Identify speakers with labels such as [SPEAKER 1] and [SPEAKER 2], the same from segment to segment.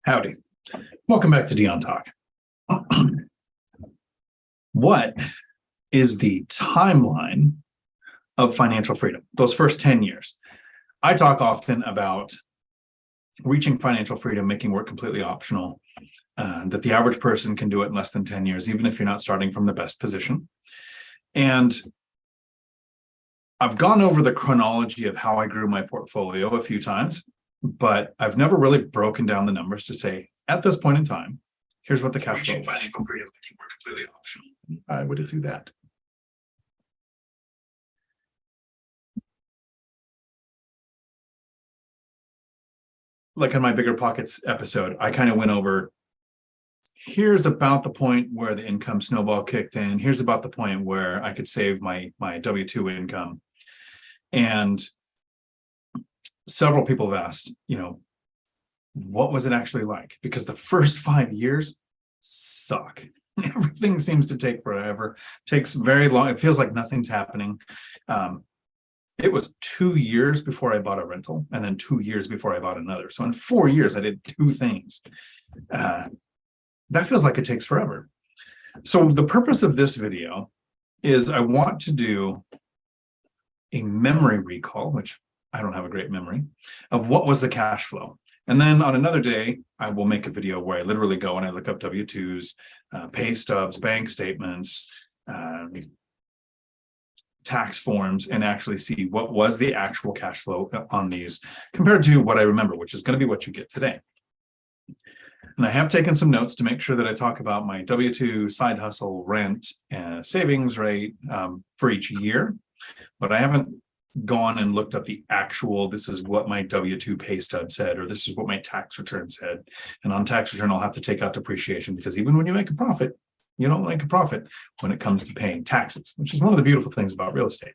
[SPEAKER 1] Howdy. Welcome back to Dion Talk. What is the timeline of financial freedom? Those first 10 years. I talk often about reaching financial freedom, making work completely optional, that the average person can do it in less than 10 years, even if you're not starting from the best position. And I've gone over the chronology of how I grew my portfolio a few times, but I've never really broken down the numbers to say, at this point in time, here's what the cash flow is. Financial freedom, making work completely optional. I would do that. Like in my BiggerPockets episode, I kind of went over, here's about the point where the income snowball kicked in. Here's about the point where I could save my W-2 income. And several people have asked, what was it actually like? Because the first 5 years suck. Everything seems to take forever, takes very long. It feels like nothing's happening. It was 2 years before I bought a rental, and then 2 years before I bought another. So in 4 years, I did two things. That feels like it takes forever. So the purpose of this video is I want to do a memory recall, which I don't have a great memory, of what was the cash flow. And then on another day, I will make a video where I literally go and I look up W-2s, pay stubs, bank statements, tax forms, and actually see what was the actual cash flow on these compared to what I remember, which is going to be what you get today. And I have taken some notes to make sure that I talk about my W-2, side hustle, rent, and savings rate for each year, but I haven't gone and looked up the actual, this is what my W-2 pay stub said, or this is what my tax return said. And on tax return, I'll have to take out depreciation, because even when you make a profit, you don't make a profit when it comes to paying taxes, which is one of the beautiful things about real estate.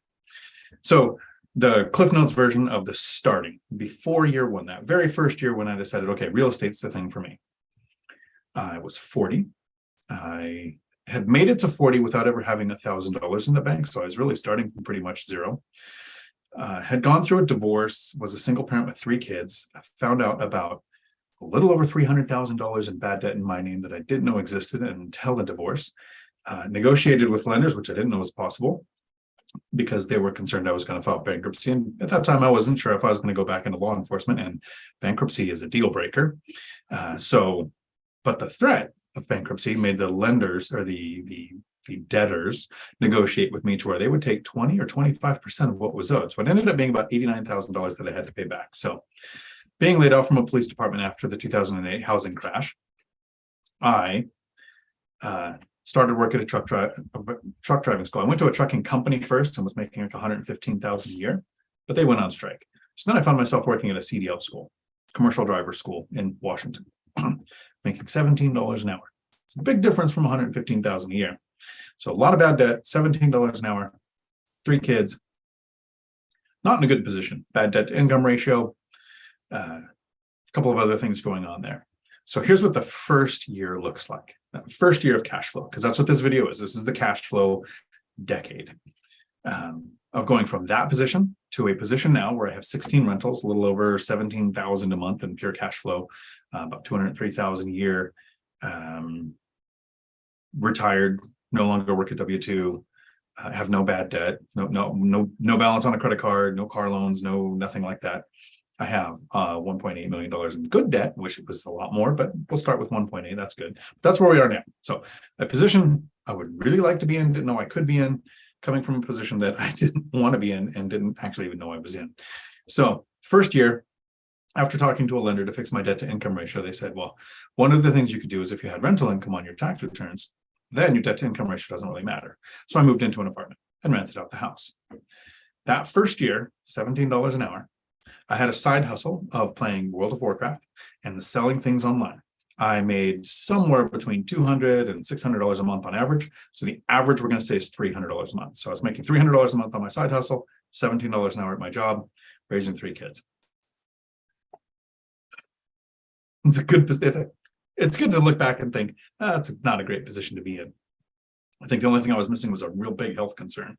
[SPEAKER 1] So the Cliff Notes version of the starting, before year one, that very first year when I decided, okay, real estate's the thing for me. I was 40. I had made it to 40 without ever having $1,000 in the bank. So I was really starting from pretty much zero. Had gone through a divorce, was a single parent with 3 kids. I found out about a little over $300,000 in bad debt in my name that I didn't know existed until the divorce. Negotiated with lenders, which I didn't know was possible, because they were concerned I was going to file bankruptcy. And at that time, I wasn't sure if I was going to go back into law enforcement, and bankruptcy is a deal breaker. But the threat of bankruptcy made the lenders, or the debtors, negotiate with me to where they would take 20 or 25% of what was owed. So it ended up being about $89,000 that I had to pay back. So being laid off from a police department after the 2008 housing crash, I started work at a truck driving school. I went to a trucking company first and was making like $115,000 a year, but they went on strike. So then I found myself working at a CDL school, commercial driver school in Washington, making $17 an hour. It's a big difference from $115,000 a year. So a lot of bad debt, $17 an hour, 3 kids, not in a good position. Bad debt to income ratio, a couple of other things going on there. So here's what the first year looks like. First year of cash flow, because that's what this video is. This is the cash flow decade of going from that position to a position now where I have 16 rentals, a little over $17,000 a month in pure cash flow, about $203,000 a year. Retired, no longer work at W-2, have no bad debt, no balance on a credit card, no car loans, nothing like that. I have $1.8 million in good debt, which was a lot more, but we'll start with 1.8. That's good. That's where we are now. So a position I would really like to be in, didn't know I could be in, coming from a position that I didn't want to be in and didn't actually even know I was in. So first year, after talking to a lender to fix my debt to income ratio, they said, well, one of the things you could do is if you had rental income on your tax returns, then your debt to income ratio doesn't really matter. So I moved into an apartment and rented out the house. That first year, $17 an hour, I had a side hustle of playing World of Warcraft and selling things online. I made somewhere between $200 and $600 a month on average. So the average we're going to say is $300 a month. So I was making $300 a month on my side hustle, $17 an hour at my job, raising 3 kids. It's a good position. It's good to look back and think, that's not a great position to be in. I think the only thing I was missing was a real big health concern.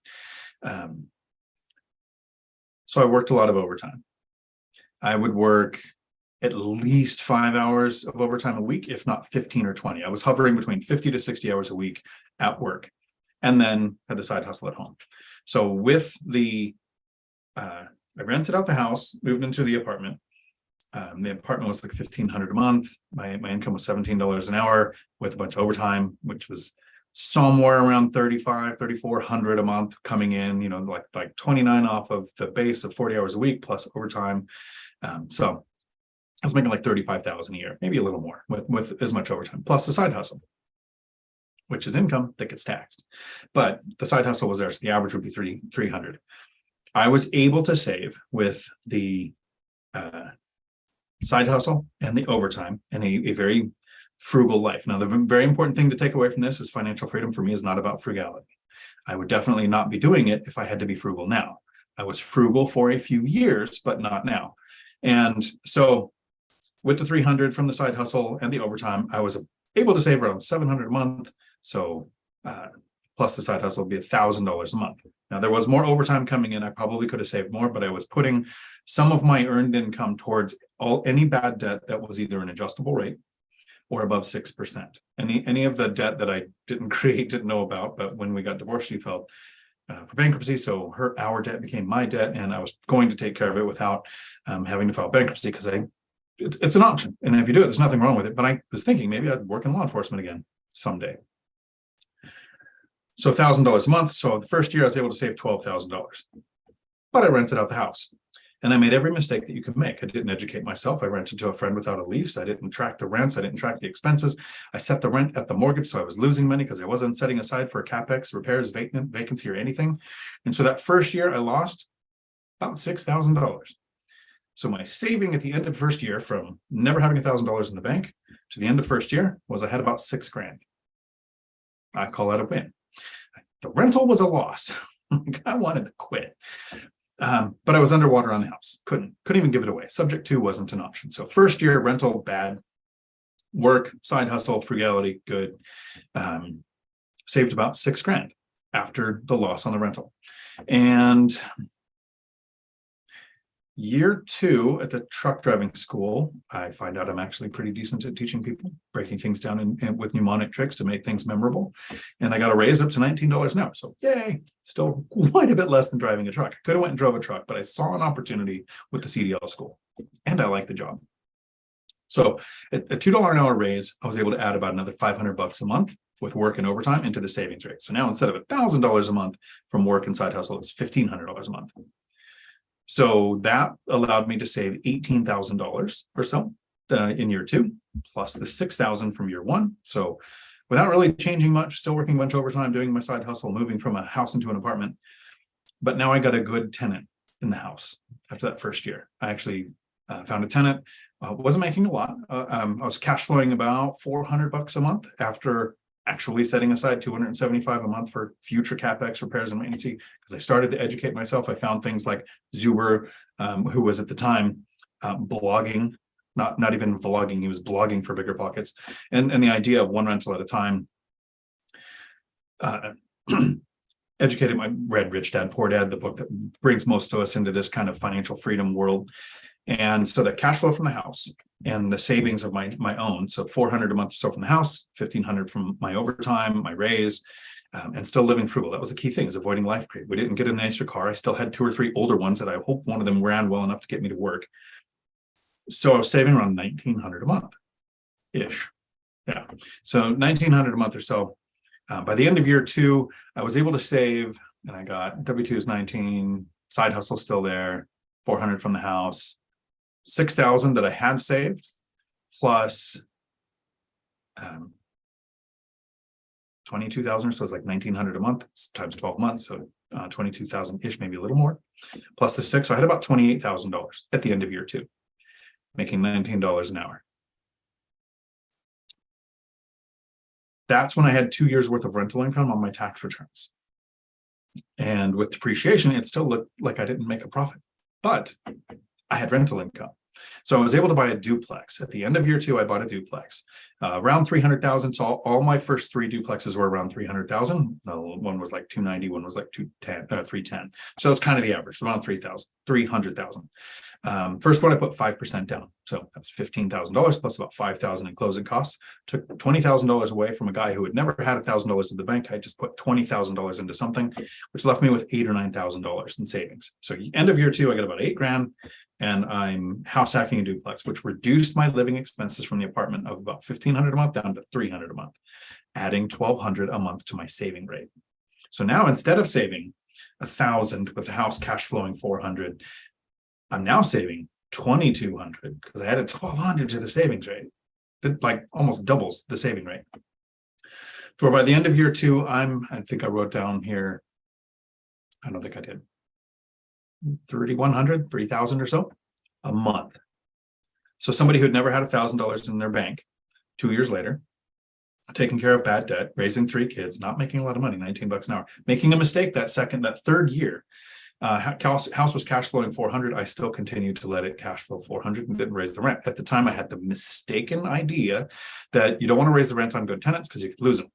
[SPEAKER 1] So I worked a lot of overtime. I would work at least 5 hours of overtime a week, if not 15 or 20. I was hovering between 50 to 60 hours a week at work, and then had the side hustle at home. So with the, I rented out the house, moved into the apartment. The apartment was like $1,500 a month. My income was $17 an hour with a bunch of overtime, which was somewhere around $3,400 a month coming in, like 29 off of the base of 40 hours a week plus overtime. So I was making like 35,000 a year, maybe a little more with as much overtime, plus the side hustle, which is income that gets taxed. But the side hustle was there, so the average would be 300. I was able to save with the side hustle and the overtime and a very frugal life. Now, the very important thing to take away from this is financial freedom for me is not about frugality. I would definitely not be doing it if I had to be frugal now. I was frugal for a few years, but not now. And so with the 300 from the side hustle and the overtime, I was able to save around $700 a month. So plus the side hustle would be $1,000 a month. Now, there was more overtime coming in. I probably could have saved more, but I was putting some of my earned income towards any bad debt that was either an adjustable rate or above 6%. Any of the debt that I didn't create, didn't know about, but when we got divorced, she filed for bankruptcy. So our debt became my debt, and I was going to take care of it without having to file bankruptcy because it's an option. And if you do it, there's nothing wrong with it. But I was thinking maybe I'd work in law enforcement again someday. So $1,000 a month. So the first year I was able to save $12,000, but I rented out the house. And I made every mistake that you can make. I didn't educate myself. I rented to a friend without a lease. I didn't track the rents. I didn't track the expenses. I set the rent at the mortgage, so I was losing money because I wasn't setting aside for CapEx, repairs, vacancy, or anything. And so that first year, I lost about $6,000. So my saving at the end of first year, from never having $1,000 in the bank to the end of first year, was I had about $6,000. I call that a win. The rental was a loss. I wanted to quit. But I was underwater on the house. Couldn't even give it away. Subject to wasn't an option. So first year rental, bad. Work, side hustle, frugality, good. Saved about $6,000 after the loss on the rental. And year 2 at the truck driving school, I find out I'm actually pretty decent at teaching people, breaking things down and with mnemonic tricks to make things memorable. And I got a raise up to $19 an hour. So yay, still quite a bit less than driving a truck. I could have went and drove a truck, but I saw an opportunity with the CDL school and I liked the job. So at a $2 an hour raise, I was able to add about another $500 a month with work and overtime into the savings rate. So now instead of $1,000 a month from work and side hustle, it's $1,500 a month. So that allowed me to save $18,000 or so in year 2, plus the $6,000 from year 1. So without really changing much, still working a bunch of overtime, doing my side hustle, moving from a house into an apartment. But now I got a good tenant in the house after that first year. I actually found a tenant, wasn't making a lot. I was cash flowing about $400 a month after actually setting aside $275 a month for future CapEx, repairs, and maintenance. Because I started to educate myself. I found things like Zuber, who was at the time blogging, not even vlogging, he was blogging for BiggerPockets, and the idea of one rental at a time. Educated, I read Rich Dad, Poor Dad, the book that brings most of us into this kind of financial freedom world. And so the cash flow from the house and the savings of my own, so $400 a month or so from the house, $1,500 from my overtime, my raise, and still living frugal. That was the key thing, is avoiding life creep. We didn't get a nicer car. I still had 2 or 3 older ones that I hope one of them ran well enough to get me to work. So I was saving around $1,900 a month-ish. Yeah, so $1,900 a month or so. By the end of year 2, I was able to save, and I got W-2 is 19, side hustle still there, $400 from the house, $6,000 that I had saved, plus $22,000, so it's like $1,900 a month times 12 months, so $22,000-ish, maybe a little more, plus the 6. So I had about $28,000 at the end of year 2, making $19 an hour. That's when I had 2 years worth of rental income on my tax returns. And with depreciation, it still looked like I didn't make a profit, but I had rental income. So I was able to buy a duplex. At the end of year 2, I bought a duplex, around $300,000. So all my first 3 duplexes were around $300,000. One was like $290,000, one was like $310,000. So it's kind of the average, around $300,000. First one, I put 5% down. So that's $15,000 plus about $5,000 in closing costs. Took $20,000 away from a guy who had never had $1,000 in the bank. I just put $20,000 into something, which left me with $8,000 or $9,000 in savings. So end of year 2, I got about $8,000, and I'm house hacking a duplex, which reduced my living expenses from the apartment of about $1,500 a month down to $300 a month, adding $1,200 a month to my saving rate. So now instead of saving $1,000 with the house cash flowing $400, I'm now saving $2,200 because I added $1,200 to the savings rate. That like almost doubles the saving rate. So by the end of year 2, I think I wrote down here, I don't think I did, 3,100, 3,000 or so a month. So somebody who had never had $1,000 in their bank 2 years later, taking care of bad debt, raising 3 kids, not making a lot of money, $19 an hour, making a mistake that third year. House was cash flowing $400. I still continued to let it cash flow $400 and didn't raise the rent. At the time, I had the mistaken idea that you don't want to raise the rent on good tenants because you could lose them.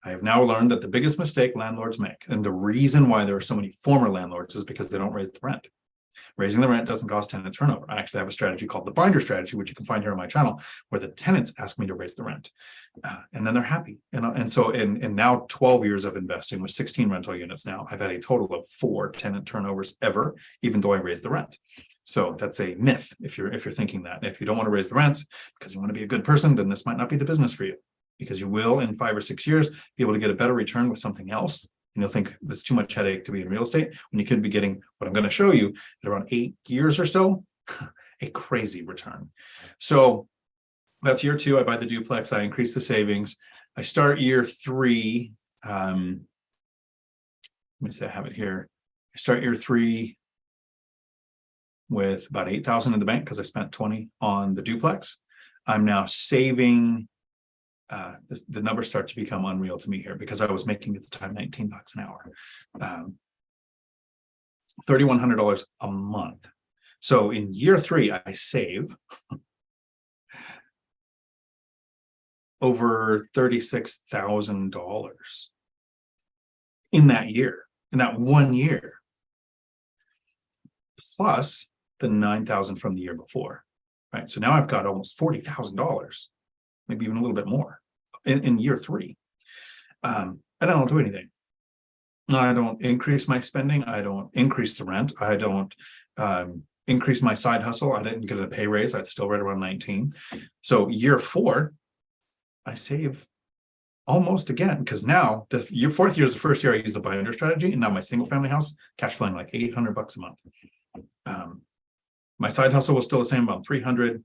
[SPEAKER 1] I have now learned that the biggest mistake landlords make, and the reason why there are so many former landlords, is because they don't raise the rent. Raising the rent doesn't cause tenant turnover. I actually have a strategy called the binder strategy, which you can find here on my channel, where the tenants ask me to raise the rent. And then they're happy. And so in now 12 years of investing with 16 rental units now, I've had a total of 4 tenant turnovers ever, even though I raised the rent. So that's a myth if you're thinking that. If you don't want to raise the rents because you want to be a good person, then this might not be the business for you, because you will in 5 or 6 years be able to get a better return with something else. And you'll think that's too much headache to be in real estate when you could be getting what I'm going to show you at around 8 years or so, a crazy return. So that's year 2. I buy the duplex. I increase the savings. I start year 3. Let me see, I have it here. I start year 3 with about $8,000 in the bank because I spent $20 on the duplex. I'm now saving. The numbers start to become unreal to me here because I was making at the time $19 an hour, $3,100 a month. So in year 3, I save over $36,000 in that year, in that 1 year, plus the $9,000 from the year before, right? So now I've got almost $40,000. Maybe even a little bit more in year 3. I don't do anything. I don't increase my spending. I don't increase the rent. I don't increase my side hustle. I didn't get a pay raise. I'd still right around 19. So year 4, I save almost again, because now the 4th year is the first year I used the binder strategy, and now my single family house cash flowing like $800 a month. My side hustle was still the same, about 300.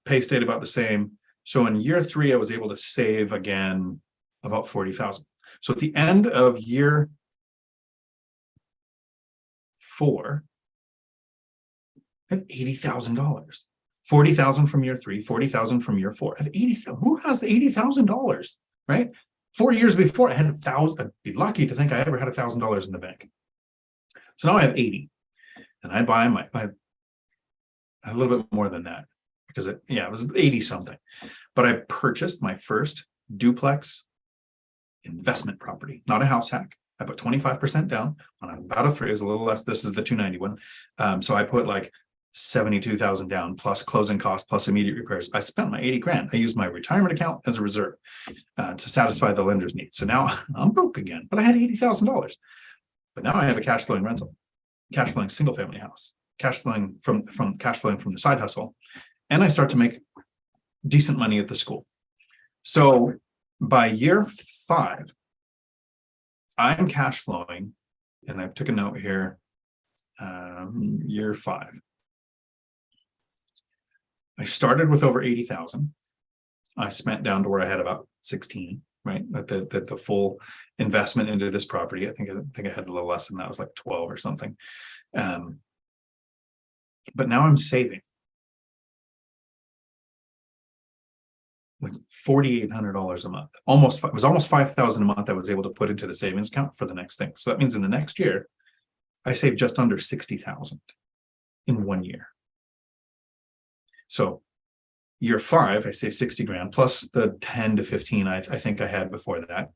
[SPEAKER 1] Pay stayed about the same. So in year 3, I was able to save again about $40,000. So at the end of year 4, I have $80,000. $40,000 from year 3, $40,000 from year 4. I have $80,000. Who has $80,000, right? 4 years before, I had $1,000. I'd be lucky to think I ever had $1,000 in the bank. So now I have 80, and I buy a little bit more than that. Because it was 80 something, but I purchased my first duplex investment property, not a house hack. I put 25% down on about a 3. It was a little less. This is the 291. So I put like 72,000 down plus closing costs plus immediate repairs. I spent my 80 grand. I used my retirement account as a reserve to satisfy the lender's needs. So now I'm broke again, but I had $80,000. But now I have a cash flowing rental, cash flowing single family house, cash flowing from the side hustle. And I start to make decent money at the school. So by year 5, I'm cash flowing, and I took a note here, year 5. I started with over 80,000. I spent down to where I had about 16, right? The full investment into this property. I think I had a little less than that. It was like 12 or something. But now I'm saving like $4,800 a month. It was almost $5,000 a month I was able to put into the savings account for the next thing. So that means in the next year, I saved just under 60,000 in 1 year. So year 5, I saved 60 grand plus the 10 to 15 I think I had before that.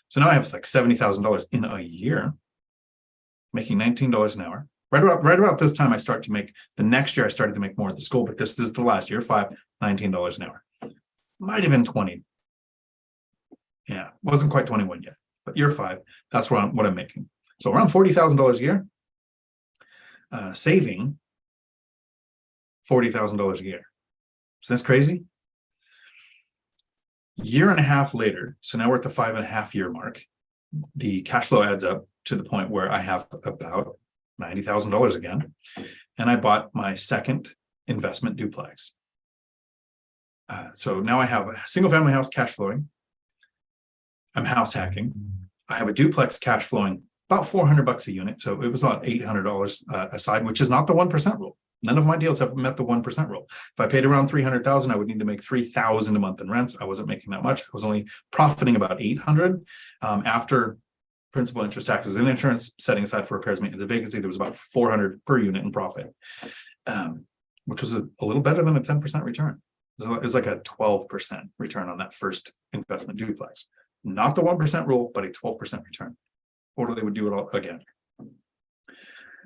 [SPEAKER 1] So now I have like $70,000 in a year, making $19 an hour. Right about this time, the next year I started to make more at the school, but this is the last year, $19 an hour. Might have been 20. Yeah, wasn't quite 21 yet, but year 5, that's what I'm making. So around $40,000 a year, saving $40,000 a year. So that's crazy. Year and a half later, so now we're at the 5.5 year mark. The cash flow adds up to the point where I have about $90,000 again, and I bought my second investment duplex. So now I have a single family house cash flowing. I'm house hacking. I have a duplex cash flowing about $400 a unit. So it was about $800 aside, which is not the 1% rule. None of my deals have met the 1% rule. If I paid around $300,000, I would need to make $3,000 a month in rents. I wasn't making that much. I was only profiting about $800 after principal, interest, taxes, and insurance, setting aside for repairs, maintenance, and vacancy. There was about $400 per unit in profit, which was a little better than a 10% return. It was like a 12% return on that first investment duplex. Not the 1% rule, but a 12% return. Totally would do it all again.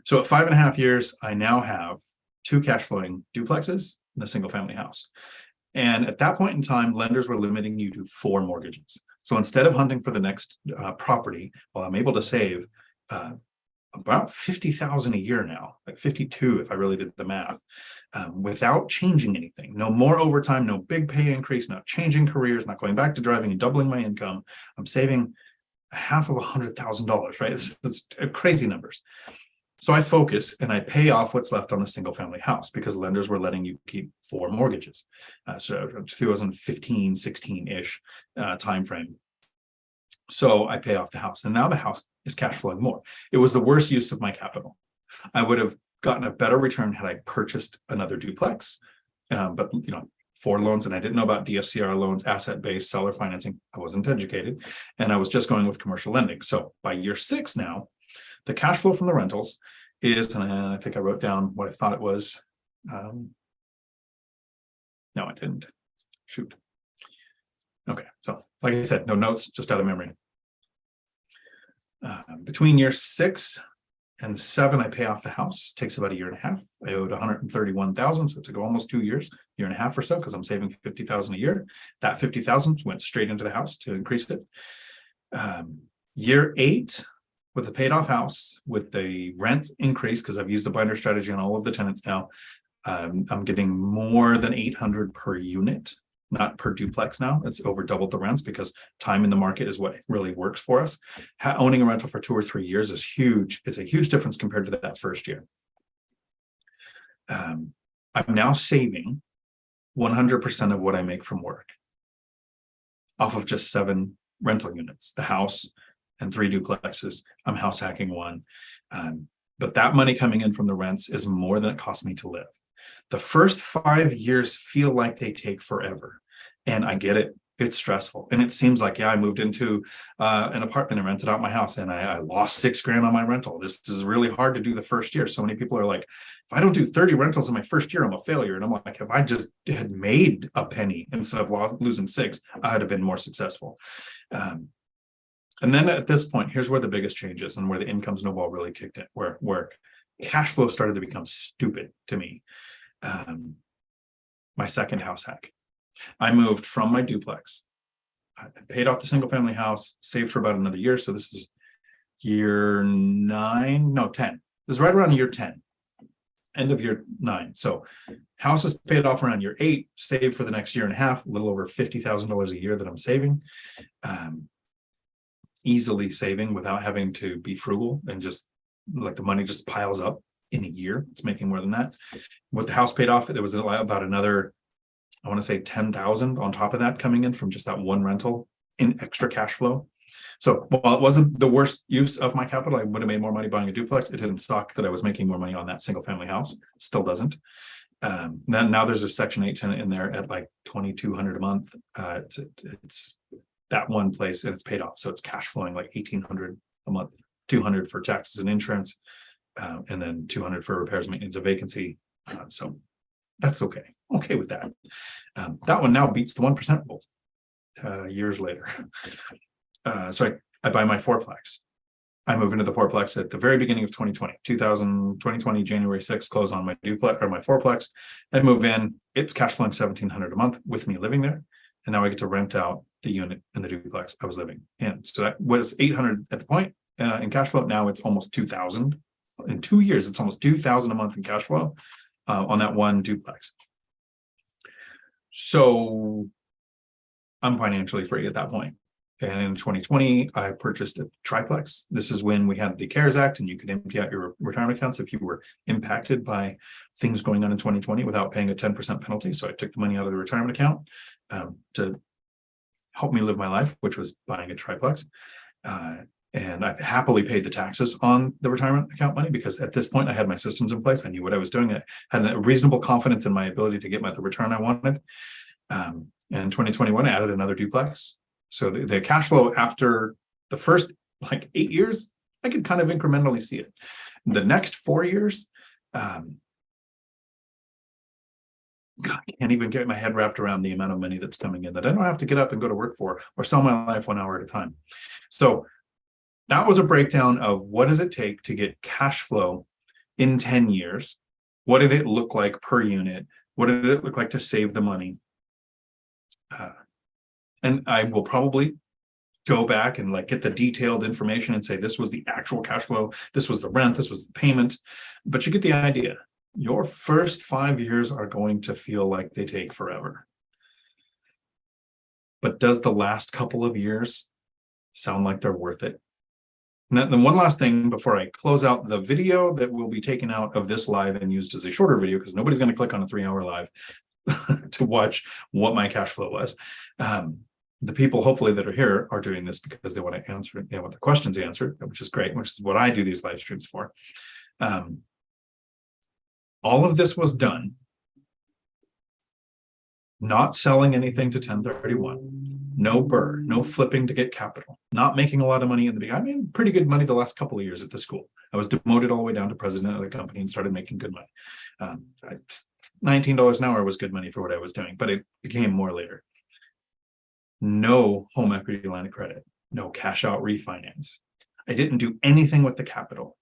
[SPEAKER 1] So at 5.5 years, I now have 2 cash flowing duplexes in a single family house. And at that point in time, lenders were limiting you to 4 mortgages. So instead of hunting for the next property, well, I'm able to save about $50,000 a year now, like 52 if I really did the math, without changing anything. No more overtime, no big pay increase, not changing careers, not going back to driving and doubling my income. I'm saving half of $100,000, right? It's crazy numbers. So I focus and I pay off what's left on a single family house because lenders were letting you keep 4 mortgages. So 2015, 16-ish timeframe. So I pay off the house, and now the house is cash flowing more. It was the worst use of my capital. I would have gotten a better return had I purchased another duplex, but 4 loans, and I didn't know about DSCR loans, asset-based seller financing. I wasn't educated, and I was just going with commercial lending. So by year 6 now, the cash flow from the rentals is, and I think I wrote down what I thought it was. No, I didn't. Shoot. Okay, so like I said, no notes, just out of memory. Between year 6 and 7, I pay off the house. It takes about a year and a half. I owed $131,000, so it took almost 2 years, year and a half or so, because I'm saving $50,000 a year. That $50,000 went straight into the house to increase it. Year 8, with the paid off house, with the rent increase, because I've used the binder strategy on all of the tenants now, I'm getting more than $800 per unit. Not per duplex now. It's over doubled the rents because time in the market is what really works for us. Owning a rental for 2 or 3 years is huge. It's a huge difference compared to that first year. I'm now saving 100% of what I make from work off of just 7 rental units, the house and 3 duplexes. I'm house hacking 1. But that money coming in from the rents is more than it costs me to live. The first 5 years feel like they take forever. And I get it. It's stressful. And it seems like, I moved into an apartment and rented out my house, and I lost $6,000 on my rental. This is really hard to do the first year. So many people are like, if I don't do 30 rentals in my first year, I'm a failure. And I'm like, if I just had made a penny instead of losing 6, I'd have been more successful. And then at this point, here's where the biggest change is and where the income snowball really kicked in, where cash flow started to become stupid to me. My second house hack. I moved from my duplex. I paid off the single family house, saved for about another year. So this is year 9, no, 10. This is right around year 10, end of year 9. So house is paid off around year 8, saved for the next year and a half, a little over $50,000 a year that I'm saving. Easily saving without having to be frugal, and just like the money just piles up in a year. It's making more than that. With the house paid off, there was about another, I want to say 10,000 on top of that coming in from just that 1 rental in extra cash flow. So while it wasn't the worst use of my capital, I would have made more money buying a duplex. It didn't suck that I was making more money on that single family house. Still doesn't. Then now there's a Section 8 tenant in there at like $2,200 a month. It's that one place, and it's paid off. So it's cash flowing like $1,800 a month, $200 for taxes and insurance, and then $200 for repairs, maintenance, and vacancy. So that's okay. Okay with that. That one now beats the 1% rule years later. So I buy my 4-plex. I move into the fourplex at the very beginning of 2020, January 6th, close on my duplex or my fourplex. I move in, it's cash flowing $1,700 a month with me living there. And now I get to rent out the unit in the duplex I was living in. So that was $800 at the point in cash flow. Now it's almost $2,000 in 2 years. It's almost $2,000 a month in cash flow on that one duplex. So I'm financially free at that point. And in 2020, I purchased a triplex. This is when we had the CARES Act and you could empty out your retirement accounts if you were impacted by things going on in 2020 without paying a 10% penalty. So I took the money out of the retirement account to help me live my life, which was buying a triplex. And I happily paid the taxes on the retirement account money because at this point I had my systems in place. I knew what I was doing. I had a reasonable confidence in my ability to get the return I wanted. And in 2021, I added another duplex. So the cash flow after the first 8 years, I could kind of incrementally see it. The next 4 years, God, I can't even get my head wrapped around the amount of money that's coming in that I don't have to get up and go to work for or sell my life 1 hour at a time. So that was a breakdown of what does it take to get cash flow in 10 years? What did it look like per unit? What did it look like to save the money? And I will probably go back and get the detailed information and say, this was the actual cash flow. This was the rent. This was the payment. But you get the idea. Your first 5 years are going to feel like they take forever. But does the last couple of years sound like they're worth it? And then one last thing before I close out the video that will be taken out of this live and used as a shorter video, because nobody's going to click on a 3-hour live to watch what my cash flow was. The people hopefully that are here are doing this because they want to answer, they want the questions answered, which is great, which is what I do these live streams for. All of this was done not selling anything to 1031, no BRRRR, no flipping to get capital, not making a lot of money in the beginning. I made pretty good money the last couple of years at the school. I was demoted all the way down to president of the company and started making good money. $19 an hour was good money for what I was doing, but it became more later. No home equity line of credit, no cash out refinance. I didn't do anything with the capital.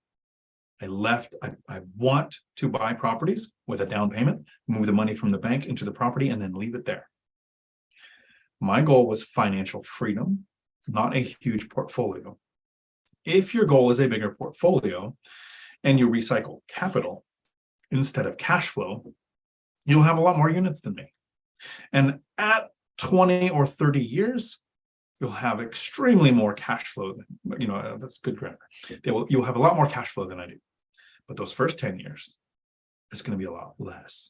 [SPEAKER 1] I left. I want to buy properties with a down payment, move the money from the bank into the property, and then leave it there. My goal was financial freedom, not a huge portfolio. If your goal is a bigger portfolio and you recycle capital instead of cash flow, you'll have a lot more units than me. And at 20 or 30 years, you'll have extremely more cash flow than, that's good grammar. You'll have a lot more cash flow than I do. But those first 10 years, it's going to be a lot less.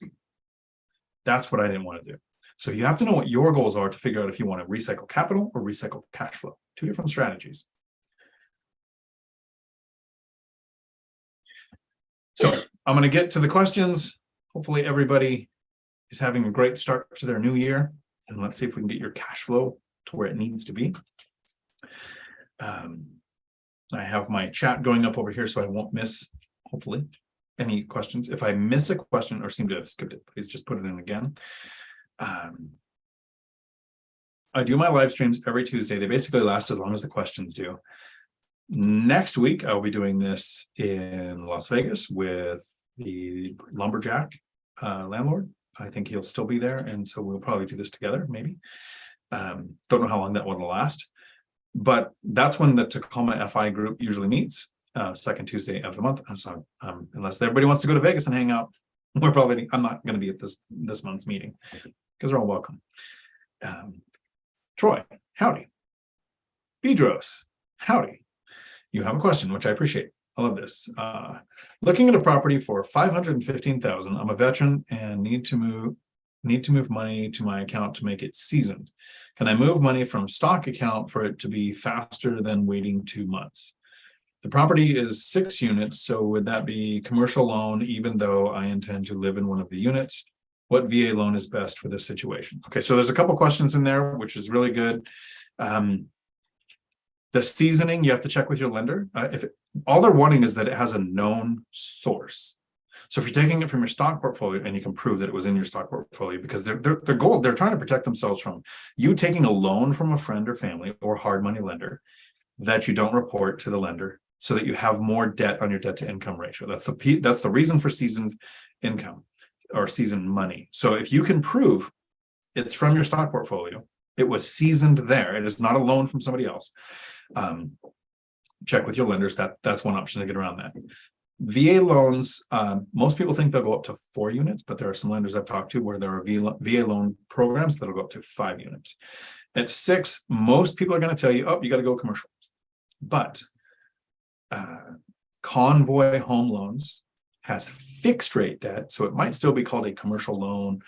[SPEAKER 1] That's what I didn't want to do. So you have to know what your goals are to figure out if you want to recycle capital or recycle cash flow. Two different strategies. So I'm going to get to the questions. Hopefully everybody is having a great start to their new year. And let's see if we can get your cash flow to where it needs to be. I have my chat going up over here so I won't miss, hopefully, any questions. If I miss a question or seem to have skipped it, please just put it in again. I do my live streams every Tuesday. They basically last as long as the questions do. Next week, I'll be doing this in Las Vegas with the lumberjack landlord. I think he'll still be there, and so we'll probably do this together, maybe. Don't know how long that one will last, but that's when the Tacoma F.I.R.E group usually meets, second Tuesday of the month. And so, unless everybody wants to go to Vegas and hang out, I'm not going to be at this month's meeting because they're all welcome. Troy, howdy. Bedros, howdy. You have a question, which I appreciate. I love this. Looking at a property for $515,000. I'm a veteran and need to move money to my account to make it seasoned. Can I move money from stock account for it to be faster than waiting 2 months? The property is 6 units, so would that be commercial loan even though I intend to live in one of the units? What VA loan is best for this situation? Okay, so there's a couple questions in there, which is really good. The seasoning, you have to check with your lender. All they're wanting is that it has a known source. So if you're taking it from your stock portfolio and you can prove that it was in your stock portfolio, because their goal, they're trying to protect themselves from you taking a loan from a friend or family or hard money lender that you don't report to the lender so that you have more debt on your debt to income ratio. That's the reason for seasoned income or seasoned money. So if you can prove it's from your stock portfolio, it was seasoned there, it is not a loan from somebody else, check with your lenders. That's one option to get around that. VA loans, most people think they'll go up to 4 units, but there are some lenders I've talked to where there are VA loan programs that'll go up to 5 units. At 6, most people are going to tell you, oh, you got to go commercial. But Convoy Home Loans has fixed rate debt, so it might still be called a commercial loan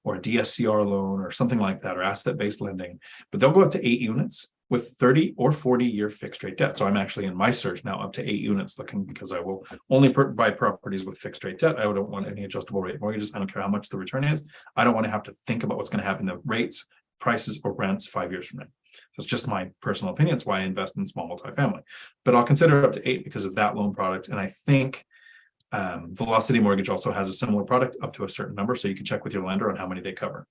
[SPEAKER 1] or a DSCR loan or something like that, or asset-based lending, but they'll go up to 8 units with 30 or 40-year fixed rate debt. So I'm actually in my search now up to 8 units looking, because I will only buy properties with fixed rate debt. I don't want any adjustable rate mortgages. I don't care how much the return is. I don't want to have to think about what's going to happen to rates, prices, or rents 5 years from now. So it's just my personal opinion. It's why I invest in small multifamily. But I'll consider it up to 8 because of that loan product. And I think Velocity Mortgage also has a similar product up to a certain number, so you can check with your lender on how many they cover.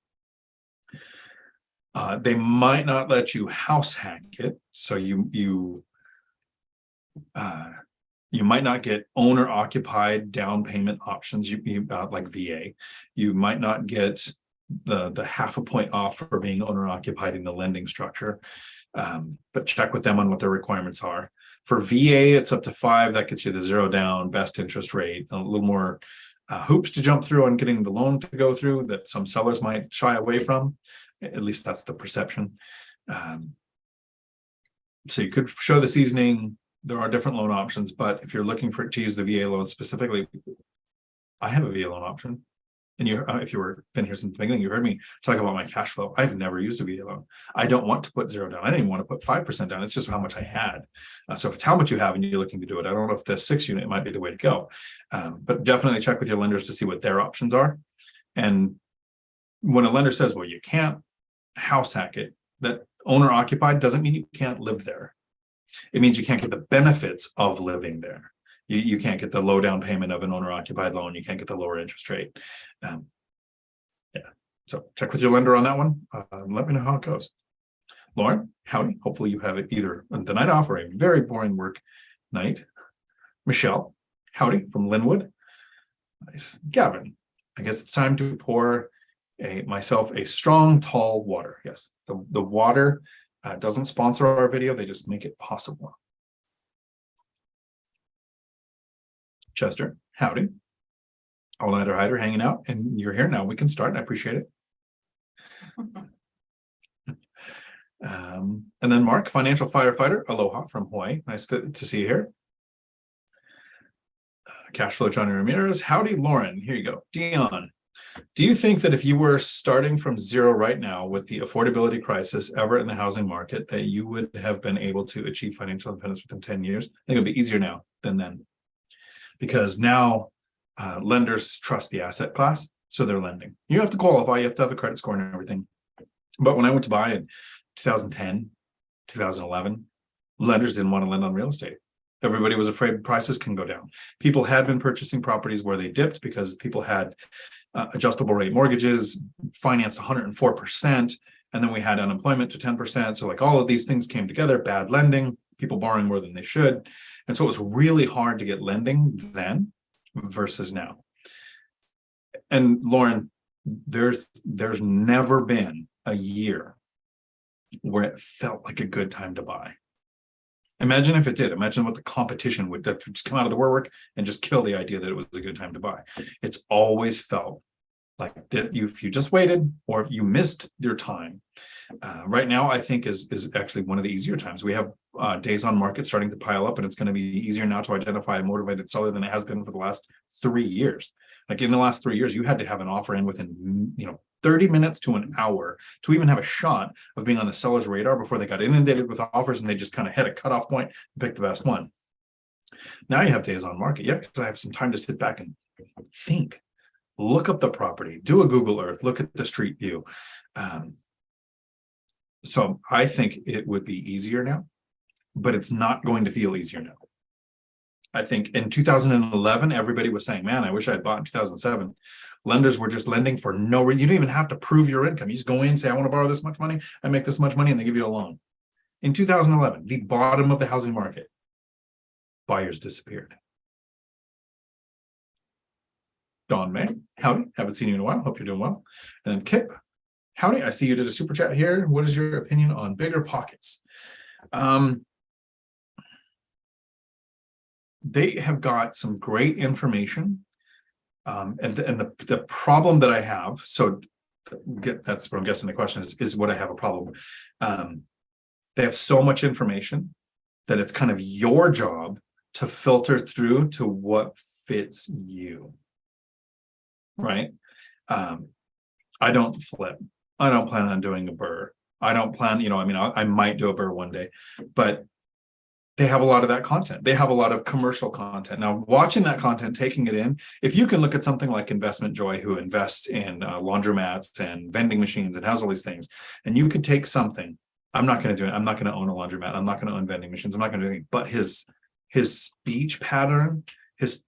[SPEAKER 1] They might not let you house hack it, so you might not get owner occupied down payment options. You like VA, you might not get the half a point off for being owner occupied in the lending structure, but check with them on what their requirements are. For VA, it's up to 5. That gets you the 0 down, best interest rate, a little more hoops to jump through on getting the loan to go through that some sellers might shy away from. At least that's the perception. So you could show the seasoning. There are different loan options, but if you're looking to use the VA loan specifically, I have a VA loan option. And if you were been here since the beginning, you heard me talk about my cash flow. I've never used a VA loan. I don't want to put 0 down. I didn't even want to put 5% down. It's just how much I had. So if it's how much you have and you're looking to do it, I don't know if the 6 unit might be the way to go. But definitely check with your lenders to see what their options are. And when a lender says, well, you can't house hack it, that owner occupied doesn't mean you can't live there. It means you can't get the benefits of living there. You can't get the low down payment of an owner occupied loan. You can't get the lower interest rate. Yeah. So check with your lender on that one. Let me know how it goes. Lauren, howdy. Hopefully you have it either the night off or a very boring work night. Michelle, howdy from Linwood. Nice. Gavin, I guess it's time to pour myself a strong, tall water. Yes, the water doesn't sponsor our video. They just make it possible. Chester, howdy. All-nighter hider hanging out, and you're here now. We can start. I appreciate it. And then Mark, financial firefighter, aloha from Hawaii. Nice to see you here. Cashflow Johnny Ramirez, howdy. Lauren, here you go. Dion, do you think that if you were starting from 0 right now with the affordability crisis ever in the housing market, that you would have been able to achieve financial independence within 10 years? I think it would be easier now than then. Because now lenders trust the asset class, so they're lending. You have to qualify, you have to have a credit score and everything. But when I went to buy in 2010, 2011, lenders didn't want to lend on real estate. Everybody was afraid prices can go down. People had been purchasing properties where they dipped because people had adjustable rate mortgages, financed 104%, and then we had unemployment to 10%. So like all of these things came together, bad lending, people borrowing more than they should. And so it was really hard to get lending then versus now. And Lauren, there's never been a year where it felt like a good time to buy. Imagine if it did. Imagine what the competition would just come out of the woodwork and just kill the idea that it was a good time to buy. It's always felt like that if you just waited or if you missed your time. Right now, I think is actually one of the easier times. We have days on market starting to pile up, and it's going to be easier now to identify a motivated seller than it has been for the last 3 years. Like in the last 3 years, you had to have an offer in within 30 minutes to an hour to even have a shot of being on the seller's radar before they got inundated with offers and they just kind of hit a cutoff point and picked the best one. Now you have days on market. Yeah, because I have some time to sit back and think. Look up the property, do a Google Earth, look at the street view. So I think it would be easier now, but it's not going to feel easier now. I think in 2011, everybody was saying, man, I wish I had bought in 2007. Lenders were just lending for no reason. You didn't even have to prove your income. You just go in and say, I want to borrow this much money. I make this much money, and they give you a loan. In 2011, the bottom of the housing market, buyers disappeared. Dawn May, howdy, haven't seen you in a while, hope you're doing well. And then Kip, howdy, I see you did a super chat here. What is your opinion on BiggerPockets? They have got some great information. And the problem that I have, so that's what I'm guessing the question is what I have a problem. They have so much information that it's kind of your job to filter through to what fits you. Right? I don't flip. I don't plan on doing a BRRRR. I don't plan, I might do a BRRRR one day, but they have a lot of that content. They have a lot of commercial content. Now, watching that content, taking it in, if you can look at something like Investment Joy, who invests in laundromats and vending machines and has all these things, and you could take something, I'm not going to do it. I'm not going to own a laundromat. I'm not going to own vending machines. I'm not going to do anything, but his speech pattern,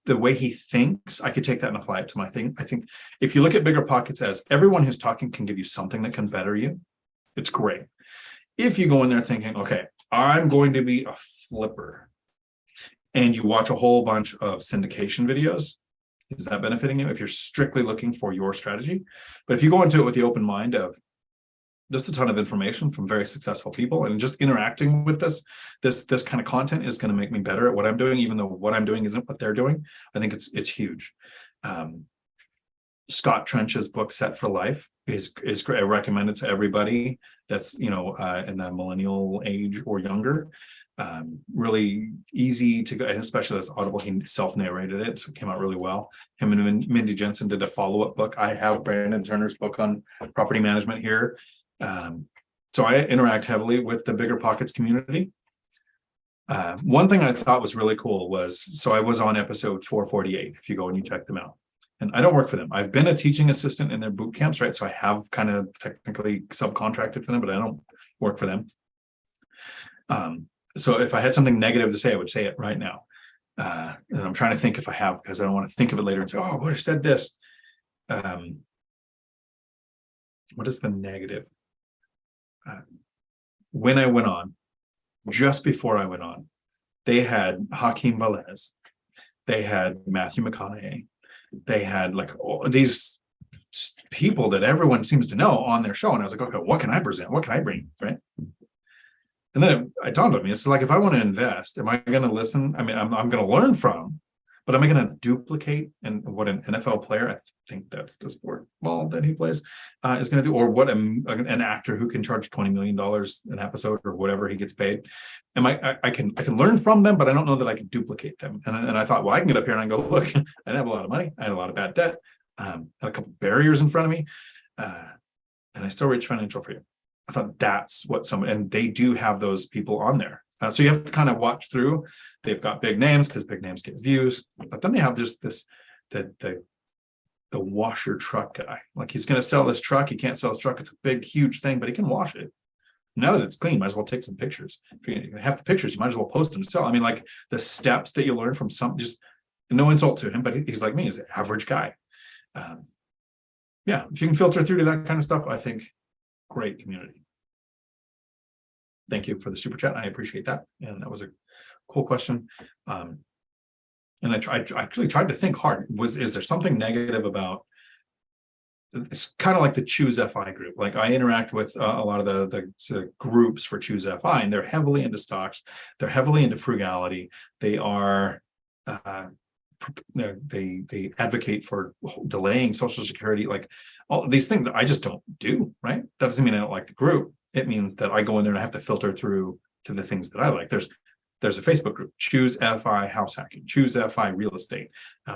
[SPEAKER 1] the way he thinks, I could take that and apply it to my thing. I think if you look at BiggerPockets as everyone who's talking can give you something that can better you, it's great. If you go in there thinking, okay, I'm going to be a flipper, and you watch a whole bunch of syndication videos, is that benefiting you if you're strictly looking for your strategy? But if you go into it with the open mind of just a ton of information from very successful people and just interacting with this kind of content is going to make me better at what I'm doing, even though what I'm doing isn't what they're doing, I think it's huge. Scott Trench's book Set for Life is great. I recommend it to everybody that's in the millennial age or younger. Really easy to go, and especially as Audible, he self-narrated it, so it came out really well. Him and Mindy Jensen did a follow-up book. I have Brandon Turner's book on property management here. So I interact heavily with the BiggerPockets community. One thing I thought was really cool was, so I was on episode 448, if you go and you check them out. And I don't work for them. I've been a teaching assistant in their boot camps, right? So I have kind of technically subcontracted for them, but I don't work for them. So if I had something negative to say, I would say it right now. And I'm trying to think if I have, because I don't want to think of it later and say, oh, I would have said this. What is the negative? When I went on, just before I went on, they had Hakeem Velez. They had Matthew McConaughey. They had like all these people that everyone seems to know on their show. And I was like, okay, what can I present? What can I bring? Right. And then it dawned on me, it's like, if I want to invest, am I going to listen? I mean, I'm going to learn from, but am I going to duplicate and what an NFL player, I think that's the sport ball that he plays, is going to do, or what an actor who can charge $20 million an episode or whatever he gets paid. I can learn from them, but I don't know that I can duplicate them. And I thought, well, I can get up here and I go, look, I didn't have a lot of money. I had a lot of bad debt. Had a couple barriers in front of me. And I still reach financial freedom. I thought that's what and they do have those people on there. So you have to kind of watch through. They've got big names because big names get views, but then they have the washer truck guy. Like, he's going to sell this truck. He can't sell his truck. It's a big, huge thing, but he can wash it. Now that it's clean, might as well take some pictures. If you're going to have the pictures, you might as well post them to sell. I mean, like, the steps that you learn from just no insult to him, but he's like me, he's an average guy. Yeah, if you can filter through to that kind of stuff, I think great community. Thank you for the super chat. I appreciate that. And that was a cool question. And I actually tried to think hard. Is there something negative about, it's kind of like the Choose FI group. Like, I interact with a lot of the groups for Choose FI, and they're heavily into stocks. They're heavily into frugality. They are, they advocate for delaying Social Security, like all these things that I just don't do, right? That doesn't mean I don't like the group. It means that I go in there and I have to filter through to the things that I like. There's a Facebook group, Choose FI House Hacking, Choose FI Real Estate.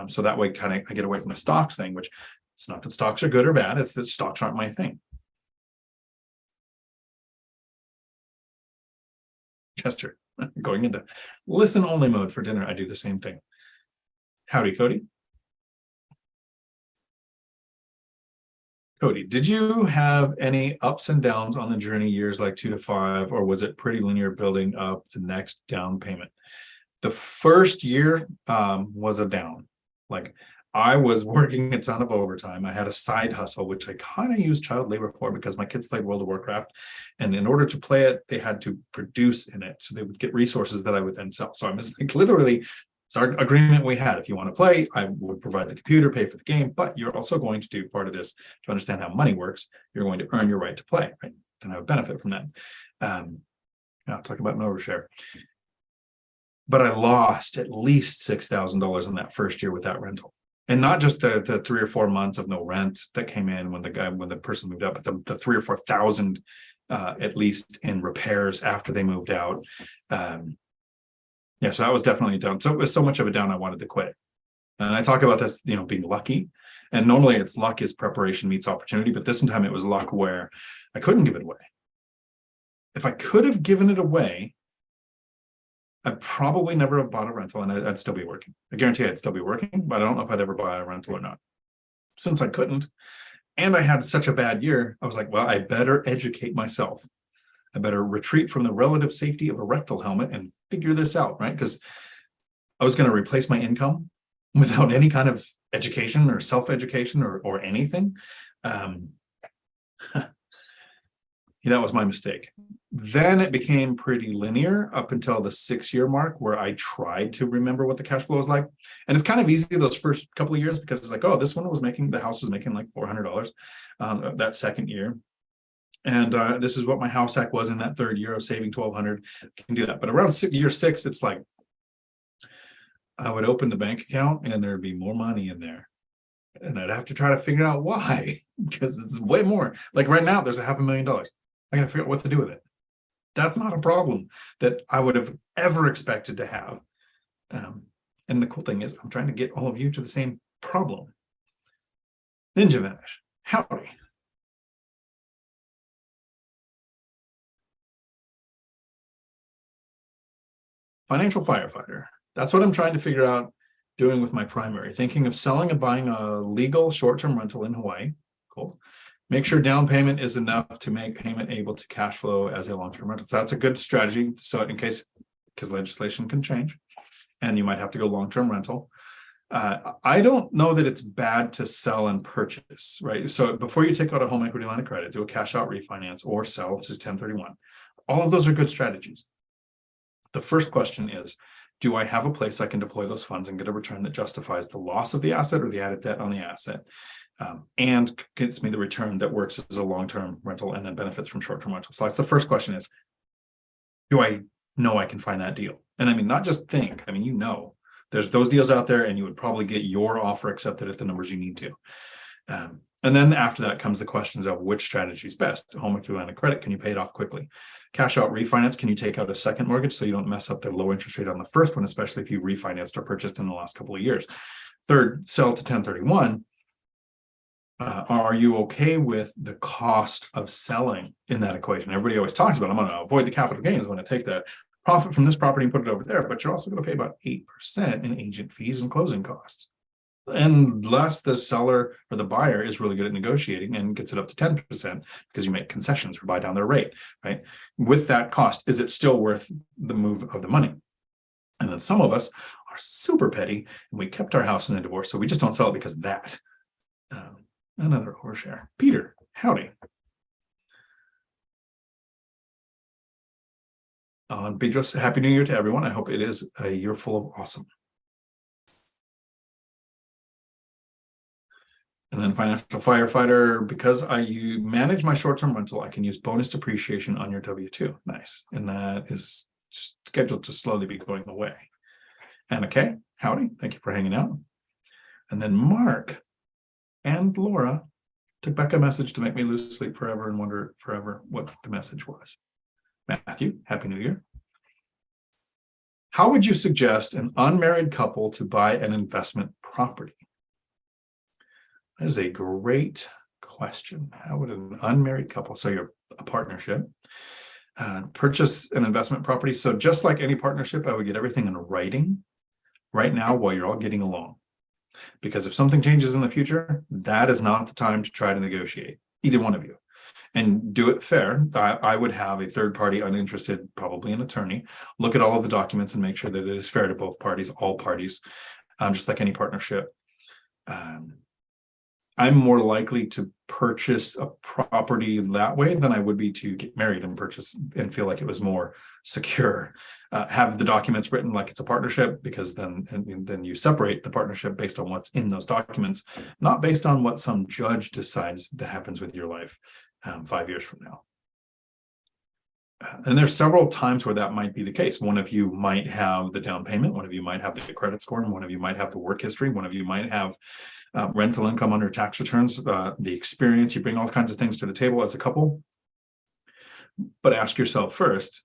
[SPEAKER 1] So that way kind of I get away from the stocks thing, which it's not that stocks are good or bad. It's that stocks aren't my thing. Chester, going into listen only mode for dinner. I do the same thing. Howdy, Cody. Cody, did you have any ups and downs on the journey years like 2 to 5, or was it pretty linear building up the next down payment? The first year was a down. Like, I was working a ton of overtime. I had a side hustle, which I kind of used child labor for because my kids played World of Warcraft. And in order to play it, they had to produce in it. So they would get resources that I would then sell. So I was like, literally, it's our agreement we had. If you want to play, I would provide the computer, pay for the game, but you're also going to do part of this to understand how money works. You're going to earn your right to play, right? And I would benefit from that. I'll talk about an overshare. But I lost at least $6,000 in that first year with that rental. And not just the 3 or 4 months of no rent that came in when the person moved out, but the 3 or 4 thousand at least in repairs after they moved out. So that was definitely down. So it was so much of a down I wanted to quit. And I talk about this, being lucky. And normally it's luck is preparation meets opportunity, but this time it was luck where I couldn't give it away. If I could have given it away, I'd probably never have bought a rental and I'd still be working. I guarantee I'd still be working, but I don't know if I'd ever buy a rental or not. Since I couldn't, and I had such a bad year, I was like, well, I better educate myself. I better retreat from the relative safety of a rectal helmet and figure this out, right? Because I was going to replace my income without any kind of education or self-education or anything. That was my mistake. Then it became pretty linear up until the 6-year mark where I tried to remember what the cash flow was like. And it's kind of easy those first couple of years because it's like, oh, this one the house was making like $400 that second year. And this is what my house hack was in that third year of saving $1,200. I can do that. But around year 6, it's like I would open the bank account and there'd be more money in there. And I'd have to try to figure out why, because it's way more. Like right now, there's $500,000. I got to figure out what to do with it. That's not a problem that I would have ever expected to have. And the cool thing is I'm trying to get all of you to the same problem. Ninja Vanish, howdy. Financial firefighter. That's what I'm trying to figure out doing with my primary. Thinking of selling and buying a legal short-term rental in Hawaii. Cool. Make sure down payment is enough to make payment able to cash flow as a long-term rental. So that's a good strategy. So in case, because legislation can change and you might have to go long-term rental. I don't know that it's bad to sell and purchase, right? So before you take out a home equity line of credit, do a cash out refinance or sell to 1031. All of those are good strategies. The first question is, do I have a place I can deploy those funds and get a return that justifies the loss of the asset or the added debt on the asset? And gets me the return that works as a long-term rental and then benefits from short-term rental. So that's the first question is, do I know I can find that deal? And I mean, not just think, I mean, there's those deals out there and you would probably get your offer accepted at the numbers you need to. And then after that comes the questions of which strategy is best. Home equity line of credit, can you pay it off quickly? Cash out refinance, can you take out a second mortgage so you don't mess up the low interest rate on the first one, especially if you refinanced or purchased in the last couple of years? Third, sell to 1031. Are you okay with the cost of selling in that equation? Everybody always talks about, I'm going to avoid the capital gains when I take the profit from this property and put it over there, but you're also going to pay about 8% in agent fees and closing costs. Unless the seller or the buyer is really good at negotiating and gets it up to 10% because you make concessions or buy down their rate, right? With that cost, is it still worth the move of the money? And then some of us are super petty and we kept our house in the divorce, so we just don't sell it because of that. Another overshare. Peter, howdy. Bedros, Happy New Year to everyone. I hope it is a year full of awesome. And then financial firefighter, because I manage my short-term rental, I can use bonus depreciation on your W-2. Nice. And that is scheduled to slowly be going away. And okay, howdy. Thank you for hanging out. And then Mark and Laura took back a message to make me lose sleep forever and wonder forever what the message was. Matthew, Happy New Year. How would you suggest an unmarried couple to buy an investment property? That is a great question. How would an unmarried couple, so you're a partnership, purchase an investment property? So just like any partnership, I would get everything in writing right now while you're all getting along. Because if something changes in the future, that is not the time to try to negotiate, either one of you. And do it fair. I would have a third party uninterested, probably an attorney, look at all of the documents and make sure that it is fair to both parties, all parties, just like any partnership. I'm more likely to purchase a property that way than I would be to get married and purchase and feel like it was more secure. Have the documents written like it's a partnership, because then you separate the partnership based on what's in those documents, not based on what some judge decides that happens with your life 5 years from now. And there's several times where that might be the case. One of you might have the down payment, one of you might have the credit score, and one of you might have the work history, one of you might have rental income under tax returns, the experience. You bring all kinds of things to the table as a couple. But ask yourself first,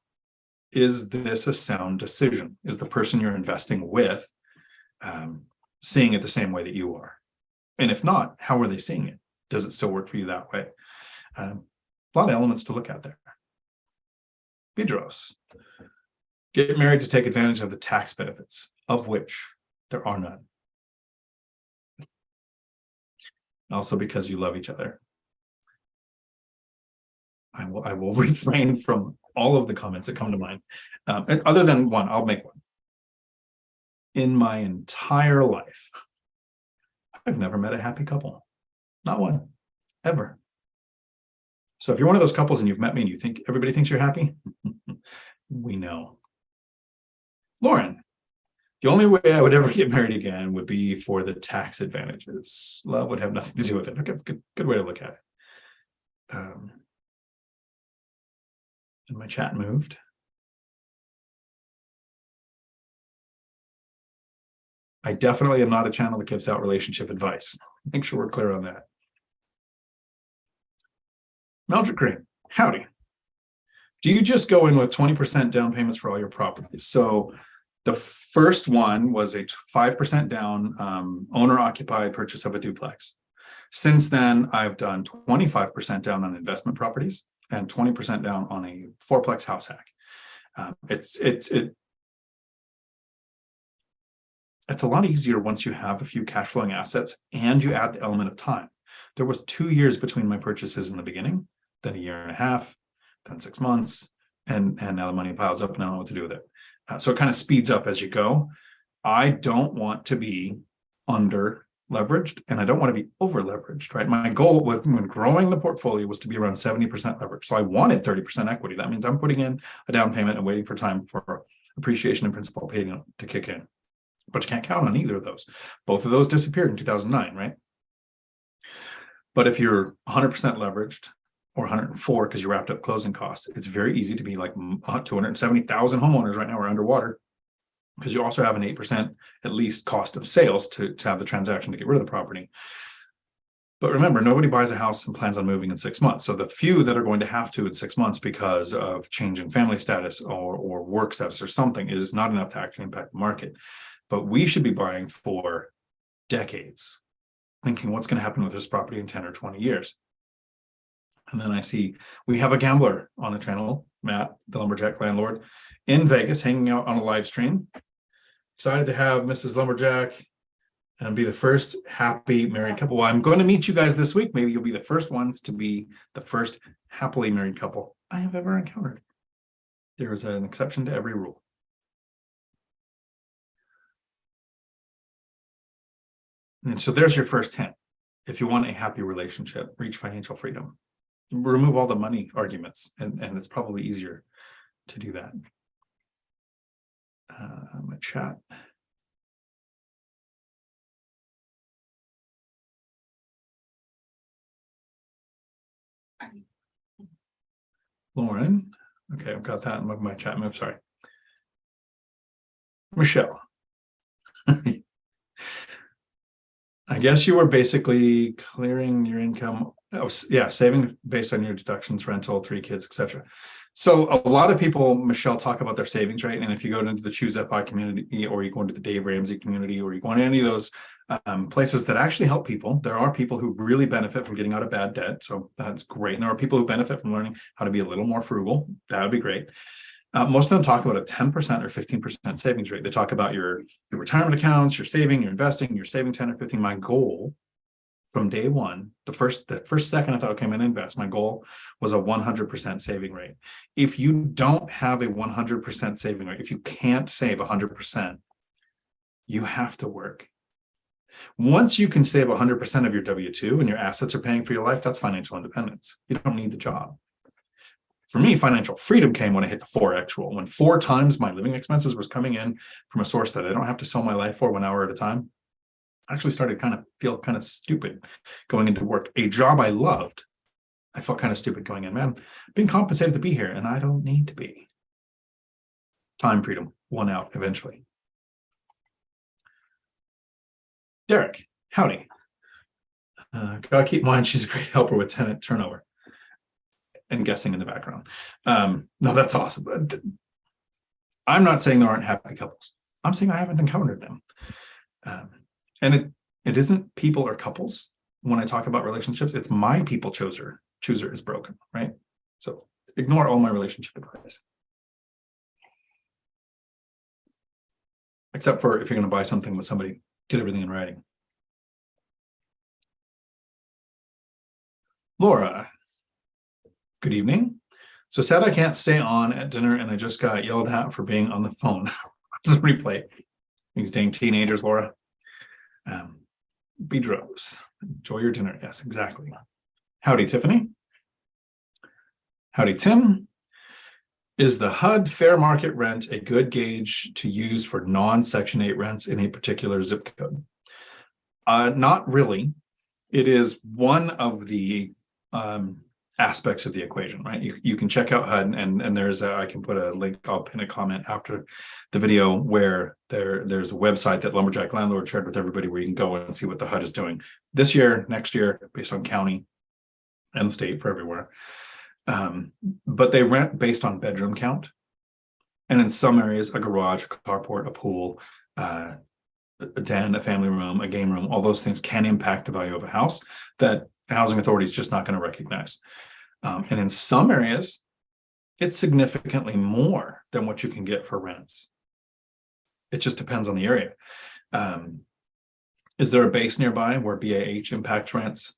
[SPEAKER 1] is this a sound decision? Is the person you're investing with seeing it the same way that you are? And if not, how are they seeing it? Does it still work for you that way? A lot of elements to look at there. Bedros. Get married to take advantage of the tax benefits, of which there are none. Also because you love each other. I will refrain from all of the comments that come to mind. Other than one, I'll make one. In my entire life, I've never met a happy couple. Not one, ever. So if you're one of those couples and you've met me and you think everybody thinks you're happy, we know. Lauren, the only way I would ever get married again would be for the tax advantages. Love would have nothing to do with it. Okay, good way to look at it. And my chat moved. I definitely am not a channel that gives out relationship advice. Make sure we're clear on that. Meldrick Green, howdy. Do you just go in with 20% down payments for all your properties? So the first one was a 5% down owner-occupied purchase of a duplex. Since then, I've done 25% down on investment properties and 20% down on a fourplex house hack. It's a lot easier once you have a few cash flowing assets and you add the element of time. There was 2 years between my purchases in the beginning, then a year and a half, then 6 months, and now the money piles up and I don't know what to do with it. So it kind of speeds up as you go. I don't want to be under leveraged and I don't want to be over leveraged, right? My goal was, when growing the portfolio, was to be around 70% leverage. So I wanted 30% equity. That means I'm putting in a down payment and waiting for time for appreciation and principal paying to kick in. But you can't count on either of those. Both of those disappeared in 2009, right? But if you're 100% leveraged or 104 because you wrapped up closing costs, it's very easy to be like 270,000 homeowners right now are underwater, because you also have an 8% at least cost of sales to have the transaction to get rid of the property. But remember, nobody buys a house and plans on moving in 6 months. So the few that are going to have to in 6 months because of change in family status or work status or something is not enough to actually impact the market. But we should be buying for decades, thinking what's going to happen with this property in 10 or 20 years. And then I see we have a gambler on the channel, Matt, the lumberjack landlord, in Vegas, hanging out on a live stream. Excited to have Mrs. Lumberjack and be the first happy married couple. Well, I'm going to meet you guys this week. Maybe you'll be the first ones to be the first happily married couple I have ever encountered. There is an exception to every rule. And so there's your first hint. If you want a happy relationship, reach financial freedom. Remove all the money arguments, and it's probably easier to do that. My chat. Lauren. Okay, I've got that in my chat move. Sorry. Michelle. I guess you were basically clearing your income. Oh, yeah, saving based on your deductions, rental, 3 kids, etc. So a lot of people, Michelle, talk about their savings rate. And if you go into the Choose FI community, or you go into the Dave Ramsey community, or you go into any of those places that actually help people, there are people who really benefit from getting out of bad debt. So that's great. And there are people who benefit from learning how to be a little more frugal. That would be great. Most of them talk about a 10% or 15% savings rate. They talk about your retirement accounts, your saving, your investing, you're saving 10 or 15. My goal from day one, the first second I thought, okay, I'm going to invest, my goal was a 100% saving rate. If you don't have a 100% saving rate, if you can't save 100%, you have to work. Once you can save 100% of your W-2 and your assets are paying for your life, that's financial independence. You don't need the job. For me, financial freedom came when I hit the 4X rule. When 4 times my living expenses was coming in from a source that I don't have to sell my life for 1 hour at a time, I actually started feel kind of stupid going into work. A job I loved, I felt kind of stupid going in. Man, being compensated to be here, and I don't need to be. Time freedom won out eventually. Derek, howdy. Gotta keep in mind she's a great helper with tenant turnover and guessing in the background. No, that's awesome. But I'm not saying there aren't happy couples. I'm saying I haven't encountered them. And it isn't people or couples. When I talk about relationships, it's my people chooser is broken, right? So ignore all my relationship advice. Except for if you're going to buy something with somebody, get everything in writing. Laura, good evening. So sad I can't stay on at dinner and I just got yelled at for being on the phone. It's a replay. These dang teenagers, Laura. Bedros, enjoy your dinner. Yes, exactly. Howdy, Tiffany. Howdy, Tim. Is the HUD fair market rent a good gauge to use for non-Section 8 rents in a particular zip code? Not really. It is one of the aspects of the equation, right? You can check out HUD, and there's I can put a link. I'll pin a comment after the video where there's a website that Lumberjack Landlord shared with everybody where you can go and see what the HUD is doing this year, next year, based on county and state for everywhere. But they rent based on bedroom count, and in some areas, a garage, a carport, a pool, a den, a family room, a game room, all those things can impact the value of a house that the housing authority is just not going to recognize. And in some areas, it's significantly more than what you can get for rents. It just depends on the area. Is there a base nearby where BAH impacts rents?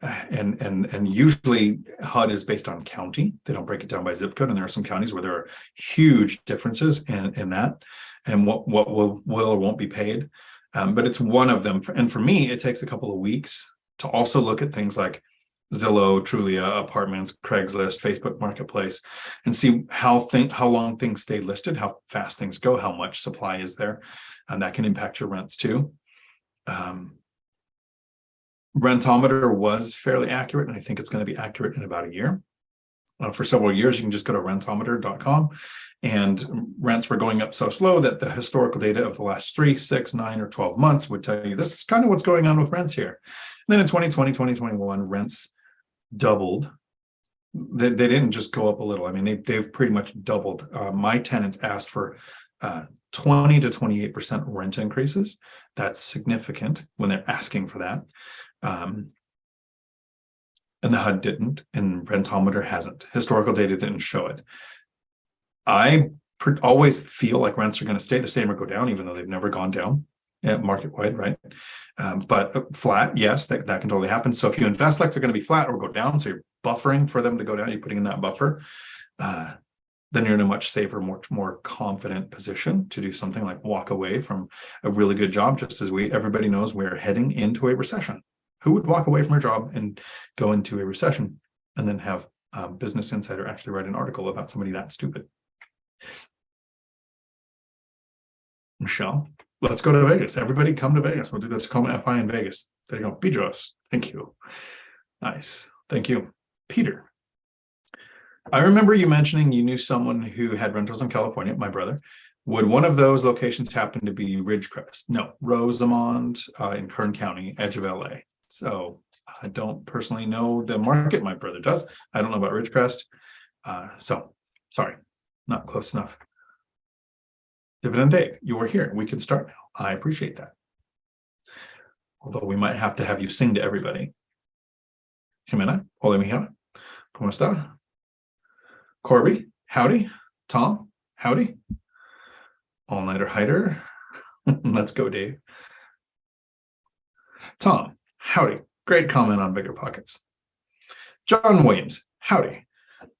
[SPEAKER 1] And usually HUD is based on county. They don't break it down by zip code, and there are some counties where there are huge differences in that and what will or won't be paid. But it's one of them. And for me, it takes a couple of weeks to also look at things like Zillow, Trulia, Apartments, Craigslist, Facebook Marketplace, and see how long things stay listed, how fast things go, how much supply is there, and that can impact your rents too. Rentometer was fairly accurate, and I think it's going to be accurate in about a year. For several years, you can just go to rentometer.com, and rents were going up so slow that the historical data of the last 3, 6, 9, or 12 months would tell you this is kind of what's going on with rents here. And then in 2020, 2021, rents doubled. They didn't just go up a little. I mean, they've pretty much doubled. My tenants asked for 20 to 28% rent increases. That's significant when they're asking for that. And the HUD didn't, and Rentometer hasn't. Historical data didn't show it. I always feel like rents are going to stay the same or go down, even though they've never gone down market-wide, right? But flat, yes, that can totally happen. So if you invest like they're going to be flat or go down, so you're buffering for them to go down, you're putting in that buffer, then you're in a much safer, much more confident position to do something like walk away from a really good job, just as everybody knows we're heading into a recession. Who would walk away from her job and go into a recession and then have Business Insider actually write an article about somebody that stupid? Michelle, let's go to Vegas. Everybody come to Vegas. We'll do the Tacoma FI in Vegas. There you go. Bedros. Thank you. Nice. Thank you. Peter. I remember you mentioning you knew someone who had rentals in California, my brother. Would one of those locations happen to be Ridgecrest? No, Rosamond in Kern County, edge of LA. So I don't personally know the market. My brother does. I don't know about Ridgecrest. So sorry, not close enough. Dividend Dave, you are here. We can start now. I appreciate that. Although we might have to have you sing to everybody. Jimena, hola mija. ¿Cómo está? Corby, howdy. Tom, howdy. All-nighter hider. Let's go, Dave. Tom, howdy. Great comment on BiggerPockets. John Williams, howdy.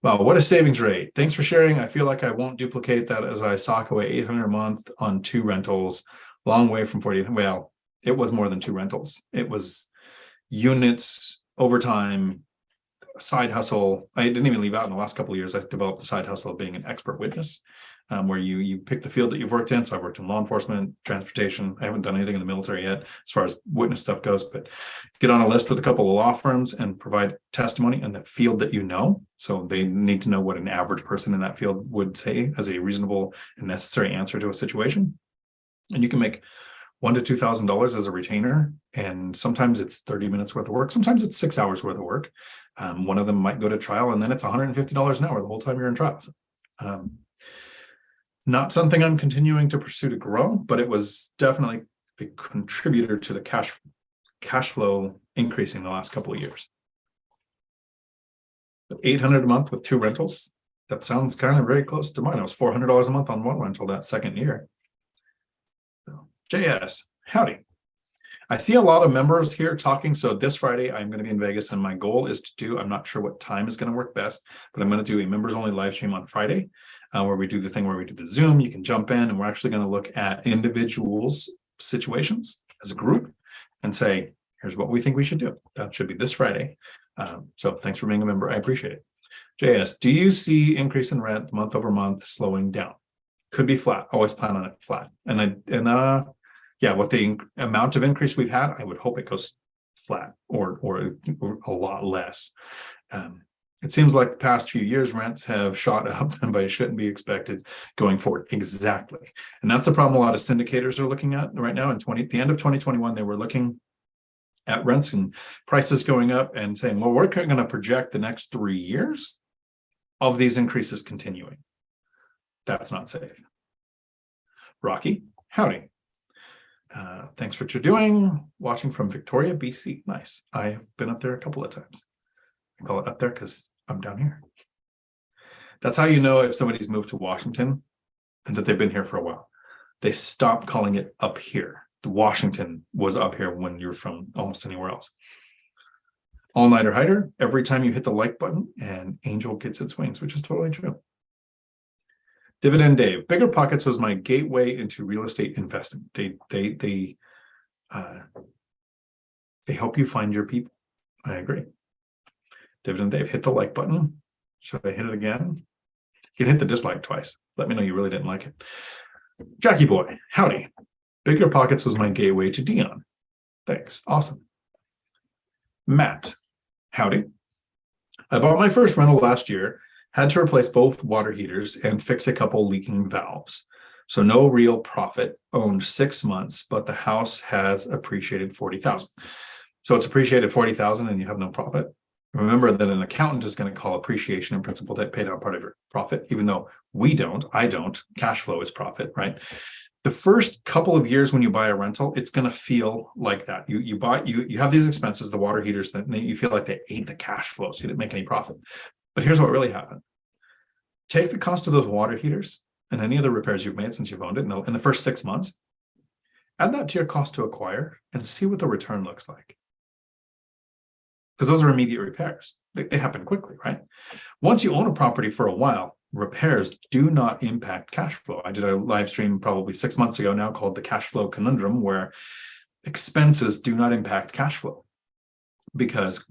[SPEAKER 1] Wow, what a savings rate. Thanks for sharing. I feel like I won't duplicate that as I sock away $800 a month on 2 rentals, long way from 40. Well, it was more than 2 rentals. It was units, overtime, side hustle. I didn't even leave out in the last couple of years. I developed the side hustle of being an expert witness, where you pick the field that you've worked in. So I've worked in law enforcement, transportation. I haven't done anything in the military yet as far as witness stuff goes, but get on a list with a couple of law firms and provide testimony in the field that you know. So they need to know what an average person in that field would say as a reasonable and necessary answer to a situation. And you can make $1,000 to $2,000 as a retainer, and sometimes it's 30 minutes worth of work. Sometimes it's 6 hours worth of work. One of them might go to trial, and then it's $150 an hour the whole time you're in trial. So, not something I'm continuing to pursue to grow, but it was definitely a contributor to the cash flow increasing the last couple of years. But $800 a month with 2 rentals. That sounds kind of very close to mine. It was $400 a month on 1 rental that second year. JS, howdy. I see a lot of members here talking. So this Friday, I'm going to be in Vegas, and my goal is to do, I'm not sure what time is going to work best, but I'm going to do a members only live stream on Friday, where we do the thing where we do the Zoom. You can jump in, and we're actually going to look at individuals' situations as a group and say, here's what we think we should do. That should be this Friday. So thanks for being a member. I appreciate it. JS, do you see increase in rent month over month slowing down? Could be flat. Always plan on it flat. Yeah, what the amount of increase we've had, I would hope it goes flat or a lot less. It seems like the past few years rents have shot up, but it shouldn't be expected going forward. Exactly, and that's the problem. A lot of syndicators are looking at right now. In the end of 2021, they were looking at rents and prices going up and saying, "Well, we're going to project the next 3 years of these increases continuing." That's not safe. Rocky, howdy. Thanks for what you're doing. Watching from Victoria, BC. Nice. I've been up there a couple of times. I call it up there because I'm down here. That's how you know if somebody's moved to Washington and that they've been here for a while. They stopped calling it up here. The Washington was up here when you're from almost anywhere else. All-nighter hider, every time you hit the like button and Angel gets its wings, which is totally true. Dividend Dave, BiggerPockets was my gateway into real estate investing. They help you find your people. I agree. Dividend Dave, hit the like button. Should I hit it again? You can hit the dislike twice. Let me know you really didn't like it. Jackie Boy, howdy. BiggerPockets was my gateway to Dion. Thanks. Awesome. Matt, howdy. I bought my first rental last year. Had to replace both water heaters and fix a couple leaking valves. So no real profit, owned 6 months, but the house has appreciated $40,000. So it's appreciated $40,000 and you have no profit. Remember that an accountant is going to call appreciation and principal debt paid out part of your profit, even though I don't. Cash flow is profit, right? The first couple of years when you buy a rental, it's going to feel like that. You have these expenses, the water heaters, that you feel like they ate the cash flow, so you didn't make any profit. But here's what really happened. Take the cost of those water heaters and any of the repairs you've made since you've owned it in the first 6 months, add that to your cost to acquire and see what the return looks like. Because those are immediate repairs. They happen quickly, right? Once you own a property for a while, repairs do not impact cash flow. I did a live stream probably 6 months ago now called the Cash Flow Conundrum, where expenses do not impact cash flow because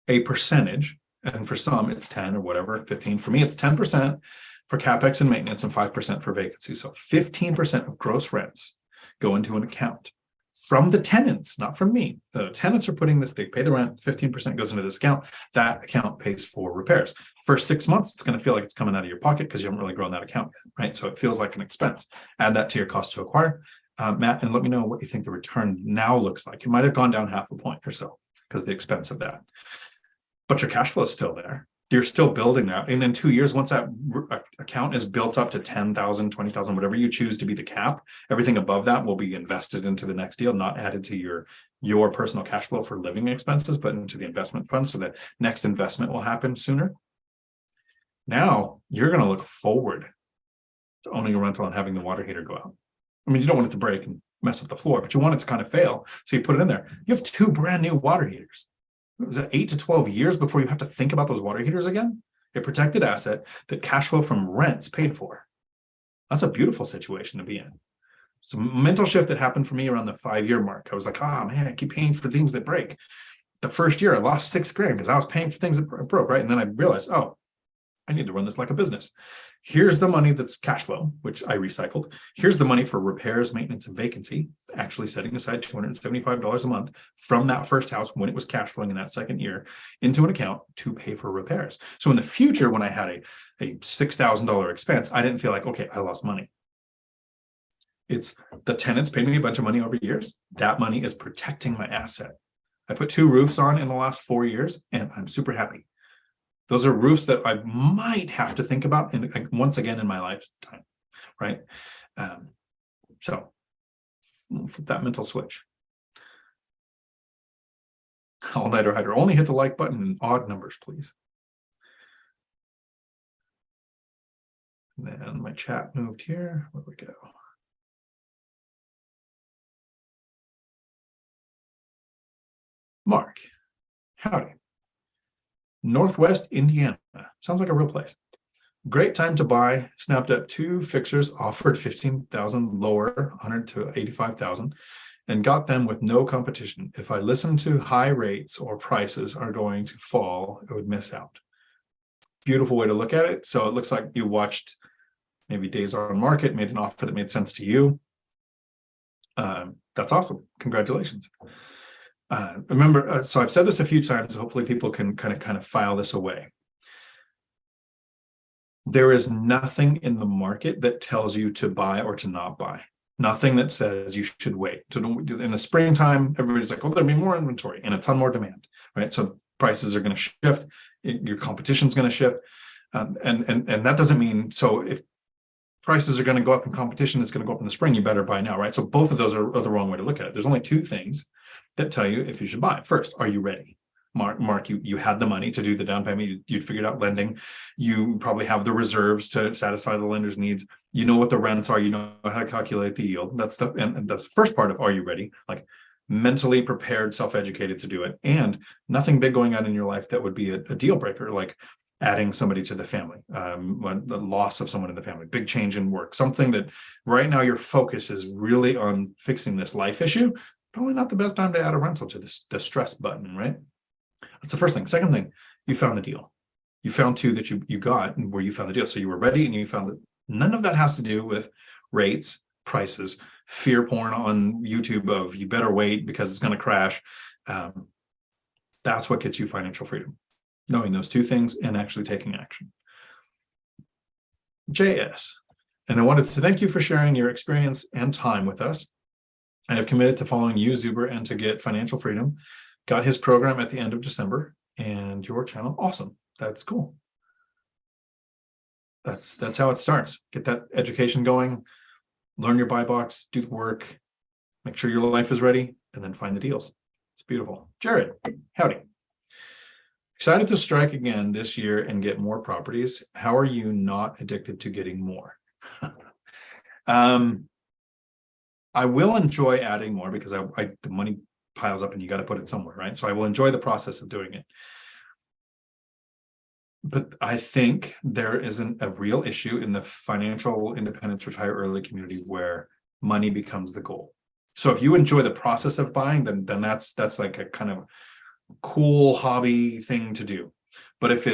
[SPEAKER 1] a percentage, and for some it's 10 or whatever, 15. For me, it's 10% for CapEx and maintenance and 5% for vacancy. So 15% of gross rents go into an account from the tenants, not from me. The tenants are putting this, they pay the rent, 15% goes into this account. That account pays for repairs. First 6 months, it's going to feel like it's coming out of your pocket because you haven't really grown that account yet, right? So it feels like an expense. Add that to your cost to acquire, Matt, and let me know what you think the return now looks like. It might have gone down half a point or so because of the expense of that. But your cash flow is still there. You're still building that. And in 2 years, once that account is built up to 10,000, 20,000, whatever you choose to be the cap, everything above that will be invested into the next deal, not added to your personal cash flow for living expenses, but into the investment fund. So that next investment will happen sooner. Now you're going to look forward to owning a rental and having the water heater go out. I mean, you don't want it to break and mess up the floor, but you want it to kind of fail. So you put it in there. You have 2 brand new water heaters. Was it 8 to 12 years before you have to think about those water heaters again? A protected asset that cash flow from rents paid for. That's a beautiful situation to be in. some mental shift that happened for me around the 5-year mark. I was like, oh man, I keep paying for things that break. The first year I lost $6,000 because I was paying for things that broke, right? And then I realized, oh, I need to run this like a business. Here's the money that's cash flow, which I recycled. Here's the money for repairs, maintenance, and vacancy, actually setting aside $275 a month from that first house when it was cash flowing in that second year into an account to pay for repairs. So in the future, when I had a $6,000 expense, I didn't feel like, okay, I lost money. It's the tenants paid me a bunch of money over years. That money is protecting my asset. I put 2 roofs on in the last 4 years, and I'm super happy. Those are roofs that I might have to think about once again in my lifetime, right? So flip that mental switch. All-nighter hider. Only hit the like button in odd numbers, please. And then my chat moved here. Where we go? Mark, howdy. Northwest Indiana. Sounds like a real place. Great time to buy. Snapped up 2 fixers, offered 15,000 lower, 100 to 85,000, and got them with no competition. If I listen to high rates or prices are going to fall, I would miss out. Beautiful way to look at it. So it looks like you watched maybe days on market, made an offer that made sense to you. That's awesome. Congratulations. Remember, so I've said this a few times, hopefully people can kind of file this away. There is nothing in the market that tells you to buy or to not buy. Nothing that says you should wait. So in the springtime, everybody's like, well, there'll be more inventory and a ton more demand, right? So prices are going to shift, your competition is going to shift. And that doesn't mean, so if prices are going to go up and competition is going to go up in the spring, you better buy now, right? So both of those are the wrong way to look at it. There's only 2 things that tell you if you should buy. First, are you ready? Mark, you had the money to do the down payment. You'd figured out lending. You probably have the reserves to satisfy the lender's needs. You know what the rents are. You know how to calculate the yield. That's and that's the first part of are you ready? Like mentally prepared, self-educated to do it. And nothing big going on in your life that would be a deal breaker, like adding somebody to the family, the loss of someone in the family, big change in work, something that right now your focus is really on fixing this life issue. Probably not the best time to add a rental to the stress button, right? That's the first thing. Second thing, you found the deal. You found 2 that you got where you found the deal. So you were ready and you found it. None of that has to do with rates, prices, fear porn on YouTube of you better wait because it's going to crash. That's what gets you financial freedom. Knowing those 2 things and actually taking action. JS. And I wanted to thank you for sharing your experience and time with us. I have committed to following you, Zuber, and to get financial freedom. Got his program at the end of December and your channel. Awesome. That's cool. That's how it starts. Get that education going, learn your buy box, do the work, make sure your life is ready, and then find the deals. It's beautiful. Jared, howdy. Excited to strike again this year and get more properties. How are you not addicted to getting more? I will enjoy adding more because the money piles up and you got to put it somewhere, right? So I will enjoy the process of doing it. But I think there isn't a real issue in the financial independence, retire early community where money becomes the goal. So if you enjoy the process of buying, then that's like a kind of cool hobby thing to do. But if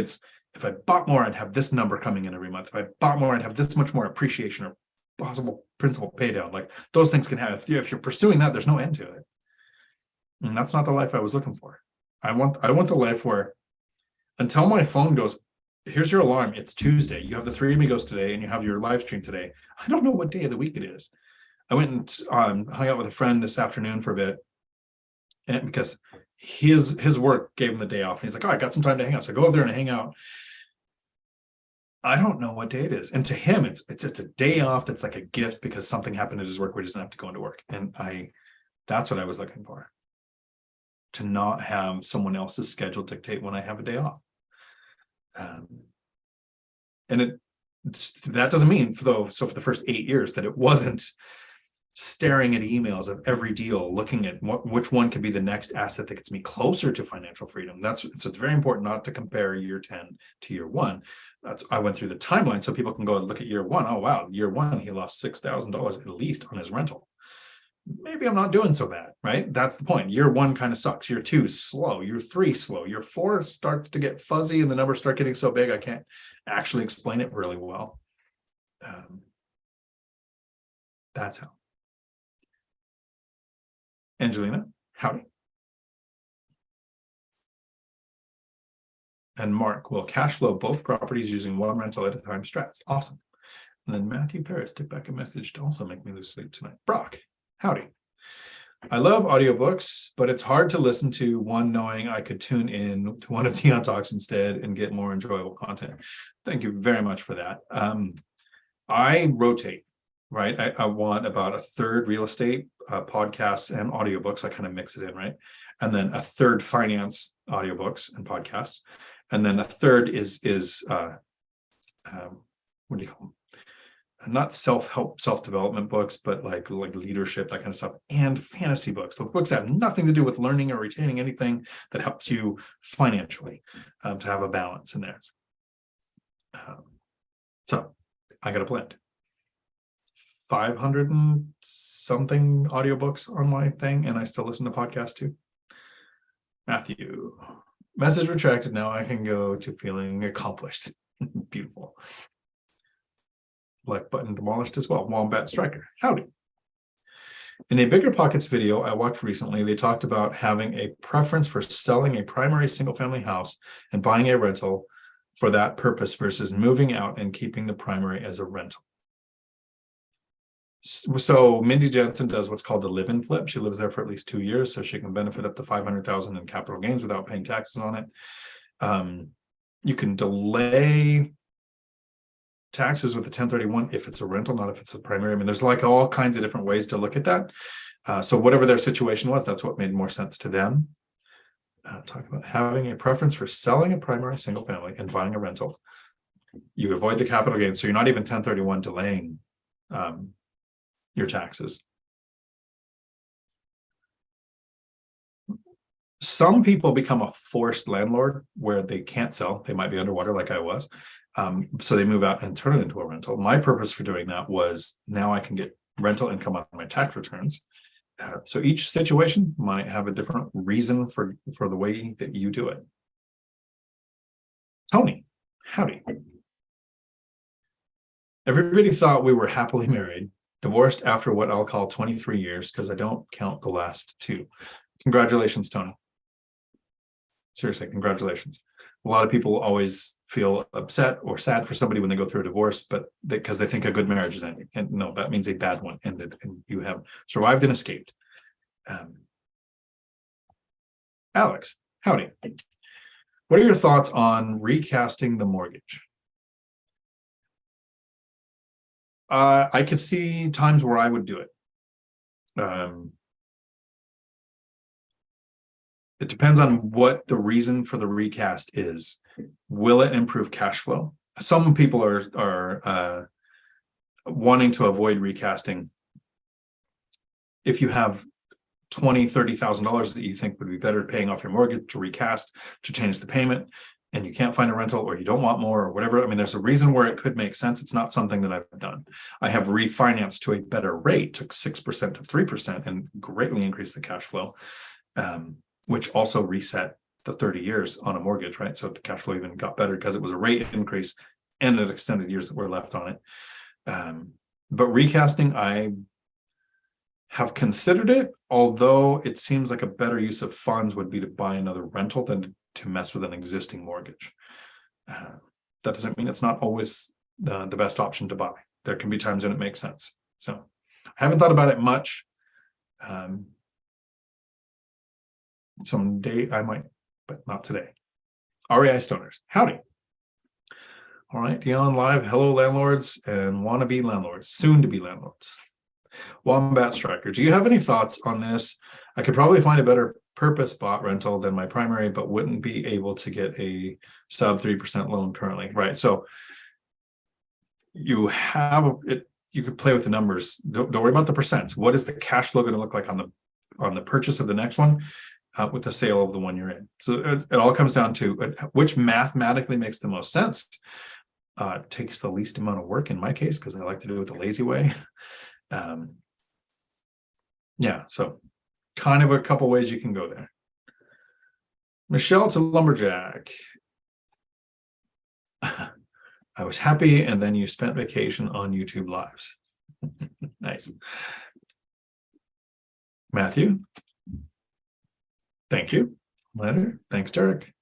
[SPEAKER 1] I bought more, I'd have this number coming in every month. If I bought more, I'd have this much more appreciation or possible principal pay down. Like those things can have, if you're pursuing that, there's no end to it. And that's not the life I was looking for. I want the life where until my phone goes, here's your alarm, it's Tuesday, you have the 3 amigos today and you have your live stream today. I don't know what day of the week it is. I went and hung out with a friend this afternoon for a bit, and because his work gave him the day off. And he's like, oh, I got some time to hang out. So I go over there and hang out. I don't know what day it is. And to him, it's a day off that's like a gift because something happened at his work where he doesn't have to go into work. And that's what I was looking for. To not have someone else's schedule dictate when I have a day off. And that doesn't mean for the first 8 years that it wasn't staring at emails of every deal, looking at which one could be the next asset that gets me closer to financial freedom. So it's very important not to compare year 10 to year 1. I went through the timeline so people can go and look at year 1. Oh, wow, year 1, he lost $6,000 at least on his rental. Maybe I'm not doing so bad, right? That's the point. Year 1 kind of sucks. Year 2 is slow. Year 3 slow. Year 4 starts to get fuzzy and the numbers start getting so big I can't actually explain it really well. That's how. Angelina, howdy. And Mark will cash flow both properties using one rental at a time strats. Awesome. And then Matthew Paris took back a message to also make me lose sleep tonight. Brock, howdy. I love audiobooks, but it's hard to listen to one knowing I could tune in to one of Dion Talks instead and get more enjoyable content. Thank you very much for that. I rotate, right? I want about a third real estate podcasts and audiobooks. I kind of mix it in, right? And then a third finance audiobooks and podcasts. And then a third is what do you call them? Not self-help, self-development books, but like leadership, that kind of stuff, and fantasy books. The books that have nothing to do with learning or retaining anything that helps you financially, to have a balance in there. So I got a blend. 500 and something audiobooks on my thing, and I still listen to podcasts too. Matthew, message retracted. Now I can go to feeling accomplished. Beautiful. Like button demolished as well. Wombat Striker, howdy. In a BiggerPockets video I watched recently, they talked about having a preference for selling a primary single-family house and buying a rental for that purpose versus moving out and keeping the primary as a rental. So Mindy Jensen does what's called the live-in flip. She lives there for at least 2 years, so she can benefit up to $500,000 in capital gains without paying taxes on it. You can delay taxes with a 1031 if it's a rental, not if it's a primary. I mean, there's like all kinds of different ways to look at that. So whatever their situation was, that's what made more sense to them. Talk about having a preference for selling a primary single family and buying a rental. You avoid the capital gains, so you're not even 1031 delaying your taxes. Some people become a forced landlord where they can't sell. They might be underwater like I was. So they move out and turn it into a rental. My purpose for doing that was now I can get rental income on my tax returns. So each situation might have a different reason for the way that you do it. Tony, howdy. Everybody thought we were happily married, divorced after what I'll call 23 years because I don't count the last 2. Congratulations, Tony. Seriously, congratulations. A lot of people always feel upset or sad for somebody when they go through a divorce, but because they think a good marriage is ending. And no, that means a bad one ended and you have survived and escaped. Alex, howdy. What are your thoughts on recasting the mortgage? I could see times where I would do it. It depends on what the reason for the recast is. Will it improve cash flow? Some people are wanting to avoid recasting. If you have $20,000-$30,000 that you think would be better paying off your mortgage to recast, to change the payment, and you can't find a rental or you don't want more or whatever, I mean, there's a reason where it could make sense. It's not something that I've done. I have refinanced to a better rate, took 6% to 3% and greatly increased the cash flow. Which also reset the 30 years on a mortgage, right? So the cash flow even got better because it was a rate increase and it extended years that were left on it. But recasting, I have considered it, although it seems like a better use of funds would be to buy another rental than to mess with an existing mortgage. That doesn't mean it's not always the best option to buy. There can be times when it makes sense. So I haven't thought about it much. Someday I might, but not today. REI Stoners, howdy. All right, Dion Live, hello landlords and wannabe landlords, soon to be landlords. Wombat Striker, do you have any thoughts on this? I could probably find a better purpose bought rental than my primary, but wouldn't be able to get a sub 3% loan currently, right? So you have it. you could play with the numbers. Don't worry about the percents. What is the cash flow going to look like on the purchase of the next one with the sale of the one you're in? So it all comes down to which mathematically makes the most sense. Takes the least amount of work in my case, because I like to do it the lazy way. Yeah, so kind of a couple ways you can go there. Michelle to Lumberjack. I was happy, and then you spent vacation on YouTube Lives. Nice. Matthew. Thank you. Leonard. Thanks, Derek.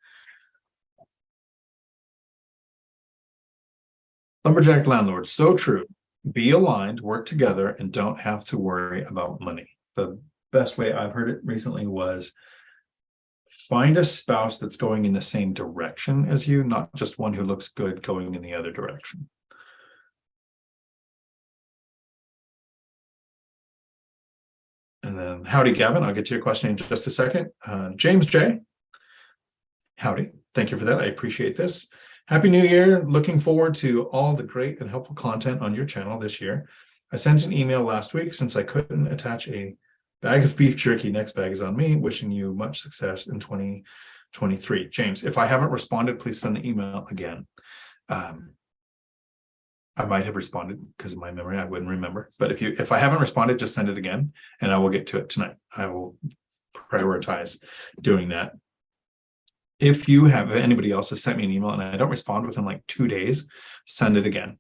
[SPEAKER 1] Lumberjack landlord. So true. Be aligned, work together, and don't have to worry about money. The best way I've heard it recently was find a spouse that's going in the same direction as you, not just one who looks good going in the other direction. And then, howdy, Gavin. I'll get to your question in just a second. James J. Howdy. Thank you for that. I appreciate this. Happy New Year. Looking forward to all the great and helpful content on your channel this year. I sent an email last week since I couldn't attach a bag of beef jerky. Next bag is on me. Wishing you much success in 2023. James, if I haven't responded, please send the email again. I might have responded because of my memory. I wouldn't remember. But if I haven't responded, just send it again and I will get to it tonight. I will prioritize doing that. If you have anybody else has sent me an email and I don't respond within like 2 days, send it again.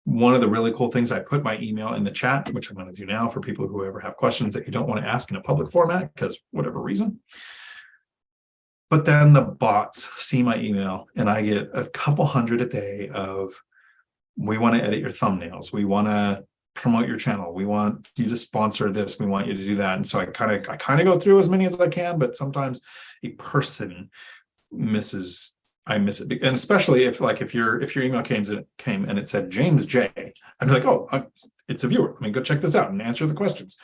[SPEAKER 1] One of the really cool things, I put my email in the chat, which I'm going to do now for people who ever have questions that you don't want to ask in a public format because whatever reason. But then the bots see my email and I get a couple hundred a day of, we want to edit your thumbnails. We want to promote your channel. We want you to sponsor this. We want you to do that. And so I kind of go through as many as I can, but sometimes a person misses. I miss it. And especially if your email came and it said James J, I'd be like, oh, it's a viewer. I mean, go check this out and answer the questions.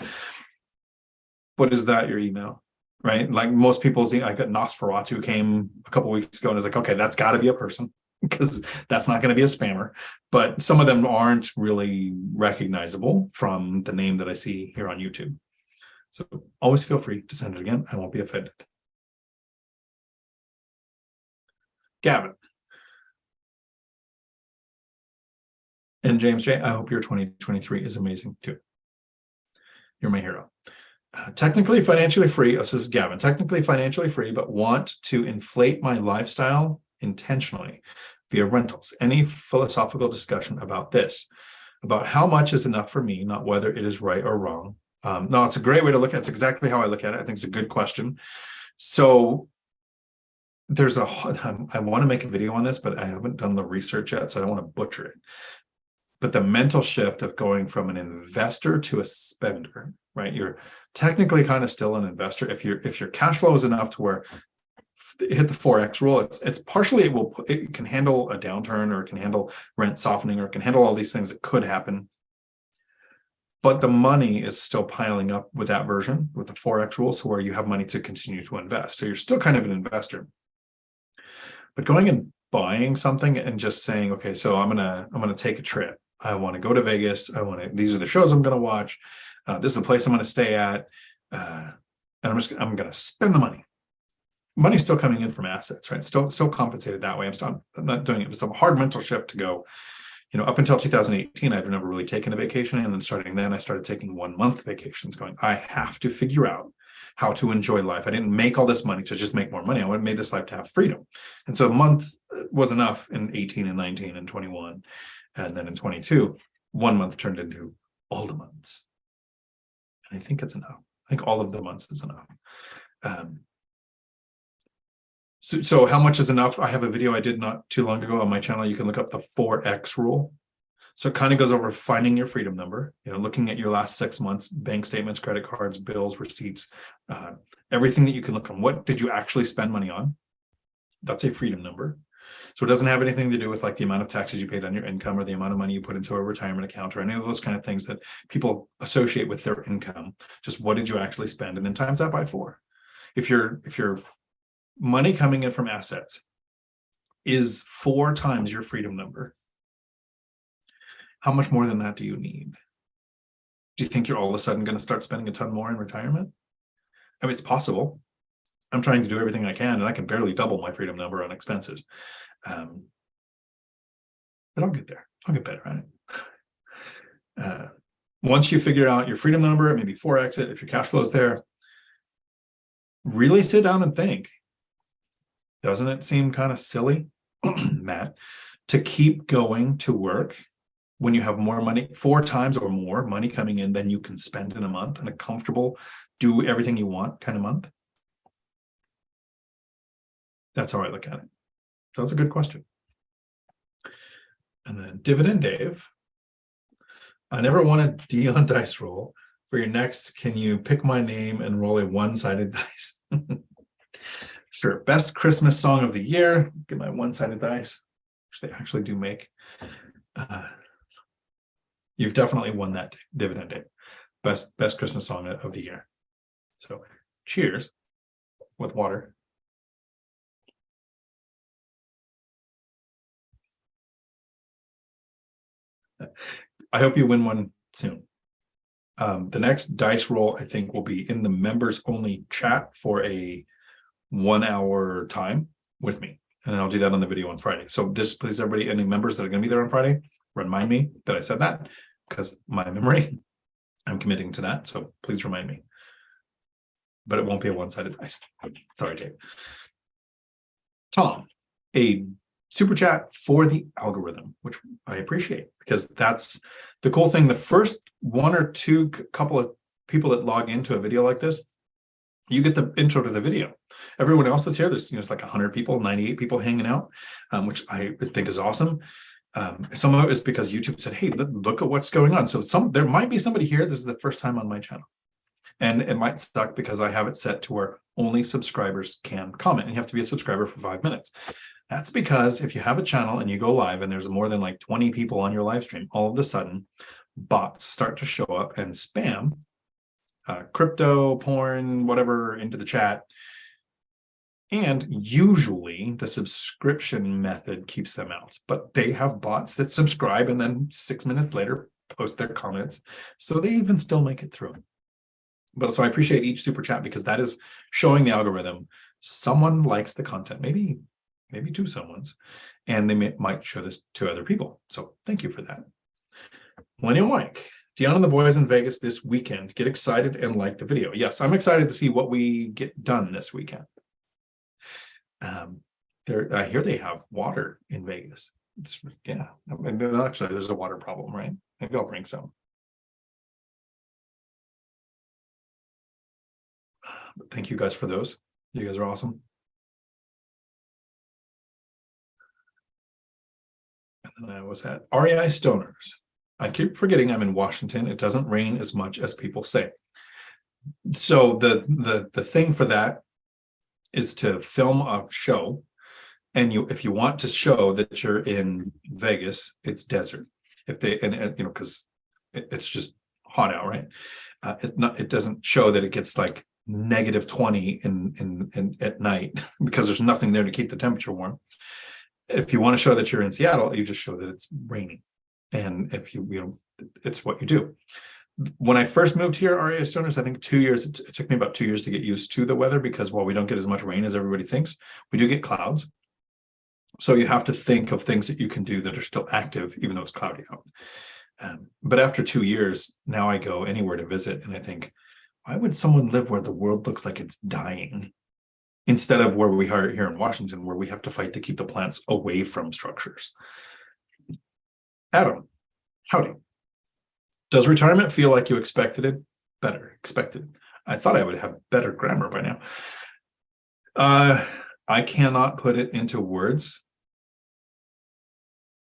[SPEAKER 1] What is that, your email? Right? Like most people's, I got Nosferatu came a couple of weeks ago and I was like, okay, that's got to be a person because that's not going to be a spammer. But some of them aren't really recognizable from the name that I see here on YouTube. So always feel free to send it again. I won't be offended. Gavin. And James J, I hope your 2023 is amazing too. You're my hero. Technically financially free, this is Gavin, technically financially free, but want to inflate my lifestyle intentionally via rentals. Any philosophical discussion about this, about how much is enough for me, not whether it is right or wrong. No, it's a great way to look at it. It's exactly how I look at it. I think it's a good question. So I want to make a video on this, but I haven't done the research yet, so I don't want to butcher it. But the mental shift of going from an investor to a spender, right? You're technically kind of still an investor. If your cash flow is enough to where hit the 4X rule, it's partially it can handle a downturn, or it can handle rent softening, or it can handle all these things that could happen. But the money is still piling up with that version, with the 4X rule, so where you have money to continue to invest. So you're still kind of an investor. But going and buying something and just saying, okay, so I'm gonna take a trip. I want to go to Vegas. These are the shows I'm going to watch. This is the place I'm going to stay at. And I'm going to spend the money. Money's still coming in from assets, right? Still compensated that way. I'm not doing it. It's a hard mental shift to go, up until 2018, I've never really taken a vacation. And then starting then, I started taking 1 month vacations going, I have to figure out how to enjoy life. I didn't make all this money to just make more money. I made this life to have freedom. And so a month was enough in 18 and 19 and 21. And then in 22, 1 month turned into all the months. And I think it's enough. I think all of the months is enough. So how much is enough? I have a video I did not too long ago on my channel. You can look up the 4X rule. So it kind of goes over finding your freedom number, looking at your last 6 months, bank statements, credit cards, bills, receipts, everything that you can look on. What did you actually spend money on? That's a freedom number. So it doesn't have anything to do with like the amount of taxes you paid on your income, or the amount of money you put into a retirement account, or any of those kind of things that people associate with their income. Just what did you actually spend? And then times that by 4. If your money coming in from assets is 4 times your freedom number, How much more than that do you need? Do you think you're all of a sudden going to start spending a ton more in retirement? I mean, it's possible. I'm trying to do everything I can, and I can barely double my freedom number on expenses. But I'll get there. I'll get better at it. Once you figure out your freedom number, maybe 4x it, if your cash flow is there, really sit down and think. Doesn't it seem kind of silly, Matt, to keep going to work when you have more money, 4 times or more money coming in than you can spend in a month, and a comfortable, do everything you want kind of month? That's how I look at it. So that's a good question. And then Dividend Dave. I never won a Dion dice roll. For your next, can you pick my name and roll a one-sided dice? Sure. Best Christmas song of the year. Get my one-sided dice, which they actually do make. You've definitely won that Dividend Day. Best Christmas song of the year. So cheers with water. I hope you win one soon. The next dice roll, I think, will be in the members only chat for a 1-hour time with me. And I'll do that on the video on Friday. So this, please, everybody, any members that are going to be there on Friday, remind me that I said that, because my memory, I'm committing to that. So please remind me. But it won't be a one-sided dice. Sorry, Dave. Tom, a super chat for the algorithm, which I appreciate, because that's the cool thing. The first 1 or 2 couple of people that log into a video like this, you get the intro to the video. Everyone else that's here, there's it's like 100 people, 98 people hanging out, which I think is awesome. Some of it is because YouTube said, hey, look at what's going on. So there might be somebody here. This is the first time on my channel. And it might suck because I have it set to where only subscribers can comment. And you have to be a subscriber for 5 minutes. That's because if you have a channel and you go live and there's more than like 20 people on your live stream, all of a sudden bots start to show up and spam crypto, porn, whatever into the chat. And usually the subscription method keeps them out, but they have bots that subscribe and then 6 minutes later post their comments. So they even still make it through. But so I appreciate each super chat, because that is showing the algorithm someone likes the content, maybe 2 someones, and they might show this to other people. So thank you for that. Millennial Mike, Dion and the boys in Vegas this weekend. Get excited and like the video. Yes, I'm excited to see what we get done this weekend. I hear they have water in Vegas. Yeah, I mean, actually, there's a water problem, right? Maybe I'll bring some. But thank you guys for those. You guys are awesome. And then I was at REI Stoners. I keep forgetting I'm in Washington. It doesn't rain as much as people say. So the thing for that is to film a show, and if you want to show that you're in Vegas, it's desert. If they because it's just hot out, right? It doesn't show that it gets like -20 in at night because there's nothing there to keep the temperature warm. If you want to show that you're in Seattle, you just show that it's raining. And if it's what you do. When I first moved here, REI Stoners, I think 2 years, it took me about 2 years to get used to the weather, because while we don't get as much rain as everybody thinks, we do get clouds. So you have to think of things that you can do that are still active, even though it's cloudy out. But after 2 years, now I go anywhere to visit and I think, why would someone live where the world looks like it's dying, instead of where we are here in Washington, where we have to fight to keep the plants away from structures? Adam, howdy. Does retirement feel like you expected it? Expected. I thought I would have better grammar by now. I cannot put it into words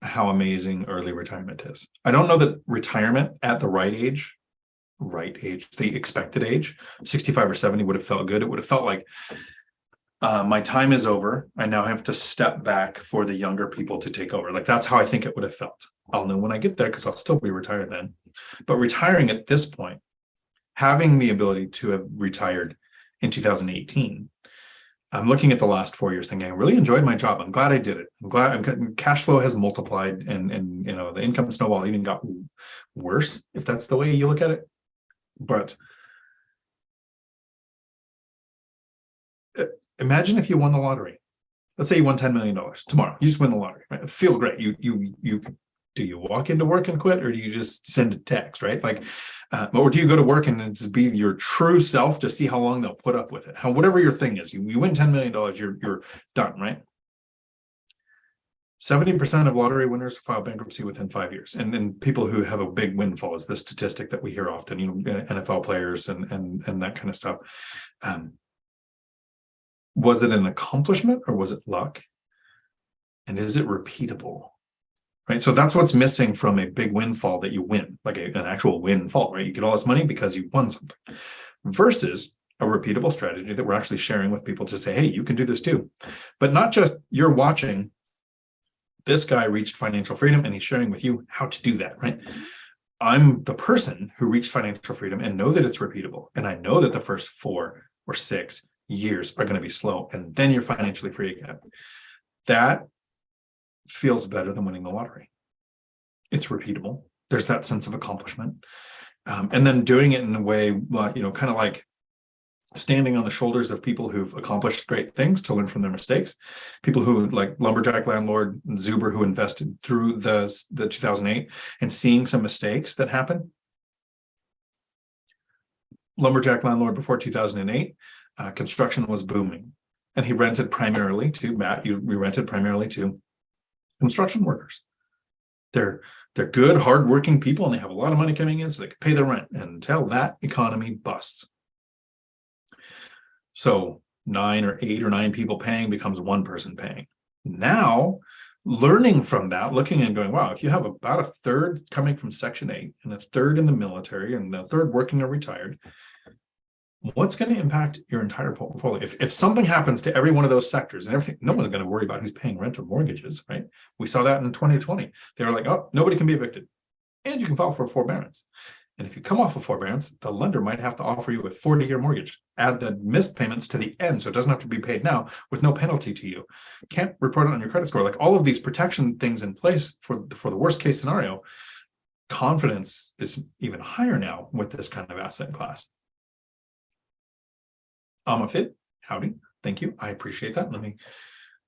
[SPEAKER 1] how amazing early retirement is. I don't know that retirement at the right age, the expected age, 65 or 70 would have felt good. It would have felt like my time is over. I now have to step back for the younger people to take over. Like, that's how I think it would have felt. I'll know when I get there, because I'll still be retired then. But retiring at this point, having the ability to have retired in 2018, I'm looking at the last 4 years thinking, I really enjoyed my job. I'm glad I did it. I'm glad cash flow has multiplied, and the income snowball even got worse, if that's the way you look at it. But imagine if you won the lottery. Let's say you won $10 million tomorrow. You just win the lottery, right? Feel great. You do you walk into work and quit, or do you just send a text, right? Like, or do you go to work and just be your true self to see how long they'll put up with it? Whatever your thing is, you win $10 million, you're done, right? 70% of lottery winners file bankruptcy within 5 years, and then people who have a big windfall is the statistic that we hear often. NFL players and that kind of stuff. Was it an accomplishment or was it luck? And is it repeatable? Right. So that's what's missing from a big windfall that you win, like an actual windfall, right? You get all this money because you won something, versus a repeatable strategy that we're actually sharing with people to say, hey, you can do this too. But not just you're watching this guy reached financial freedom and he's sharing with you how to do that, right? I'm the person who reached financial freedom and know that it's repeatable. And I know that the first 4 or 6 years are going to be slow, and then you're financially free again. That feels better than winning the lottery. It's repeatable. There's that sense of accomplishment. And then doing it in a way, kind of like standing on the shoulders of people who've accomplished great things to learn from their mistakes. People who, like lumberjack landlord Zuber, who invested through the 2008 and seeing some mistakes that happen. Lumberjack landlord before 2008, construction was booming, and he rented primarily to we rented primarily to construction workers. They're good, hardworking people, and they have a lot of money coming in, so they can pay their rent until that economy busts. So 9 or 8 or 9 people paying becomes 1 person paying. Now, learning from that, looking and going, wow, if you have about a third coming from Section 8 and a third in the military and a third working or retired, what's going to impact your entire portfolio? If something happens to every one of those sectors and everything, no one's going to worry about who's paying rent or mortgages, right? We saw that in 2020. They were like, oh, nobody can be evicted, and you can file for forbearance. And if you come off of forbearance, the lender might have to offer you a 40-year mortgage. Add the missed payments to the end, so it doesn't have to be paid now with no penalty to you. Can't report it on your credit score. Like all of these protection things in place for the worst case scenario. Confidence is even higher now with this kind of asset class. Fit, howdy, thank you. I appreciate that. Let me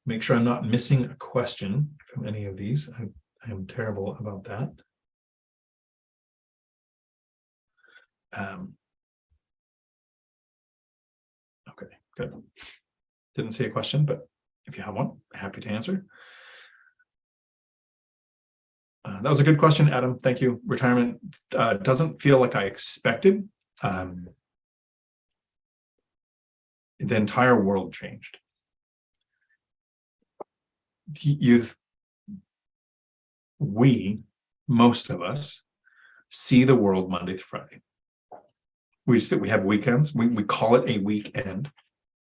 [SPEAKER 1] make sure I'm not missing a question from any of these. I am terrible about that. Okay, good. Didn't see a question, but if you have one, happy to answer. That was a good question, Adam. Thank you. Retirement doesn't feel like I expected. The entire world changed. Most of us see the world Monday through Friday. We have weekends. We call it a weekend.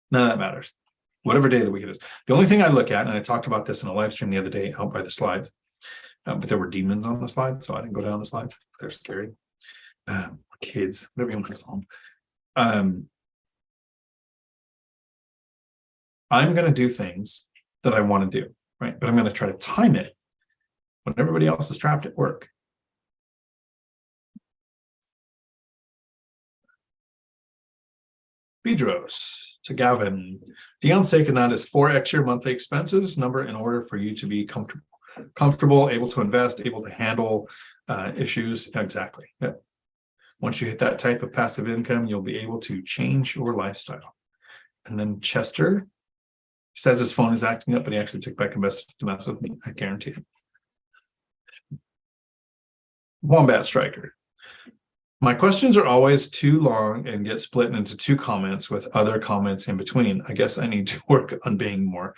[SPEAKER 1] None of that matters. Whatever day of the week it is. The only thing I look at, and I talked about this in a live stream the other day out by the slides, but there were demons on the slides, so I didn't go down the slides. They're scary. Kids, whatever you want to call them. I'm going to do things that I want to do, right? But I'm going to try to time it when everybody else is trapped at work. Bedros to Gavin. Dion's taken that as 4x your monthly expenses number in order for you to be comfortable, able to invest, able to handle issues. Exactly. Yeah. Once you hit that type of passive income, you'll be able to change your lifestyle. And then Chester says his phone is acting up, but he actually took back a message to mess with me. I guarantee it. Wombat Striker. My questions are always too long and get split into 2 comments with other comments in between. I guess I need to work on being more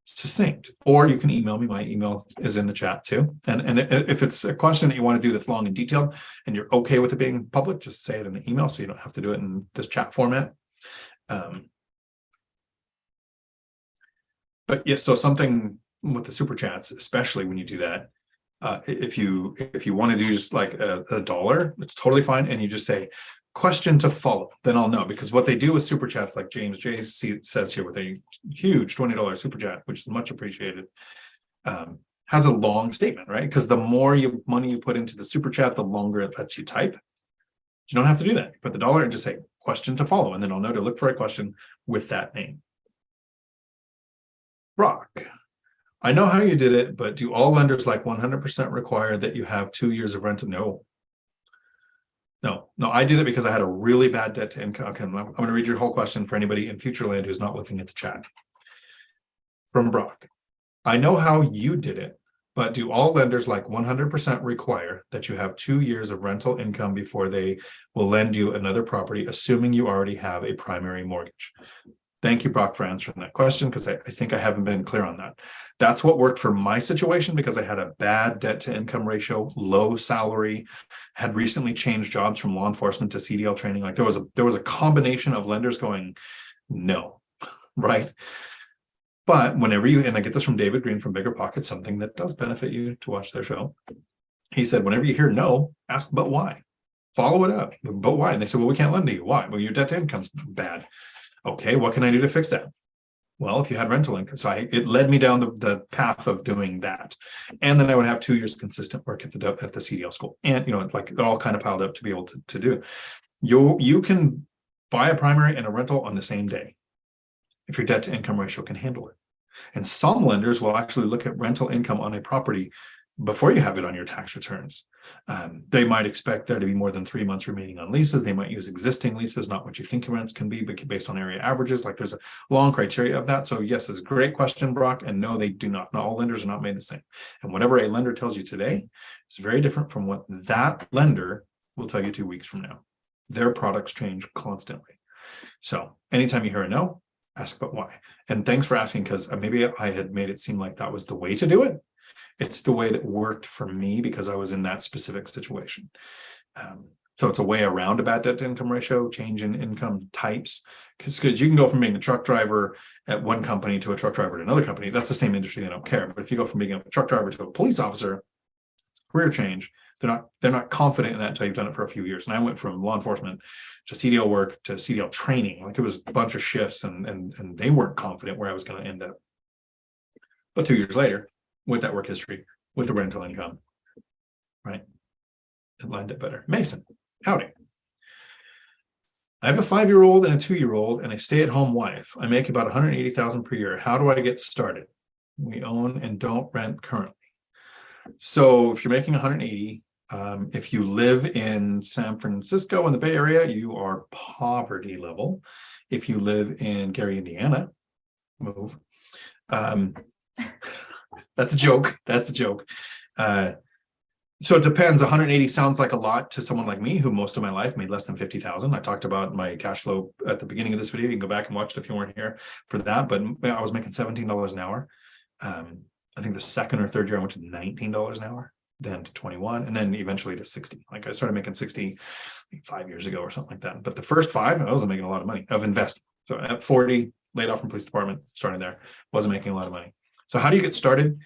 [SPEAKER 1] succinct. Or you can email me. My email is in the chat too. And if it's a question that you want to do that's long and detailed and you're okay with it being public, just say it in the email so you don't have to do it in this chat format. But yes, so something with the super chats, especially when you do that, if you want to do just like a $1, it's totally fine. And you just say, question to follow, then I'll know, because what they do with super chats, like James J says here with a huge $20 super chat, which is much appreciated, has a long statement, right? Because the more money you put into the super chat, the longer it lets you type. You don't have to do that. You put the dollar and just say question to follow, and then I'll know to look for a question with that name. Brock, I know how you did it, but do all lenders like 100% require that you have 2 years of rent? No, I did it because I had a really bad debt to income. Okay, I'm going to read your whole question for anybody in FutureLand who's not looking at the chat. From Brock, I know how you did it, but do all lenders like 100% require that you have 2 years of rental income before they will lend you another property, assuming you already have a primary mortgage? Thank you, Brock, for answering that question, because I think I haven't been clear on that. That's what worked for my situation, because I had a bad debt to income ratio, low salary, had recently changed jobs from law enforcement to CDL training. Like there was a combination of lenders going, no, right? But whenever and I get this from David Green from BiggerPockets, something that does benefit you to watch their show. He said, whenever you hear no, ask, but why? Follow it up, but why? And they said, well, we can't lend to you. Why? Well, your debt to income's bad. Okay, what can I do to fix that? Well, if you had rental income. So it led me down the path of doing that. And then I would have 2 years consistent work at the CDL school. And, it's like it all kind of piled up to be able to do. You can buy a primary and a rental on the same day if your debt to income ratio can handle it. And some lenders will actually look at rental income on a property before you have it on your tax returns. They might expect there to be more than 3 months remaining on leases. They might use existing leases, not what you think your rents can be, but based on area averages. Like there's a long criteria of that. So yes, it's a great question, Brock. And no, they do not. Not all lenders are not made the same. And whatever a lender tells you today is very different from what that lender will tell you 2 weeks from now. Their products change constantly. So anytime you hear a no, ask but why. And thanks for asking, because maybe I had made it seem like that was the way to do it. It's the way that worked for me because I was in that specific situation. So it's a way around a bad debt to income ratio, change in income types, because you can go from being a truck driver at one company to a truck driver at another company. That's the same industry, they don't care. But if you go from being a truck driver to a police officer, it's a career change. They're not confident in that until you've done it for a few years. And I went from law enforcement to CDL work to CDL training. Like it was a bunch of shifts, and they weren't confident where I was going to end up. But 2 years later, with that work history, with the rental income, right, it lined up better. Mason, howdy. I have a 5-year-old and a 2-year-old and a stay-at-home wife. I make about $180,000 per year. How do I get started? We own and don't rent currently. So if you're making 180, if you live in San Francisco in the Bay Area, you are poverty level. If you live in Gary, Indiana, move. That's a joke. That's a joke. So it depends. 180 sounds like a lot to someone like me, who most of my life made less than 50,000. I talked about my cash flow at the beginning of this video. You can go back and watch it if you weren't here for that. But I was making $17 an hour. I think the second or third year I went to $19 an hour, then to 21, and then eventually to 60. Like I started making 60 5 years ago or something like that. But the first 5, I wasn't making a lot of money of investing. So at 40, laid off from police department, starting there, wasn't making a lot of money. So how do you get started?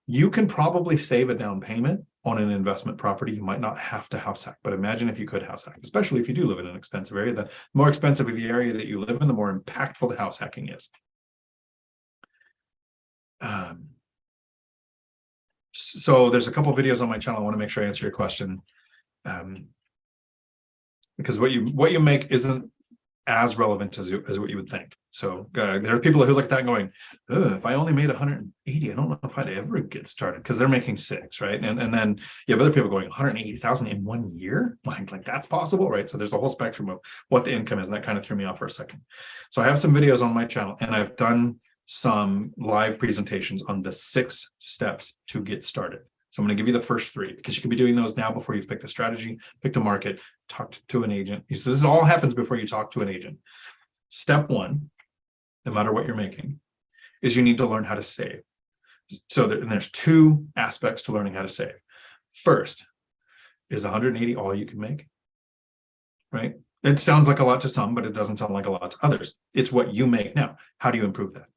[SPEAKER 1] You can probably save a down payment on an investment property. You might not have to house hack, but imagine if you could house hack, especially if you do live in an expensive area. The more expensive the area that you live in, the more impactful the house hacking is. So there's a couple of videos on my channel. I want to make sure I answer your question, because what you make isn't as relevant as what you would think. So there are people who look at that going, if I only made 180, I don't know if I'd ever get started, because they're making 6, right? And then you have other people going 180,000 in 1 year. Like that's possible, right? So there's a whole spectrum of what the income is, and that kind of threw me off for a second. So I have some videos on my channel, and I've done some live presentations on the 6 steps to get started. So I'm going to give you the first 3, because you can be doing those now before you've picked a strategy, picked a market, talked to an agent. So this all happens before you talk to an agent. Step 1, no matter what you're making, is you need to learn how to save. So there's 2 aspects to learning how to save. First, is 180 all you can make? Right? It sounds like a lot to some, but it doesn't sound like a lot to others. It's what you make now. How do you improve that?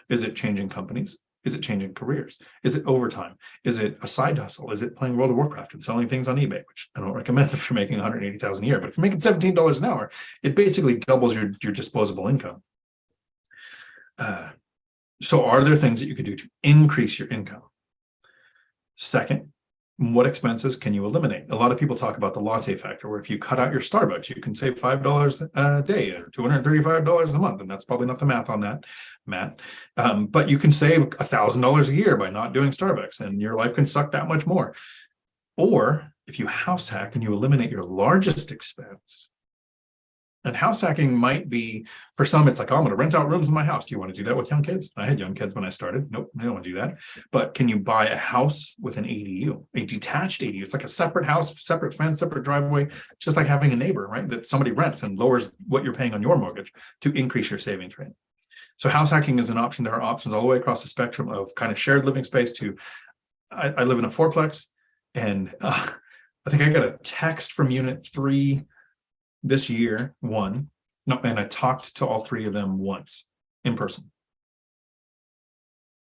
[SPEAKER 1] Is it changing companies? Is it changing careers? Is it overtime? Is it a side hustle? Is it playing World of Warcraft and selling things on eBay, which I don't recommend if you're making 180,000 a year, but if you're making $17 an hour, it basically doubles your disposable income. So are there things that you could do to increase your income? Second, what expenses can you eliminate? A lot of people talk about the latte factor, where if you cut out your Starbucks, you can save $5 a day or $235 a month. And that's probably not the math on that, Matt. But you can save $1,000 a year by not doing Starbucks, and your life can suck that much more. Or if you house hack and you eliminate your largest expense, and house hacking might be, for some, it's like, oh, I'm going to rent out rooms in my house. Do you want to do that with young kids? I had young kids when I started. Nope, I don't want to do that. But can you buy a house with an ADU, a detached ADU? It's like a separate house, separate fence, separate driveway, just like having a neighbor, right? That somebody rents and lowers what you're paying on your mortgage to increase your savings rate. So house hacking is an option. There are options all the way across the spectrum of kind of shared living space to, I live in a fourplex, and I think I got a text from unit 3 this year, and I talked to all 3 of them once in person.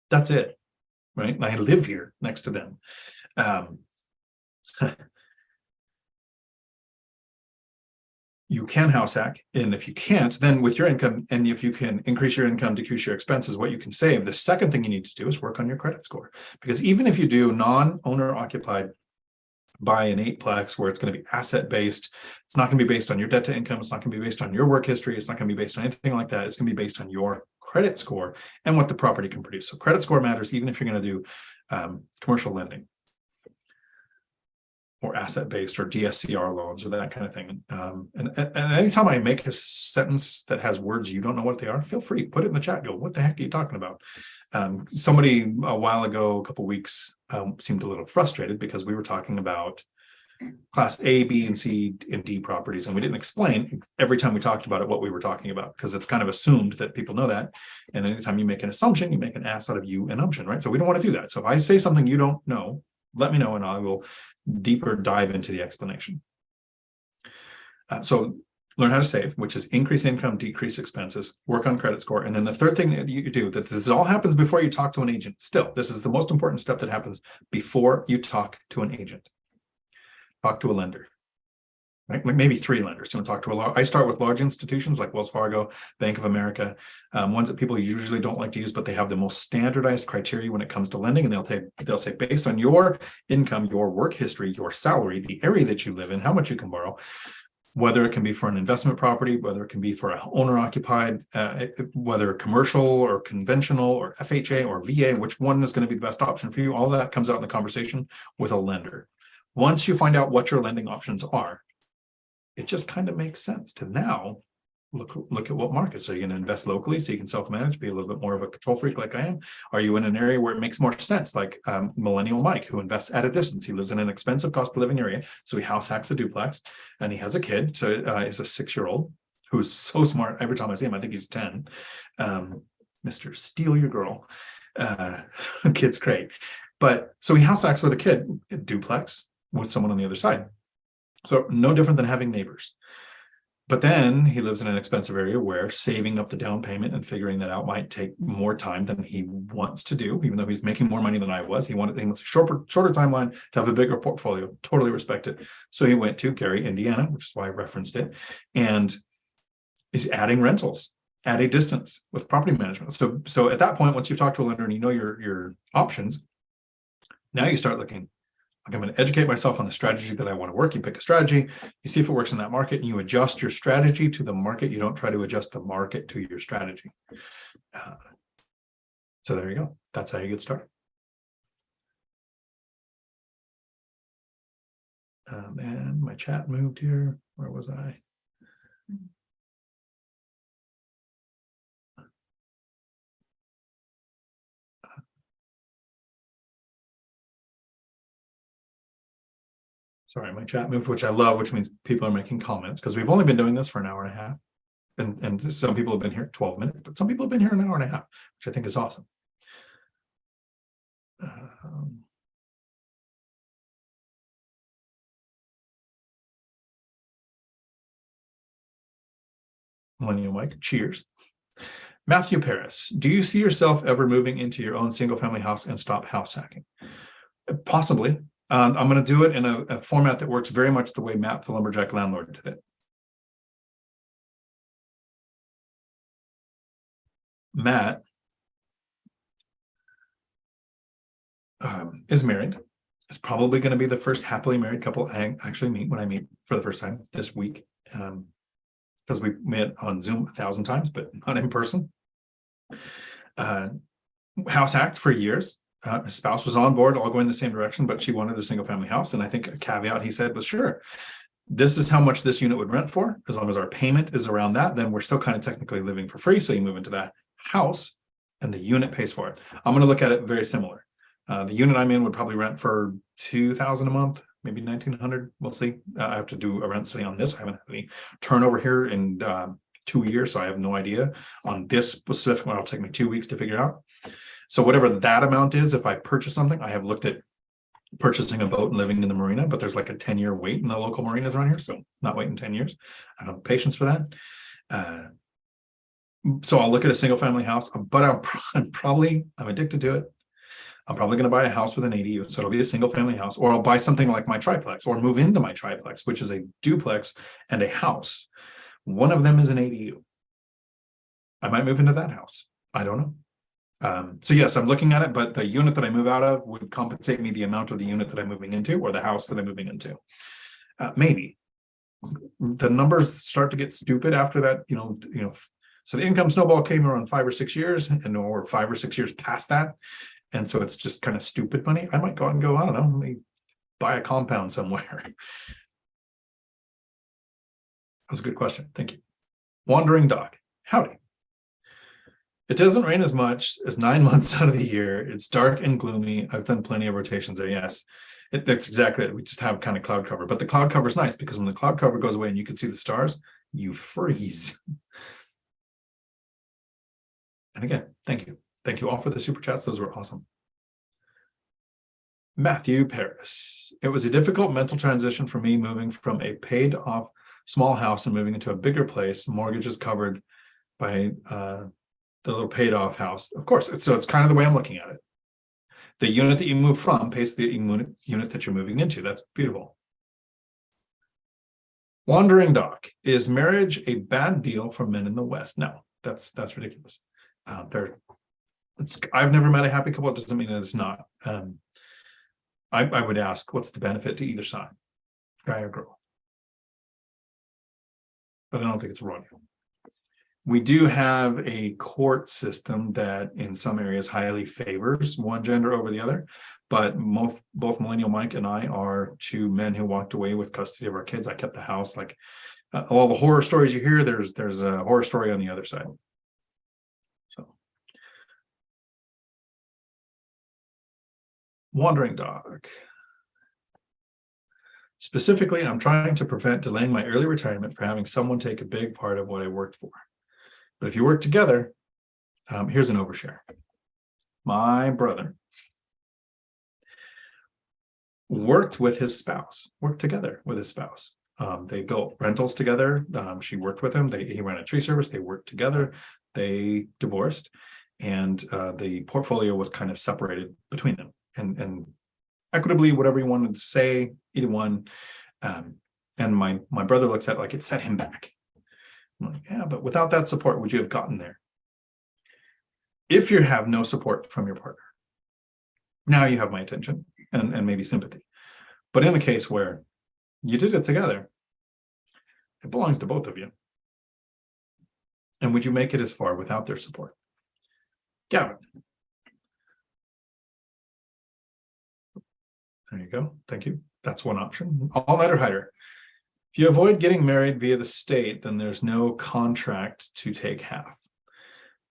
[SPEAKER 1] That's it, right? I live here next to them. You can house hack, and if you can't, then with your income, and if you can increase your income, decrease your expenses, what you can save, the second thing you need to do is work on your credit score. Because even if you do non-owner occupied, buy an 8-plex where it's going to be asset based, it's not going to be based on your debt to income, it's not going to be based on your work history, it's not going to be based on anything like that. It's going to be based on your credit score and what the property can produce. So credit score matters even if you're going to do commercial lending or asset based or DSCR loans or that kind of thing. And anytime I make a sentence that has words you don't know what they are, feel free, put it in the chat. Go, what the heck are you talking about? Somebody a while ago, a couple of weeks, seemed a little frustrated because we were talking about class A, B, and C, and D properties, and we didn't explain every time we talked about it what we were talking about, because it's kind of assumed that people know that. And anytime you make an assumption, you make an ass out of you assumption, right? So we don't want to do that. So if I say something you don't know, let me know and I will deeper dive into the explanation. So learn how to save, which is increase income, decrease expenses, work on credit score. And then the third thing that you do, that this all happens before you talk to an agent. Still, this is the most important step that happens before you talk to an agent. Talk to a lender, right? Maybe 3 lenders. You want to talk to I start with large institutions like Wells Fargo, Bank of America, ones that people usually don't like to use, but they have the most standardized criteria when it comes to lending. And they'll say, based on your income, your work history, your salary, the area that you live in, how much you can borrow, whether it can be for an investment property, whether it can be for an owner-occupied, whether commercial or conventional or FHA or VA, which one is going to be the best option for you, all that comes out in the conversation with a lender. Once you find out what your lending options are, it just kind of makes sense to now look at what markets. Are you going to invest locally so you can self-manage, be a little bit more of a control freak like I am? Are you in an area where it makes more sense, like Millennial Mike, who invests at a distance? He lives in an expensive cost of living area, so he house hacks a duplex, and he has a kid. So he's a 6-year-old who's so smart. Every time I see him, I think he's 10. Mr. Steal Your Girl. Kid's great. But so he house hacks with a kid, a duplex, with someone on the other side. So no different than having neighbors. But then he lives in an expensive area where saving up the down payment and figuring that out might take more time than he wants to do, even though he's making more money than I was. He wants a shorter timeline to have a bigger portfolio. Totally respect it. So he went to Gary, Indiana, which is why I referenced it, and is adding rentals at a distance with property management. So at that point, once you've talked to a lender and you know your options, now you start looking. I'm going to educate myself on the strategy that I want to work. You pick a strategy, you see if it works in that market, and you adjust your strategy to the market. You don't try to adjust the market to your strategy. So there you go. That's how you get started. And my chat moved here. Where was I? Sorry, my chat moved, which I love, which means people are making comments, because we've only been doing this for an hour and a half. And some people have been here 12 minutes, but some people have been here an hour and a half, which I think is awesome. Millennial Mike, cheers. Matthew Paris, do you see yourself ever moving into your own single-family house and stop house hacking? Possibly. I'm going to do it in a format that works very much the way Matt, the lumberjack landlord, did it. Matt is married. Is probably going to be the first happily married couple I actually meet when I meet for the first time this week, because we met on Zoom 1,000 times, but not in person. House hacked for years. His spouse was on board, all going the same direction, but she wanted a single family house. And I think a caveat he said was, sure, this is how much this unit would rent for. As long as our payment is around that, then we're still kind of technically living for free. So you move into that house and the unit pays for it. I'm going to look at it very similar. The unit I'm in would probably rent for $2,000 a month, maybe $1,900. We'll see. I have to do a rent study on this. I haven't had any turnover here in 2 years, so I have no idea on this specific one. It'll take me 2 weeks to figure out. So whatever that amount is, if I purchase something, I have looked at purchasing a boat and living in the marina, but there's like a 10-year wait in the local marinas around here, so not waiting 10 years. I don't have patience for that. So I'll look at a single family house, but I'm addicted to it. I'm probably going to buy a house with an ADU, so it'll be a single family house, or I'll buy something like my triplex or move into my triplex, which is a duplex and a house. One of them is an ADU. I might move into that house. I don't know. So yes, I'm looking at it, but the unit that I move out of would compensate me the amount of the unit that I'm moving into or the house that I'm moving into. Maybe. The numbers start to get stupid after that, so the income snowball came around 5 or 6 years, and or 5 or 6 years past that. And so it's just kind of stupid money. I might go out and go, I don't know, let me buy a compound somewhere. That's a good question. Thank you. Wandering Doc, howdy. It doesn't rain as much as 9 months out of the year. It's dark and gloomy. I've done plenty of rotations there. Yes, that's exactly it. We just have kind of cloud cover, but the cloud cover is nice because when the cloud cover goes away and you can see the stars, you freeze. And again, thank you. Thank you all for the super chats. Those were awesome. Matthew Paris. It was a difficult mental transition for me moving from a paid off small house and moving into a bigger place. Mortgage is covered by the little paid off house. Of course, so it's kind of the way I'm looking at it. The unit that you move from pays the unit that you're moving into. That's beautiful. Wandering Doc, is marriage a bad deal for men in the West? No, that's ridiculous. I've never met a happy couple. It doesn't mean that it's not. I would ask, what's the benefit to either side, guy or girl? But I don't think it's a raw deal. We do have a court system that in some areas highly favors one gender over the other, but both Millennial Mike and I are two men who walked away with custody of our kids. I kept the house. Like all the horror stories you hear, there's a horror story on the other side. So. Wandering Dog. Specifically, I'm trying to prevent delaying my early retirement for having someone take a big part of what I worked for. But if you work together, here's an overshare. My brother worked together with his spouse. They built rentals together. She worked with him. He ran a tree service. They worked together. They divorced, and the portfolio was kind of separated between them. And equitably, whatever you wanted to say, either one. And my brother looks at it like it set him back. I'm like, yeah, but without that support, would you have gotten there? If you have no support from your partner, now you have my attention and maybe sympathy. But in the case where you did it together, it belongs to both of you. And would you make it as far without their support? Gavin. There you go. Thank you. That's one option. All-nighter hider. If you avoid getting married via the state, then there's no contract to take half.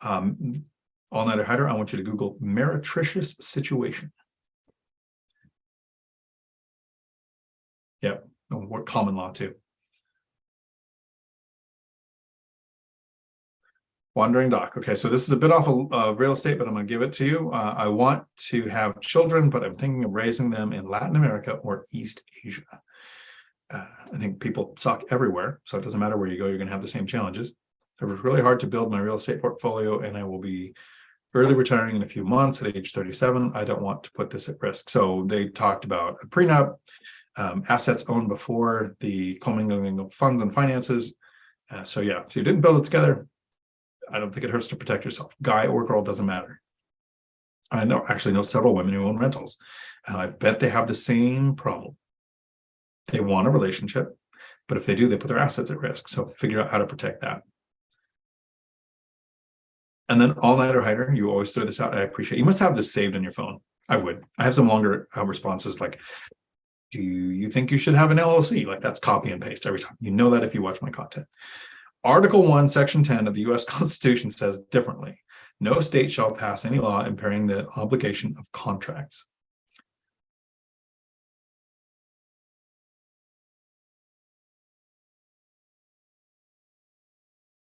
[SPEAKER 1] All-nighter hider, I want you to Google meretricious situation. Yep, common law too. Wandering Doc. Okay, so this is a bit off of real estate, but I'm going to give it to you. I want to have children, but I'm thinking of raising them in Latin America or East Asia. I think people suck everywhere, so it doesn't matter where you go, you're going to have the same challenges. I worked really hard to build my real estate portfolio, and I will be early retiring in a few months at age 37. I don't want to put this at risk. So they talked about a prenup, assets owned before the commingling of funds and finances. So yeah, if you didn't build it together, I don't think it hurts to protect yourself. Guy or girl, doesn't matter. I know several women who own rentals. I bet they have the same problem. They want a relationship, but if they do, they put their assets at risk. So figure out how to protect that. And then all-nighter hider, you always throw this out. I appreciate you must have this saved on your phone. I would. I have some longer responses like, do you think you should have an LLC? Like that's copy and paste every time. You know that if you watch my content. Article 1, Section 10 of the U.S. Constitution says differently. No state shall pass any law impairing the obligation of contracts.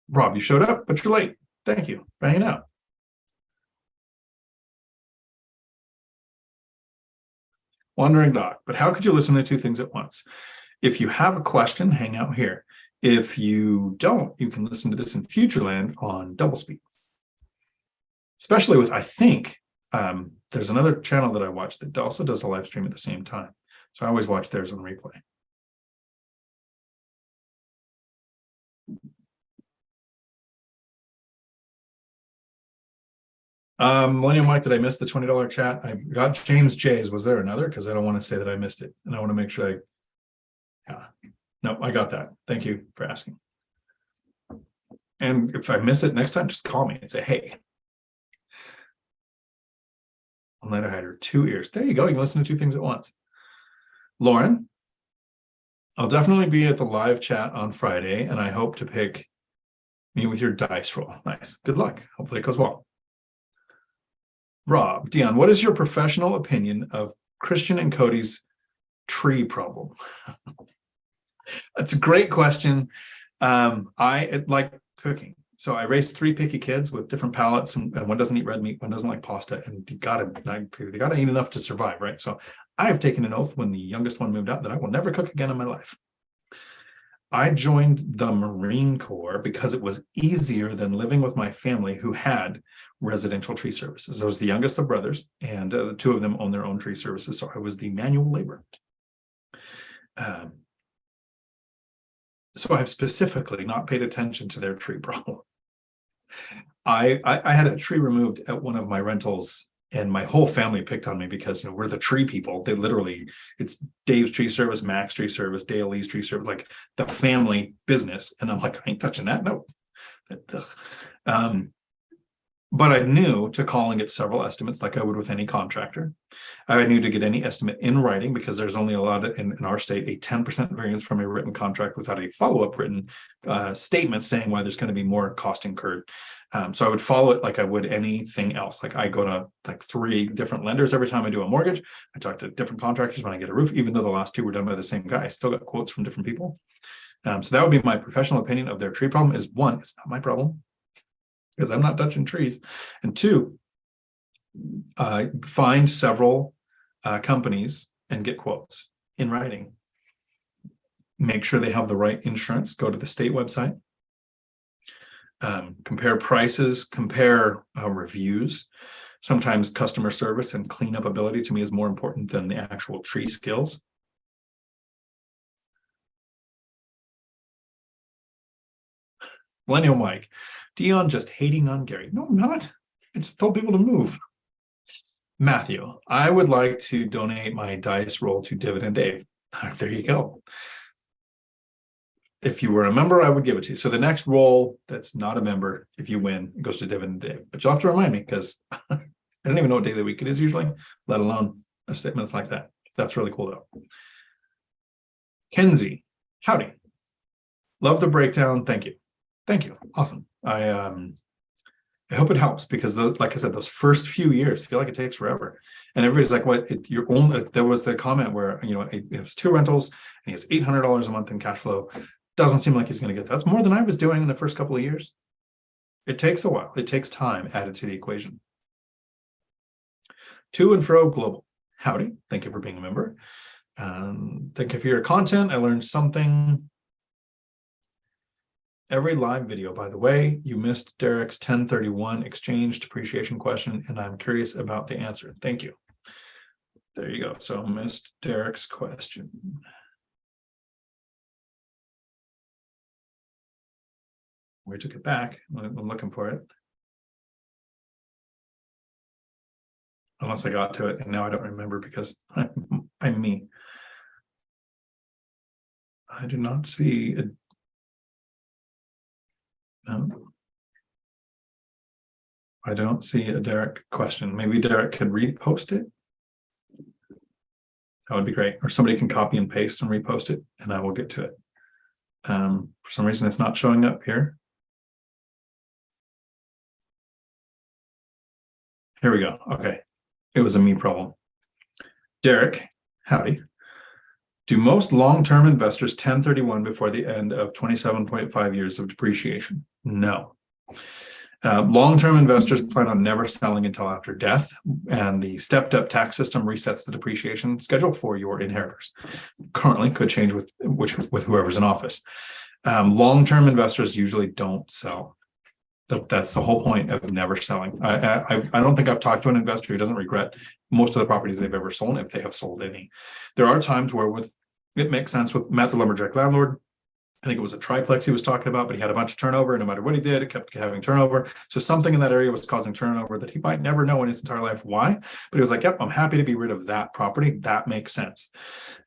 [SPEAKER 1] Rob, you showed up, but you're late. Thank you for hanging out. Wandering dog, but how could you listen to two things at once? If you have a question, hang out here. If you don't, you can listen to this in Futureland on double speed. Especially with, I think, there's another channel that I watch that also does a live stream at the same time. So I always watch theirs on replay. Millennial Mike, did I miss the $20 chat? I got James J's. Was there another? Because I don't want to say that I missed it. And I want to make sure yeah. No, I got that. Thank you for asking. And if I miss it next time, just call me and say, hey. All-nighter hider, 2 ears. There you go. You can listen to two things at once. Lauren, I'll definitely be at the live chat on Friday, and I hope to pick me with your dice roll. Nice. Good luck. Hopefully it goes well. Rob, Dion, what is your professional opinion of Christian and Cody's tree problem? That's a great question. I like cooking. So I raised 3 picky kids with different palates, and one doesn't eat red meat, one doesn't like pasta, and they gotta eat enough to survive, right? So I have taken an oath when the youngest one moved out that I will never cook again in my life. I joined the Marine Corps because it was easier than living with my family who had residential tree services. I was the youngest of brothers, and the 2 of them own their own tree services, so I was the manual labor. So I've specifically not paid attention to their tree problem. I had a tree removed at one of my rentals, and my whole family picked on me because we're the tree people. They literally, it's Dave's tree service, Mac's tree service, Dale Lee's tree service, like the family business. And I'm like, I ain't touching that. No. But I knew to call and get several estimates like I would with any contractor. I knew to get any estimate in writing because there's only allowed in our state a 10% variance from a written contract without a follow-up written statement saying why there's going to be more cost incurred. So I would follow it like I would anything else. Like I go to like 3 different lenders every time I do a mortgage. I talk to different contractors when I get a roof, even though the last 2 were done by the same guy. I still got quotes from different people. So that would be my professional opinion of their tree problem is 1, it's not my problem, because I'm not touching trees. And 2, find several companies and get quotes in writing. Make sure they have the right insurance. Go to the state website. Compare prices, compare reviews. Sometimes customer service and cleanup ability to me is more important than the actual tree skills. Millennial Mike, Dion just hating on Gary. No, I'm not. I just told people to move. Matthew, I would like to donate my dice roll to Dividend Dave. There you go. If you were a member, I would give it to you. So the next roll that's not a member, if you win, it goes to Dividend Dave. But you'll have to remind me because I don't even know what day of the week it is usually, let alone a statement like that. That's really cool though. Kenzie, howdy. Love the breakdown. Thank you. Thank you. Awesome. I hope it helps because like I said, those first few years feel like it takes forever. And everybody's like, what, you're only, there was the comment where, it was 2 rentals and he has $800 a month in cash flow. Doesn't seem like he's going to get that. That's more than I was doing in the first couple of years. It takes a while. It takes time added to the equation. To and Fro Global. Howdy. Thank you for being a member. Thank you for your content. I learned something. every live video. By the way, you missed Derek's 1031 exchange depreciation question, and I'm curious about the answer. Thank you. There you go. So missed Derek's question. We took it back. I'm looking for it. Unless I got to it, and now I don't remember because I'm me. I do not see it. No. I don't see a Derek question. Maybe Derek could repost it. That would be great. Or somebody can copy and paste and repost it, and I will get to it. For some reason, it's not showing up here. Here we go. Okay. It was a me problem. Derek, howdy. Do most long-term investors 1031 before the end of 27.5 years of depreciation? No. Long-term investors plan on never selling until after death, and the stepped-up tax system resets the depreciation schedule for your inheritors. Currently, could change with whoever's in office. Long-term investors usually don't sell. That's the whole point of never selling. I don't think I've talked to an investor who doesn't regret most of the properties they've ever sold, if they have sold any. There are times where it makes sense with Matt the lumberjack landlord. I think it was a triplex he was talking about, but he had a bunch of turnover, and no matter what he did, it kept having turnover. So something in that area was causing turnover that he might never know in his entire life why. But he was like, yep, I'm happy to be rid of that property. That makes sense.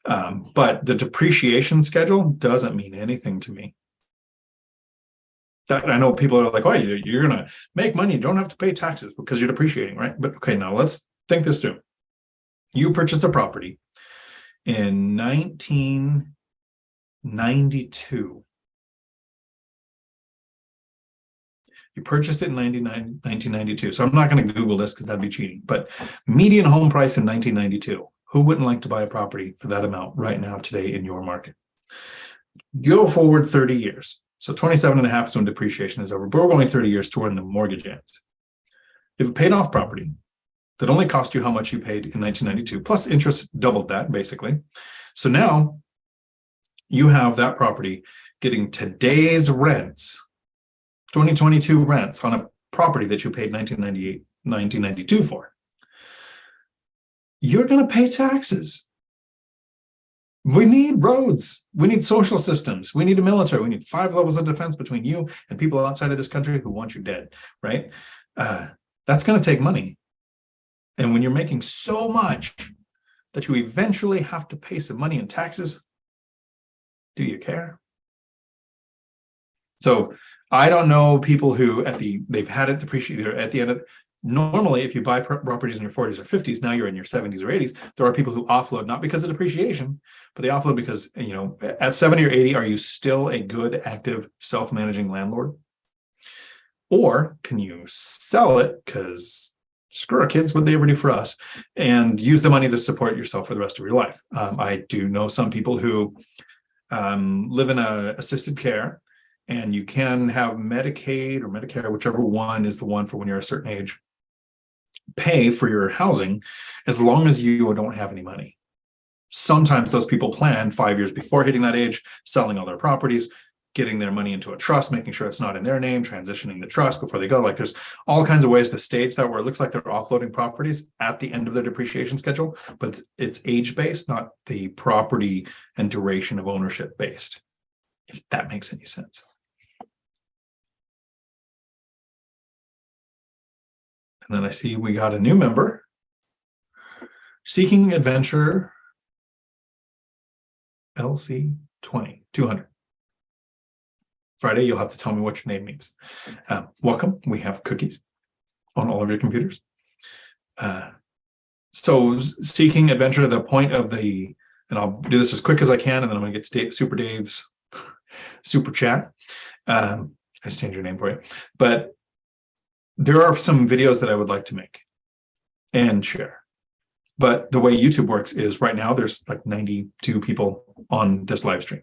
[SPEAKER 1] But the depreciation schedule doesn't mean anything to me. I know people are like, oh, you're going to make money. You don't have to pay taxes because you're depreciating, right? But okay, now let's think this through. You purchased a property in 1992. You purchased it in 1992. So I'm not going to Google this because that'd be cheating. But median home price in 1992. Who wouldn't like to buy a property for that amount right now today in your market? Go forward 30 years. So 27 and a half is when depreciation is over, but we're going 30 years to when the mortgage ends. You have a paid off property that only cost you how much you paid in 1992, plus interest doubled that basically. So now you have that property getting today's rents, 2022 rents on a property that you paid 1992 for. You're going to pay taxes. We need roads. We need social systems. We need a military. We need 5 levels of defense between you and people outside of this country who want you dead, right? That's going to take money. And when you're making so much that you eventually have to pay some money in taxes, do you care? So I don't know people who they've had it depreciate at the end of. Normally, if you buy properties in your 40s or 50s, now you're in your 70s or 80s, there are people who offload, not because of depreciation, but they offload because, at 70 or 80, are you still a good, active, self-managing landlord? Or can you sell it because screw our kids, what they ever do for us, and use the money to support yourself for the rest of your life? I do know some people who live in assisted care, and you can have Medicaid or Medicare, whichever one is the one for when you're a certain age, pay for your housing as long as you don't have any money. Sometimes those people plan 5 years before hitting that age, selling all their properties, getting their money into a trust, making sure it's not in their name, transitioning the trust before they go. Like there's all kinds of ways to stage that where it looks like they're offloading properties at the end of their depreciation schedule, but it's age-based, not the property and duration of ownership based, if that makes any sense. And then I see we got a new member. Seeking Adventure LC 200. Friday, you'll have to tell me what your name means. Welcome. We have cookies on all of your computers. So Seeking Adventure, the point of and I'll do this as quick as I can, and then I'm going to get to Super Dave's super chat. I just changed your name for you. But there are some videos that I would like to make and share. But the way YouTube works is right now there's like 92 people on this live stream.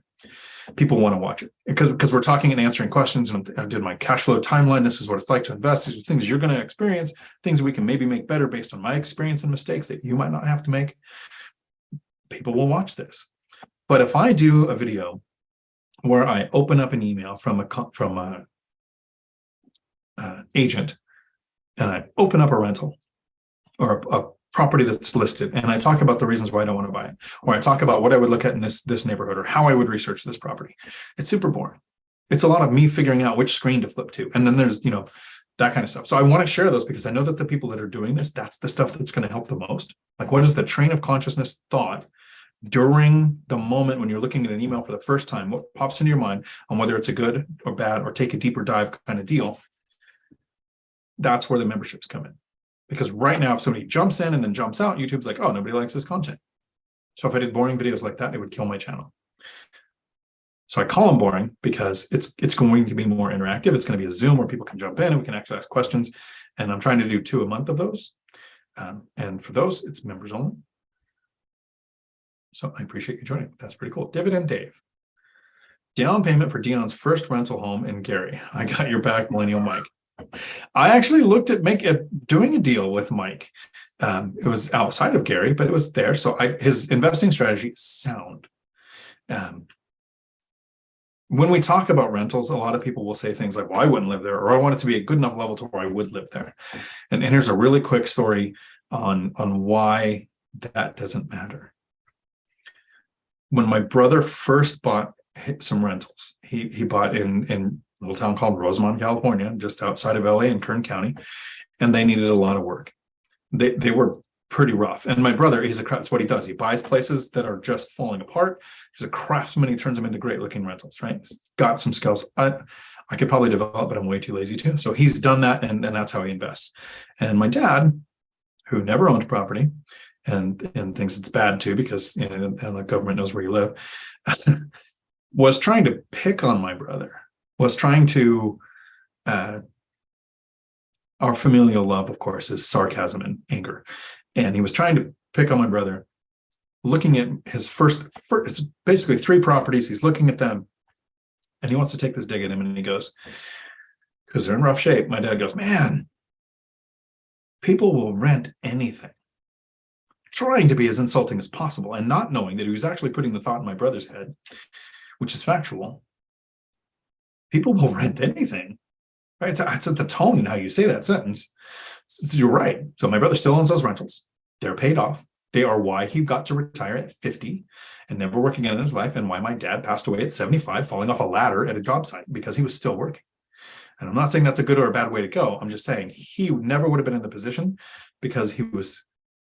[SPEAKER 1] People want to watch it because we're talking and answering questions, and I did my cash flow timeline. This is what it's like to invest. These are things you're going to experience, things that we can maybe make better based on my experience and mistakes that you might not have to make. People will watch this. But if I do a video where I open up an email from a agent, and I open up a rental or a property that's listed, and I talk about the reasons why I don't want to buy it, or I talk about what I would look at in this neighborhood, or how I would research this property. It's super boring. It's a lot of me figuring out which screen to flip to, and then there's that kind of stuff. So I want to share those because I know that the people that are doing this, that's the stuff that's going to help the most. Like, what is the train of consciousness thought during the moment when you're looking at an email for the first time? What pops into your mind on whether it's a good or bad or take a deeper dive kind of deal? That's where the memberships come in. Because right now, if somebody jumps in and then jumps out, YouTube's like, oh, nobody likes this content. So if I did boring videos like that, it would kill my channel. So I call them boring because it's going to be more interactive. It's going to be a Zoom where people can jump in and we can actually ask questions. And I'm trying to do 2 a month of those. And for those, it's members only. So I appreciate you joining. That's pretty cool. Dividend Dave. Down payment for Dion's first rental home in Gary. I got your back, Millennial Mike. I actually looked at doing a deal with Mike. It was outside of Gary, but it was there. So his investing strategy is sound. When we talk about rentals, a lot of people will say things like, well, I wouldn't live there, or I want it to be a good enough level to where I would live there. And here's a really quick story on why that doesn't matter. When my brother first bought some rentals, he bought in a little town called Rosamond, California, just outside of LA in Kern County, and they needed a lot of work. They were pretty rough. And my brother, that's what he does. He buys places that are just falling apart. He's a craftsman. He turns them into great looking rentals, right? He's got some skills. I could probably develop, but I'm way too lazy to. So he's done that, and that's how he invests. And my dad, who never owned property and thinks it's bad too, because the government knows where you live, was trying to pick on my brother, was trying to our familial love, of course, is sarcasm and anger. And he was trying to pick on my brother, looking at his first it's basically 3 properties. He's looking at them and he wants to take this dig at him. And he goes, because they're in rough shape. My dad goes, man, people will rent anything. Trying to be as insulting as possible and not knowing that he was actually putting the thought in my brother's head, which is factual. People will rent anything, right? It's at the tone in how you say that sentence. You're right. So my brother still owns those rentals. They're paid off. They are why he got to retire at 50 and never working again in his life, and why my dad passed away at 75, falling off a ladder at a job site because he was still working. And I'm not saying that's a good or a bad way to go. I'm just saying he never would have been in the position because he was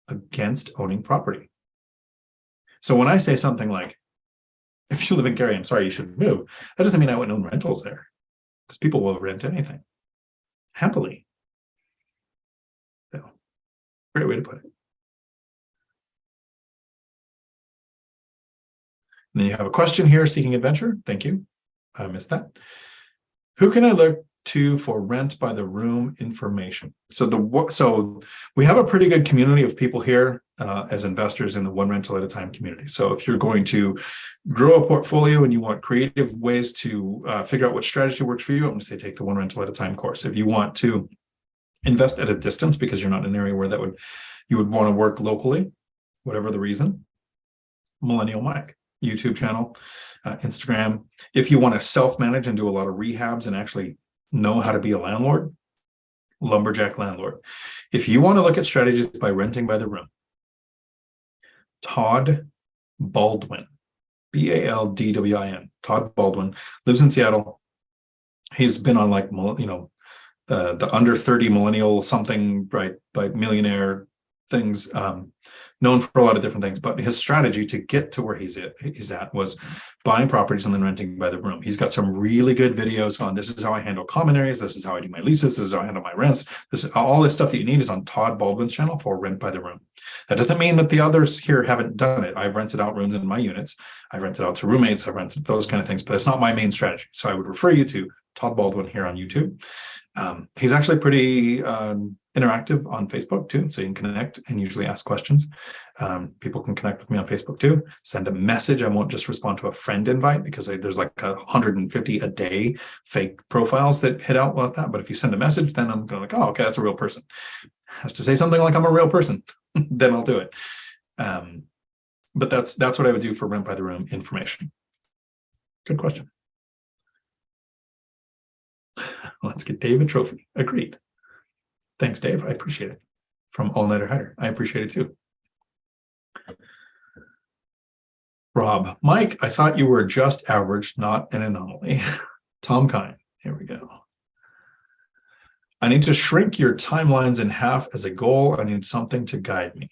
[SPEAKER 1] against owning property. So when I say something like, if you live in Gary, I'm sorry, you should move, that doesn't mean I wouldn't own rentals there, because people will rent anything happily. So, great way to put it. And then you have a question here, seeking adventure. Thank you. I missed that. Who can I look to for rent by the room information? So we have a pretty good community of people here as investors in the one rental at a time community. So if you're going to grow a portfolio and you want creative ways to figure out what strategy works for you, I'm going to say take the one rental at a time course. If you want to invest at a distance because you're not in an area where you would want to work locally, whatever the reason, Millennial Mike. YouTube channel, Instagram. If you want to self-manage and do a lot of rehabs and actually know how to be a landlord, Lumberjack Landlord. If you want to look at strategies by renting by the room, Todd Baldwin, Baldwin, Todd Baldwin, lives in Seattle. He's been on the under 30 millennial something, right, by millionaire things, known for a lot of different things, but his strategy to get to where he's at was buying properties and then renting by the room. He's got some really good videos on this is how I handle common areas, this is how I do my leases, this is how I handle my rents. This is all this stuff that you need is on Todd Baldwin's channel for Rent by the Room. That doesn't mean that the others here haven't done it. I've rented out rooms in my units. I've rented out to roommates. I've rented those kind of things, but it's not my main strategy. So I would refer you to Todd Baldwin here on YouTube. He's actually pretty interactive on Facebook too, so you can connect and usually ask questions. People can connect with me on Facebook too. Send a message. I won't just respond to a friend invite because there's like 150 a day fake profiles that hit out like that. But if you send a message, then I'm going like, oh, okay, that's a real person. Has to say something like I'm a real person, then I'll do it. But that's what I would do for Rent by the Room information. Good question. Let's get Dave a trophy. Agreed. Thanks, Dave. I appreciate it. From All Nighter Hider. I appreciate it too. Rob, Mike, I thought you were just average, not an anomaly. Tom Kine. Here we go. I need to shrink your timelines in half as a goal. I need something to guide me.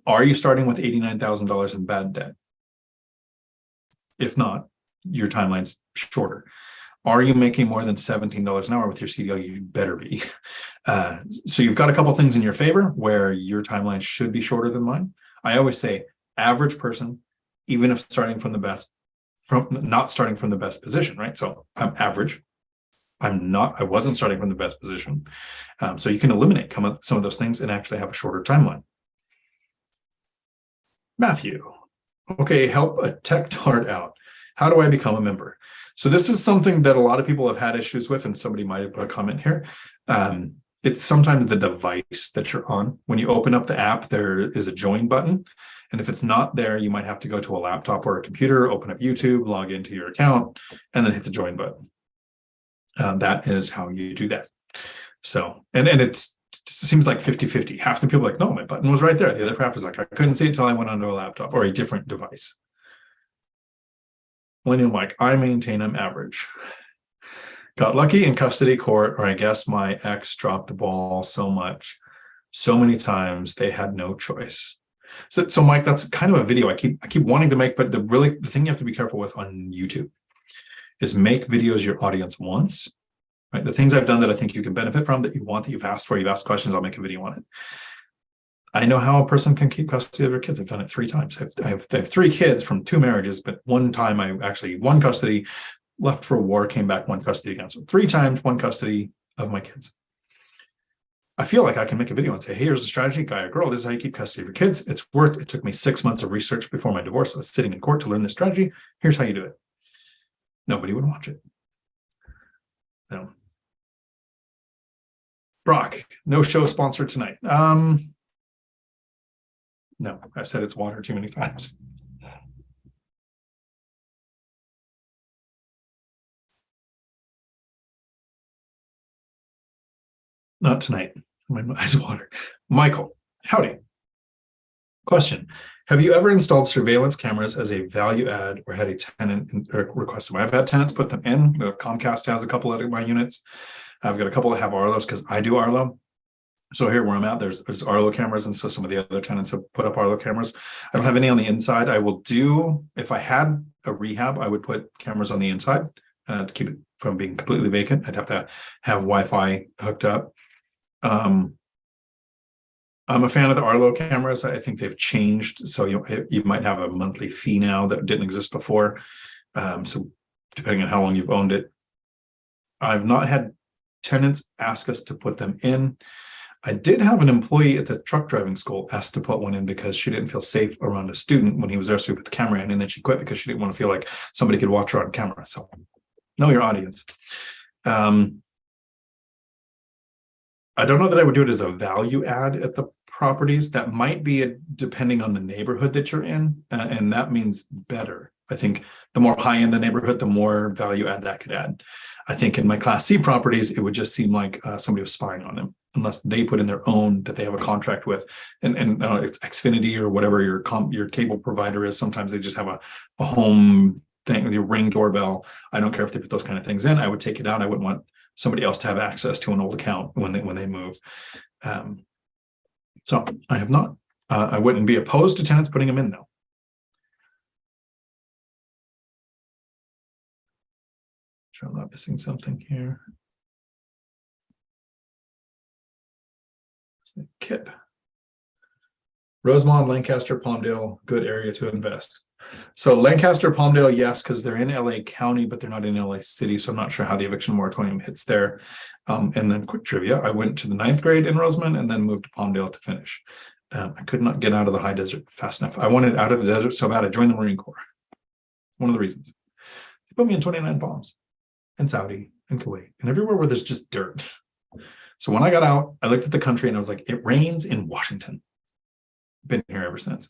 [SPEAKER 1] Are you starting with $89,000 in bad debt? If not, your timeline's shorter. Are you making more than $17 an hour with your CDL? You better be. So you've got a couple things in your favor where your timeline should be shorter than mine. I always say average person, even if starting from the best, not starting from the best position, right? So I'm average. I wasn't starting from the best position. So you can eliminate some of those things and actually have a shorter timeline. Matthew, okay, help a tech tart out. How do I become a member? So this is something that a lot of people have had issues with, and somebody might have put a comment here. It's sometimes the device that you're on. When you open up the app, there is a join button. And if it's not there, you might have to go to a laptop or a computer, open up YouTube, log into your account, and then hit the join button. That is how you do that. So, and it seems like 50-50. Half the people are like, no, my button was right there. The other half is like, I couldn't see it until I went onto a laptop or a different device. Millennial Mike, I maintain I'm average. Got lucky in custody court, or I guess my ex dropped the ball so many times they had no choice. So Mike, that's kind of a video I keep wanting to make, but the thing you have to be careful with on YouTube is make videos your audience wants. Right? The things I've done that I think you can benefit from, that you want, that you've asked for, you've asked questions, I'll make a video on it. I know how a person can keep custody of their kids. I've done it 3 times. I have 3 kids from 2 marriages, but one time I actually won custody, left for war, came back, won custody again. So 3 times, won custody of my kids. I feel like I can make a video and say, hey, here's a strategy, guy or girl, this is how you keep custody of your kids. It's worked. It took me 6 months of research before my divorce. I was sitting in court to learn this strategy. Here's how you do it. Nobody would watch it. No. Brock, no show sponsored tonight. No, I've said it's water too many times. Not tonight. My eyes water. Michael, howdy. Question. Have you ever installed surveillance cameras as a value add or had a tenant request them? I've had tenants put them in. Comcast has a couple of my units. I've got a couple that have Arlo's because I do Arlo. So here where I'm at, there's Arlo cameras, and so some of the other tenants have put up Arlo cameras. I don't have any on the inside. I will do, if I had a rehab, I would put cameras on the inside to keep it from being completely vacant. I'd have to have Wi-Fi hooked up. I'm a fan of the Arlo cameras. I think they've changed. So you might have a monthly fee now that didn't exist before. So depending on how long you've owned it. I've not had tenants ask us to put them in. I did have an employee at the truck driving school asked to put one in because she didn't feel safe around a student when he was there. So we put the camera in, and then she quit because she didn't want to feel like somebody could watch her on camera. So know your audience. I don't know that I would do it as a value add at the properties. That might be depending on the neighborhood that you're in. And that means better. I think the more high in the neighborhood, the more value add that could add. I think in my Class C properties, it would just seem like somebody was spying on them, unless they put in their own that they have a contract with, and it's Xfinity or whatever your cable provider is. Sometimes they just have a home thing, your Ring doorbell. I don't care if they put those kind of things in. I would take it out. I wouldn't want somebody else to have access to an old account when they move. So I have not. I wouldn't be opposed to tenants putting them in though. Sure, I'm not missing something here. It's the KIP. Rosemont, Lancaster, Palmdale, good area to invest. So Lancaster, Palmdale, yes, because they're in LA County, but they're not in LA City. So I'm not sure how the eviction moratorium hits there. And then quick trivia, I went to the 9th grade in Rosemont and then moved to Palmdale to finish. I could not get out of the high desert fast enough. I wanted out of the desert so bad I joined the Marine Corps. One of the reasons. They put me in 29 bombs in Saudi and Kuwait and everywhere where there's just dirt. So when I got out, I looked at the country and I was like, it rains in Washington. Been here ever since.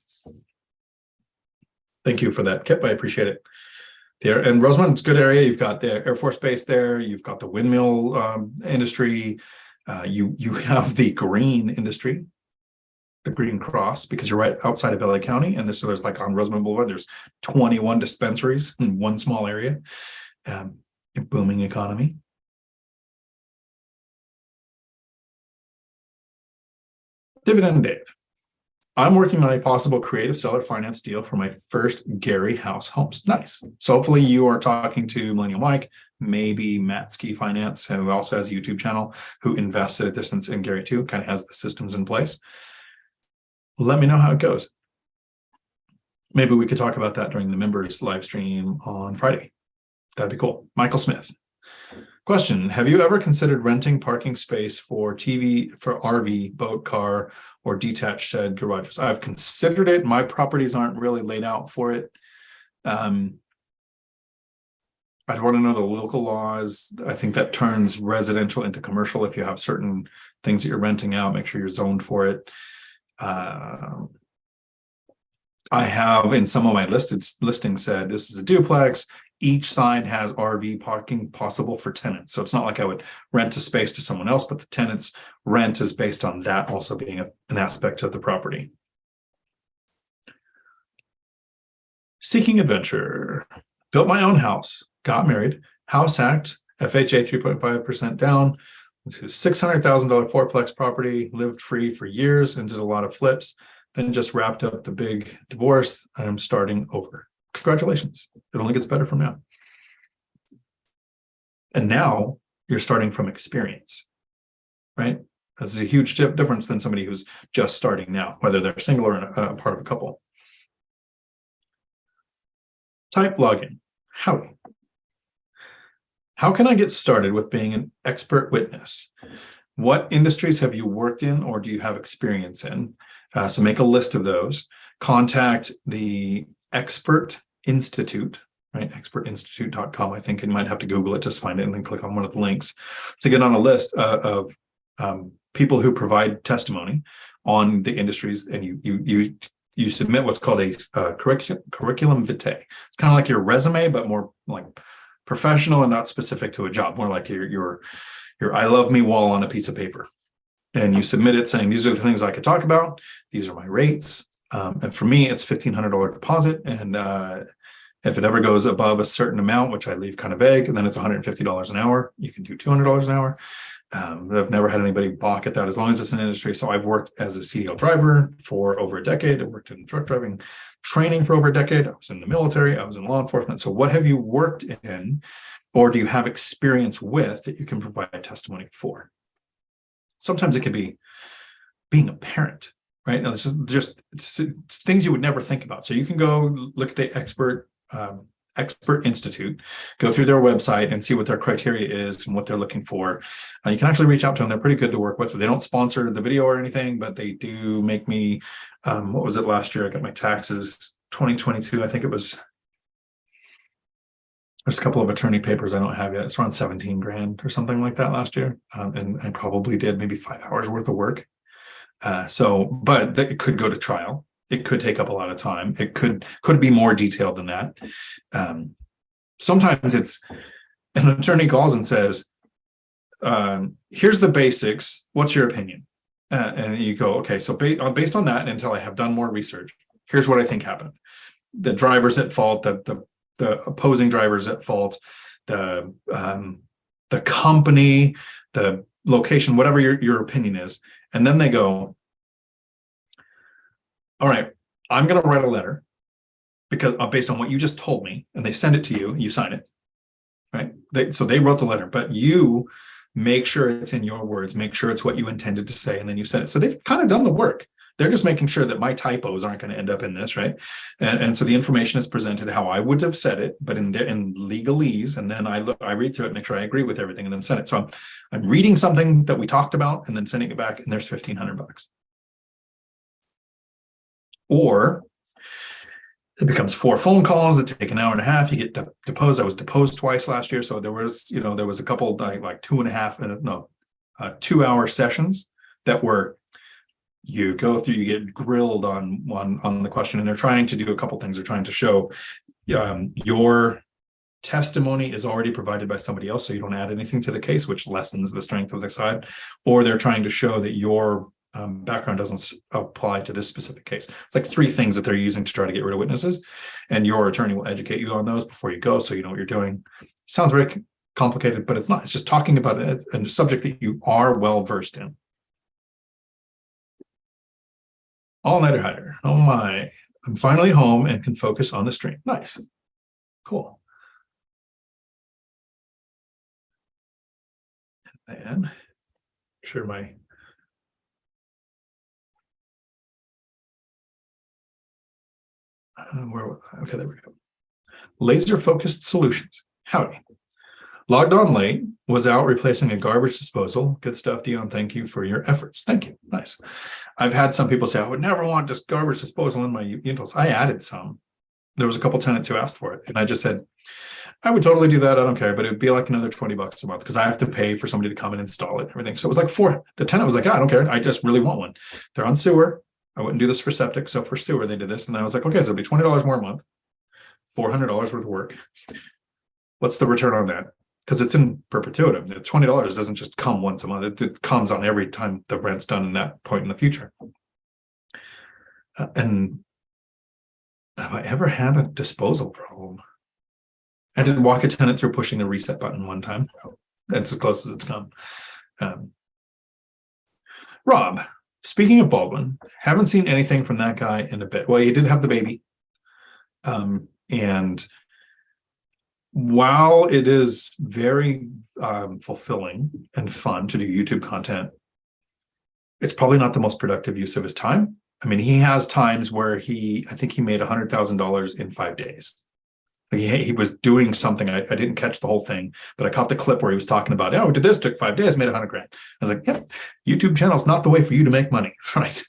[SPEAKER 1] Thank you for that, Kip. I appreciate it. There, and Rosemount's a good area. You've got the Air Force Base there. You've got the windmill industry. You have the green industry, the Green Cross, because you're right outside of LA County. And there's like on Rosemount Boulevard, there's 21 dispensaries in one small area. A booming economy. Dividend Dave. I'm working on a possible creative seller finance deal for my first Gary House homes. Nice. So hopefully you are talking to Millennial Mike, maybe Matt Ski Finance, who also has a YouTube channel, who invests at a distance in Gary too, kind of has the systems in place. Let me know how it goes. Maybe we could talk about that during the members live stream on Friday. That'd be cool. Michael Smith. Question: have you ever considered renting parking space for TV, for RV, boat, car, or detached shed garages? I've considered it. My properties aren't really laid out for it. I'd want to know the local laws. I think that turns residential into commercial if you have certain things that you're renting out. Make sure you're zoned for it. I have in some of my listings said this is a duplex. Each side has RV parking possible for tenants. So it's not like I would rent a space to someone else, but the tenant's rent is based on that also being an aspect of the property. Seeking adventure. Built my own house. Got married. House hacked. FHA 3.5% down. $600,000 fourplex property. Lived free for years and did a lot of flips. Then just wrapped up the big divorce. I'm starting over. Congratulations. It only gets better from now. And now you're starting from experience, right? This is a huge difference than somebody who's just starting now, whether they're single or a part of a couple. Type login. Howdy. How can I get started with being an expert witness? What industries have you worked in or do you have experience in? So make a list of those. Contact the Expert Institute, right? expertinstitute.com. I think you might have to Google it, just find it and then click on one of the links to get on a list of people who provide testimony on the industries, and you submit what's called a curriculum vitae. It's kind of like your resume, but more like professional and not specific to a job, more like your I love me wall on a piece of paper. And you submit it saying, these are the things I could talk about. These are my rates. And for me, it's $1,500 deposit. And if it ever goes above a certain amount, which I leave kind of vague, and then it's $150 an hour, you can do $200 an hour. I've never had anybody balk at that as long as it's an industry. So I've worked as a CDL driver for over a decade. I've worked in truck driving training for over a decade. I was in the military. I was in law enforcement. So what have you worked in or do you have experience with that you can provide testimony for? Sometimes it could be being a parent, right? Now, it's things you would never think about. So you can go look at the Expert Institute, go through their website and see what their criteria is and what they're looking for. You can actually reach out to them. They're pretty good to work with. They don't sponsor the video or anything, but they do make me, what was it last year? I got my taxes, 2022. I think it was, there's a couple of attorney papers I don't have yet. It's around 17 grand or something like that last year. And I probably did maybe 5 hours worth of work. But it could go to trial. It could take up a lot of time. It could be more detailed than that. Sometimes it's an attorney calls and says, here's the basics. What's your opinion? And you go, okay, so based on that, and until I have done more research, here's what I think happened. The driver's at fault, the opposing driver's at fault, the company, the location, whatever your opinion is. And then they go, all right, I'm going to write a letter because based on what you just told me, and they send it to you, you sign it, right? So they wrote the letter, but you make sure it's in your words, make sure it's what you intended to say, and then you send it. So they've kind of done the work. They're just making sure that my typos aren't going to end up in this, right? And so the information is presented how I would have said it, but in legalese, and then I read through it, make sure I agree with everything, and then send it. So I'm reading something that we talked about, and then sending it back, and there's $1,500. Or it becomes 4 phone calls that take an hour and a half. You get deposed. I was deposed twice last year, so there was a couple like 2-hour sessions that were. You go through, you get grilled on the question, and they're trying to do a couple things. They're trying to show your testimony is already provided by somebody else, so you don't add anything to the case, which lessens the strength of the side, or they're trying to show that your background doesn't apply to this specific case. It's like 3 things that they're using to try to get rid of witnesses, and your attorney will educate you on those before you go, so you know what you're doing. Sounds very complicated, but it's not. It's just talking about it and a subject that you are well versed in. All-nighter hider. Oh my! I'm finally home and can focus on the stream. Nice, cool. And sure, okay, there we go. Laser focused solutions. Howdy. Logged on late, was out replacing a garbage disposal. Good stuff, Dion. Thank you for your efforts. Thank you. Nice. I've had some people say, I would never want this garbage disposal in my utils. I added some. There was a couple tenants who asked for it, and I just said, I would totally do that. I don't care, but it would be like another $20 a month because I have to pay for somebody to come and install it and everything. So it was like the tenant was like, I don't care. I just really want one. They're on sewer. I wouldn't do this for septic. So for sewer, they did this. And I was like, okay, so it'll be $20 more a month, $400 worth of work. What's the return on that? Because it's in perpetuity. The $20 doesn't just come once a month. It comes on every time the rent's done in that point in the future. And have I ever had a disposal problem? I did walk a tenant through pushing the reset button one time. That's as close as it's come. Rob, speaking of Baldwin, haven't seen anything from that guy in a bit. Well, he did have the baby. And while it is very fulfilling and fun to do YouTube content, it's probably not the most productive use of his time. I mean, he has times where I think he made $100,000 in 5 days. He was doing something. I didn't catch the whole thing, but I caught the clip where he was talking about, oh, we did this, took 5 days, made $100,000. I was like, yeah, YouTube channel is not the way for you to make money, right?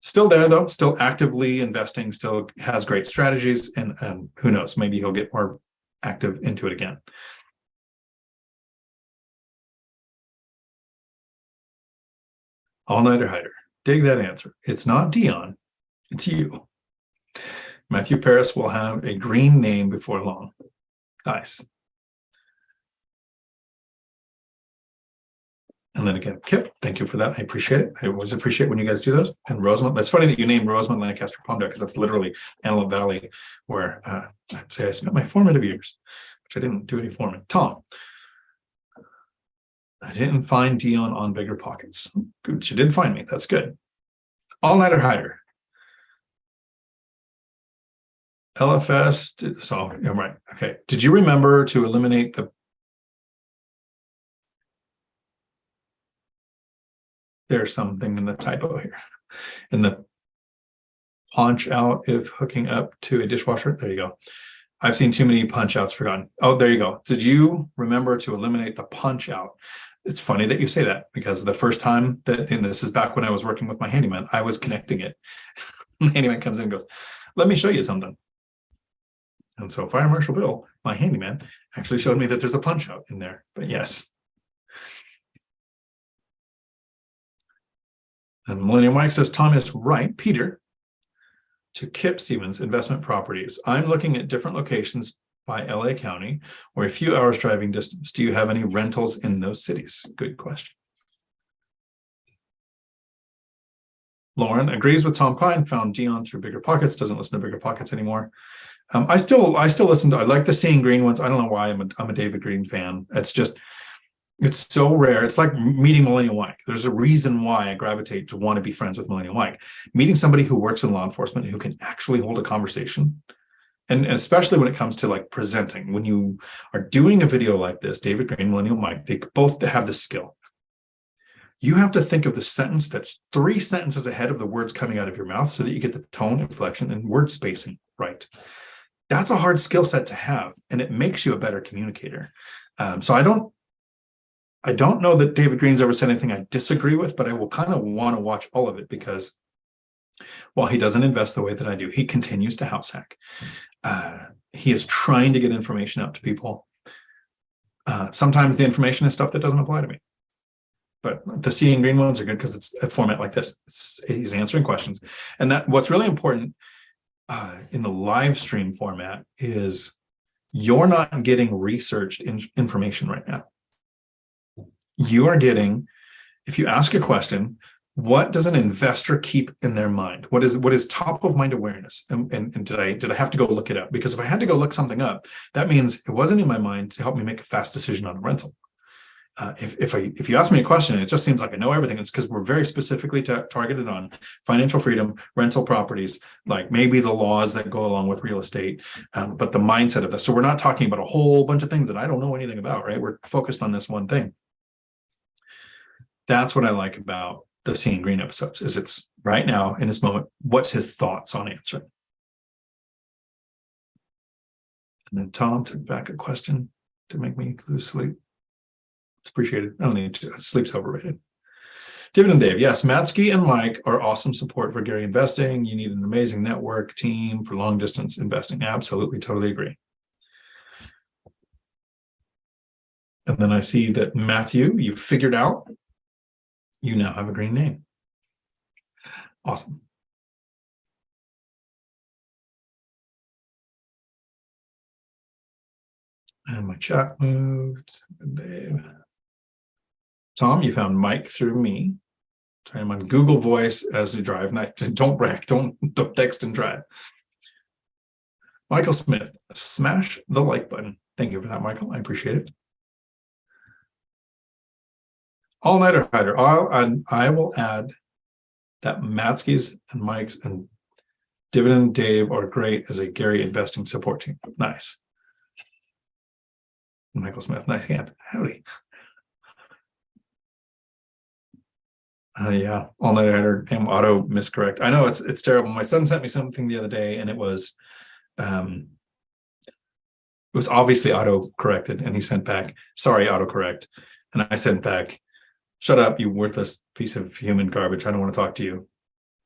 [SPEAKER 1] Still there though, still actively investing, still has great strategies, and who knows, maybe he'll get more active into it again. All-nighter hider. Dig that answer. It's not Dion, it's you. Matthew Paris will have a green name before long. Nice. And then again, Kip, thank you for that. I appreciate it. I always appreciate when you guys do those. And Rosamond, it's funny that you named Rosamond Lancaster Palmdale because that's literally Antelope Valley where I'd say I spent my formative years, which I didn't do any forming. Tom, I didn't find Dion on BiggerPockets. Good, you did find me. That's good. All-nighter hider. LFS, so, yeah, right, okay. Did you remember to eliminate there's something in the typo here. In the punch out if hooking up to a dishwasher, there you go. I've seen too many punch outs forgotten. Oh, there you go. Did you remember to eliminate the punch out? It's funny that you say that because the first time that, and this is back when I was working with my handyman, I was connecting it. The handyman comes in and goes, let me show you something. And so Fire Marshal Bill, my handyman, actually showed me that there's a punch out in there. But yes. And Millennium Mike says, Tom is right. Peter, to Kip Stevens Investment Properties. I'm looking at different locations by LA County or a few hours driving distance. Do you have any rentals in those cities? Good question. Lauren agrees with Tom Klein, found Dion through BiggerPockets, doesn't listen to BiggerPockets anymore. I still listen to, I like the Seeing Green ones. I don't know why I'm a David Green fan. It's so rare. It's like meeting Millennial Mike. There's a reason why I gravitate to want to be friends with Millennial Mike. Meeting somebody who works in law enforcement who can actually hold a conversation. And especially when it comes to like presenting, when you are doing a video like this, David Green, Millennial Mike, they both have this skill. You have to think of the sentence that's 3 sentences ahead of the words coming out of your mouth so that you get the tone, inflection, and word spacing right. That's a hard skill set to have, and it makes you a better communicator. So I don't know that David Green's ever said anything I disagree with, but I will kind of want to watch all of it because while he doesn't invest the way that I do, he continues to house hack. He is trying to get information out to people. Sometimes the information is stuff that doesn't apply to me. But the Seeing Green ones are good because it's a format like this. He's answering questions. And that what's really important in the live stream format is You're not getting researched information right now. You are getting, if you ask a question, what does an investor keep in their mind? What is top of mind awareness? And did I have to go look it up? Because if I had to go look something up, that means it wasn't in my mind to help me make a fast decision on a rental. If you ask me a question, it just seems like I know everything. It's because we're very specifically targeted on financial freedom, rental properties, like maybe the laws that go along with real estate, but the mindset of this. So we're not talking about a whole bunch of things that I don't know anything about, right? We're focused on this one thing. That's what I like about the Seeing Green episodes, is it's right now in this moment, what's his thoughts on answering? And then Tom took back a question to make me lose sleep. It's appreciated. I don't need to. Sleep's overrated. Dividend Dave, yes, Matsky and Mike are awesome support for Gary investing. You need an amazing network team for long distance investing. Absolutely, totally agree. And then I see that Matthew, you figured out you now have a green name. Awesome. And my chat moved. Dave. Tom, you found Mike through me. I'm on Google Voice as you drive. Don't brag. Don't text and drive. Michael Smith, smash the like button. Thank you for that, Michael. I appreciate it. All-nighter hider. I will add that Matsky's and Mike's and Dividend Dave are great as a Gary investing support team. Nice. Michael Smith, nice hand. Howdy. Yeah, all-nighter hider. Am auto miscorrect. I know it's terrible. My son sent me something the other day, and it was obviously auto corrected, and he sent back, "Sorry, autocorrect," and I sent back, "Shut up, you worthless piece of human garbage. I don't want to talk to you."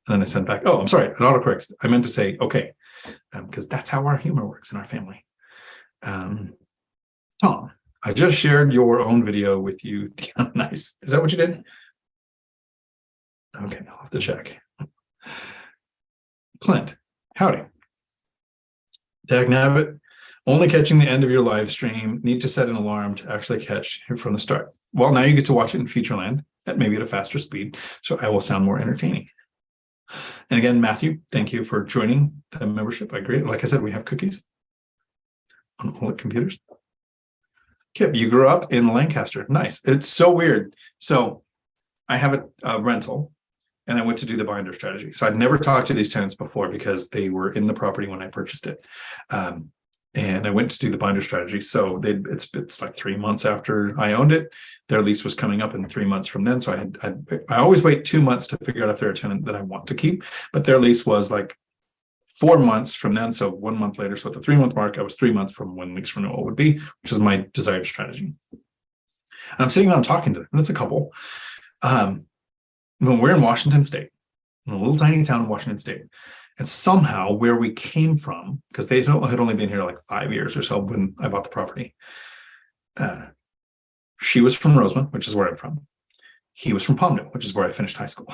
[SPEAKER 1] And then I sent back, "Oh, I'm sorry, an autocorrect. I meant to say okay," because that's how our humor works in our family. Tom, I just shared your own video with you. Nice. Is that what you did? Okay, I'll have to check. Clint, howdy. Dagnabbit, only catching the end of your live stream. Need to set an alarm to actually catch it from the start. Well, now you get to watch it in Featureland, maybe at a faster speed, so I will sound more entertaining. And again, Matthew, thank you for joining the membership. I agree. Like I said, we have cookies on all the computers. Kip, you grew up in Lancaster. Nice. It's so weird. So I have a rental, and I went to do the binder strategy. So I'd never talked to these tenants before because they were in the property when I purchased it. And I went to do the binder strategy. So it's like 3 months after I owned it. Their lease was coming up in 3 months from then. So I always wait 2 months to figure out if they're a tenant that I want to keep. But their lease was like 4 months from then. So 1 month later. So at the 3-month mark, I was 3 months from when lease renewal would be, which is my desired strategy. And I'm sitting down talking to them, and it's a couple. When we're in Washington State, in a little tiny town in Washington State, and somehow where we came from, because they had only been here like 5 years or so when I bought the property. She was from Roseman, which is where I'm from. He was from Palmdale, which is where I finished high school.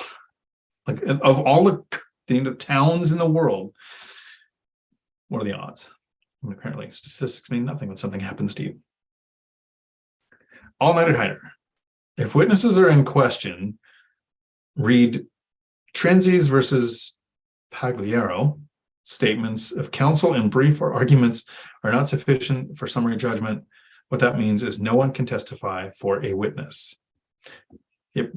[SPEAKER 1] Like, of all the towns in the world, what are the odds? And apparently statistics mean nothing when something happens to you. All-nighter hider. If witnesses are in question, read Trenzies versus Pagliaro. Statements of counsel in brief or arguments are not sufficient for summary judgment. What that means is no one can testify for a witness. Yep.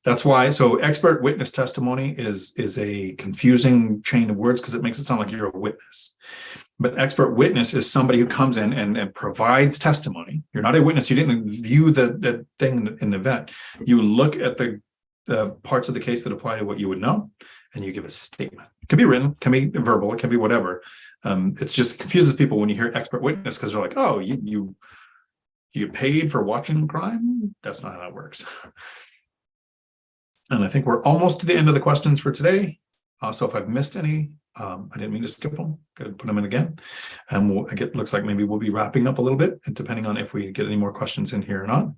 [SPEAKER 1] That's why, so expert witness testimony is a confusing chain of words because it makes it sound like you're a witness. But expert witness is somebody who comes in and provides testimony. You're not a witness. You didn't view the thing in the event. You look at the parts of the case that apply to what you would know, and you give a statement. It can be written, can be verbal, it can be whatever. It's just confuses people when you hear expert witness because they're like, oh, you paid for watching crime? That's not how that works. And I think we're almost to the end of the questions for today. So if I've missed any, I didn't mean to skip them. Got to put them in again. And it looks like maybe we'll be wrapping up a little bit, depending on if we get any more questions in here or not.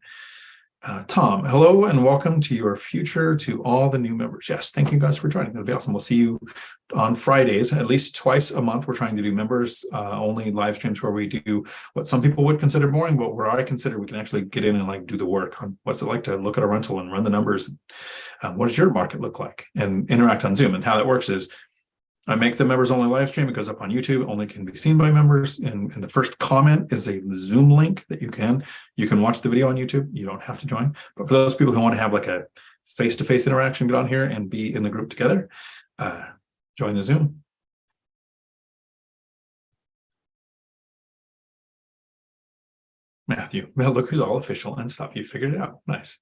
[SPEAKER 1] Tom, hello and welcome to your future to all the new members. Yes, thank you guys for joining. That'll be awesome. We'll see you on Fridays, at least twice a month. We're trying to do members only live streams where we do what some people would consider boring, but where I consider we can actually get in and like do the work on what's it like to look at a rental and run the numbers. What does your market look like, and interact on Zoom. And how that works is I make the members only live stream. It goes up on YouTube, only can be seen by members. And the first comment is a Zoom link that you can watch the video on YouTube. You don't have to join. But for those people who want to have like a face-to-face interaction, get on here and be in the group together, join the Zoom. Matthew, well, look who's all official and stuff. You figured it out. Nice.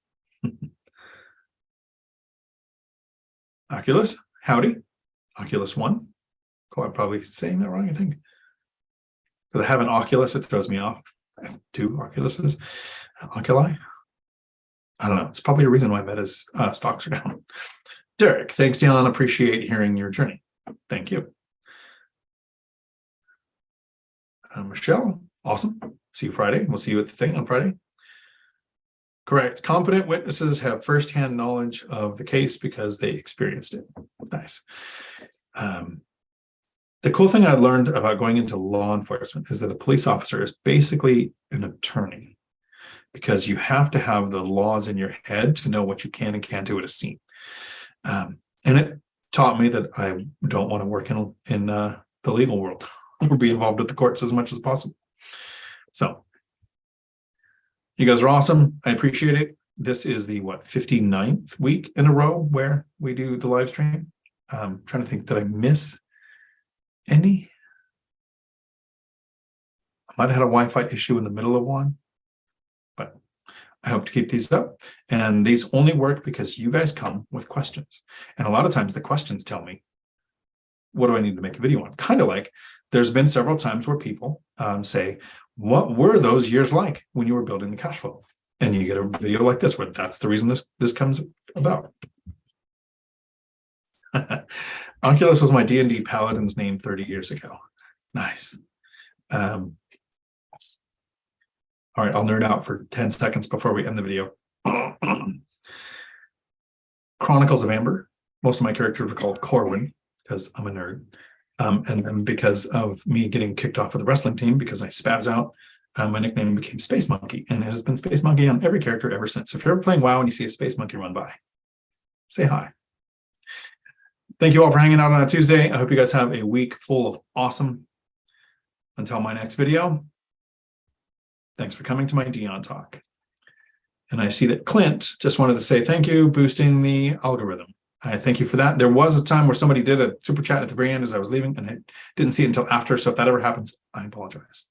[SPEAKER 1] Oculus, howdy. Oculus One. Cool, I'm probably saying that wrong, I think. Because I have an Oculus, it throws me off. I have two Oculuses. Oculi? I don't know. It's probably a reason why Meta's stocks are down. Derek, thanks, Dion. Appreciate hearing your journey. Thank you. Michelle, awesome. See you Friday. We'll see you at the thing on Friday. Correct. Competent witnesses have firsthand knowledge of the case because they experienced it. Nice. The cool thing I learned about going into law enforcement is that a police officer is basically an attorney, because you have to have the laws in your head to know what you can and can't do at a scene. And it taught me that I don't want to work in the legal world or be involved with the courts as much as possible. So you guys are awesome. I appreciate it. This is the 59th week in a row where we do the live stream. I'm trying to think, did I miss any? I might have had a Wi-Fi issue in the middle of one, but I hope to keep these up. And these only work because you guys come with questions. And a lot of times the questions tell me, what do I need to make a video on? Kind of like there's been several times where people say, what were those years like when you were building the cash flow? And you get a video like this, where that's the reason this comes about. Oculus was my D&D paladin's name 30 years ago. Nice. All right, I'll nerd out for 10 seconds before we end the video. Chronicles of Amber. Most of my characters are called Corwin because I'm a nerd. And then because of me getting kicked off of the wrestling team because I spaz out, my nickname became Space Monkey, and it has been Space Monkey on every character ever since. So if you're ever playing WoW and you see a Space Monkey run by, say hi. Thank you all for hanging out on a Tuesday. I hope you guys have a week full of awesome. Until my next video, thanks for coming to my Dion Talk. And I see that Clint just wanted to say thank you, boosting the algorithm. I thank you for that. There was a time where somebody did a super chat at the very end as I was leaving, and I didn't see it until after. So if that ever happens, I apologize.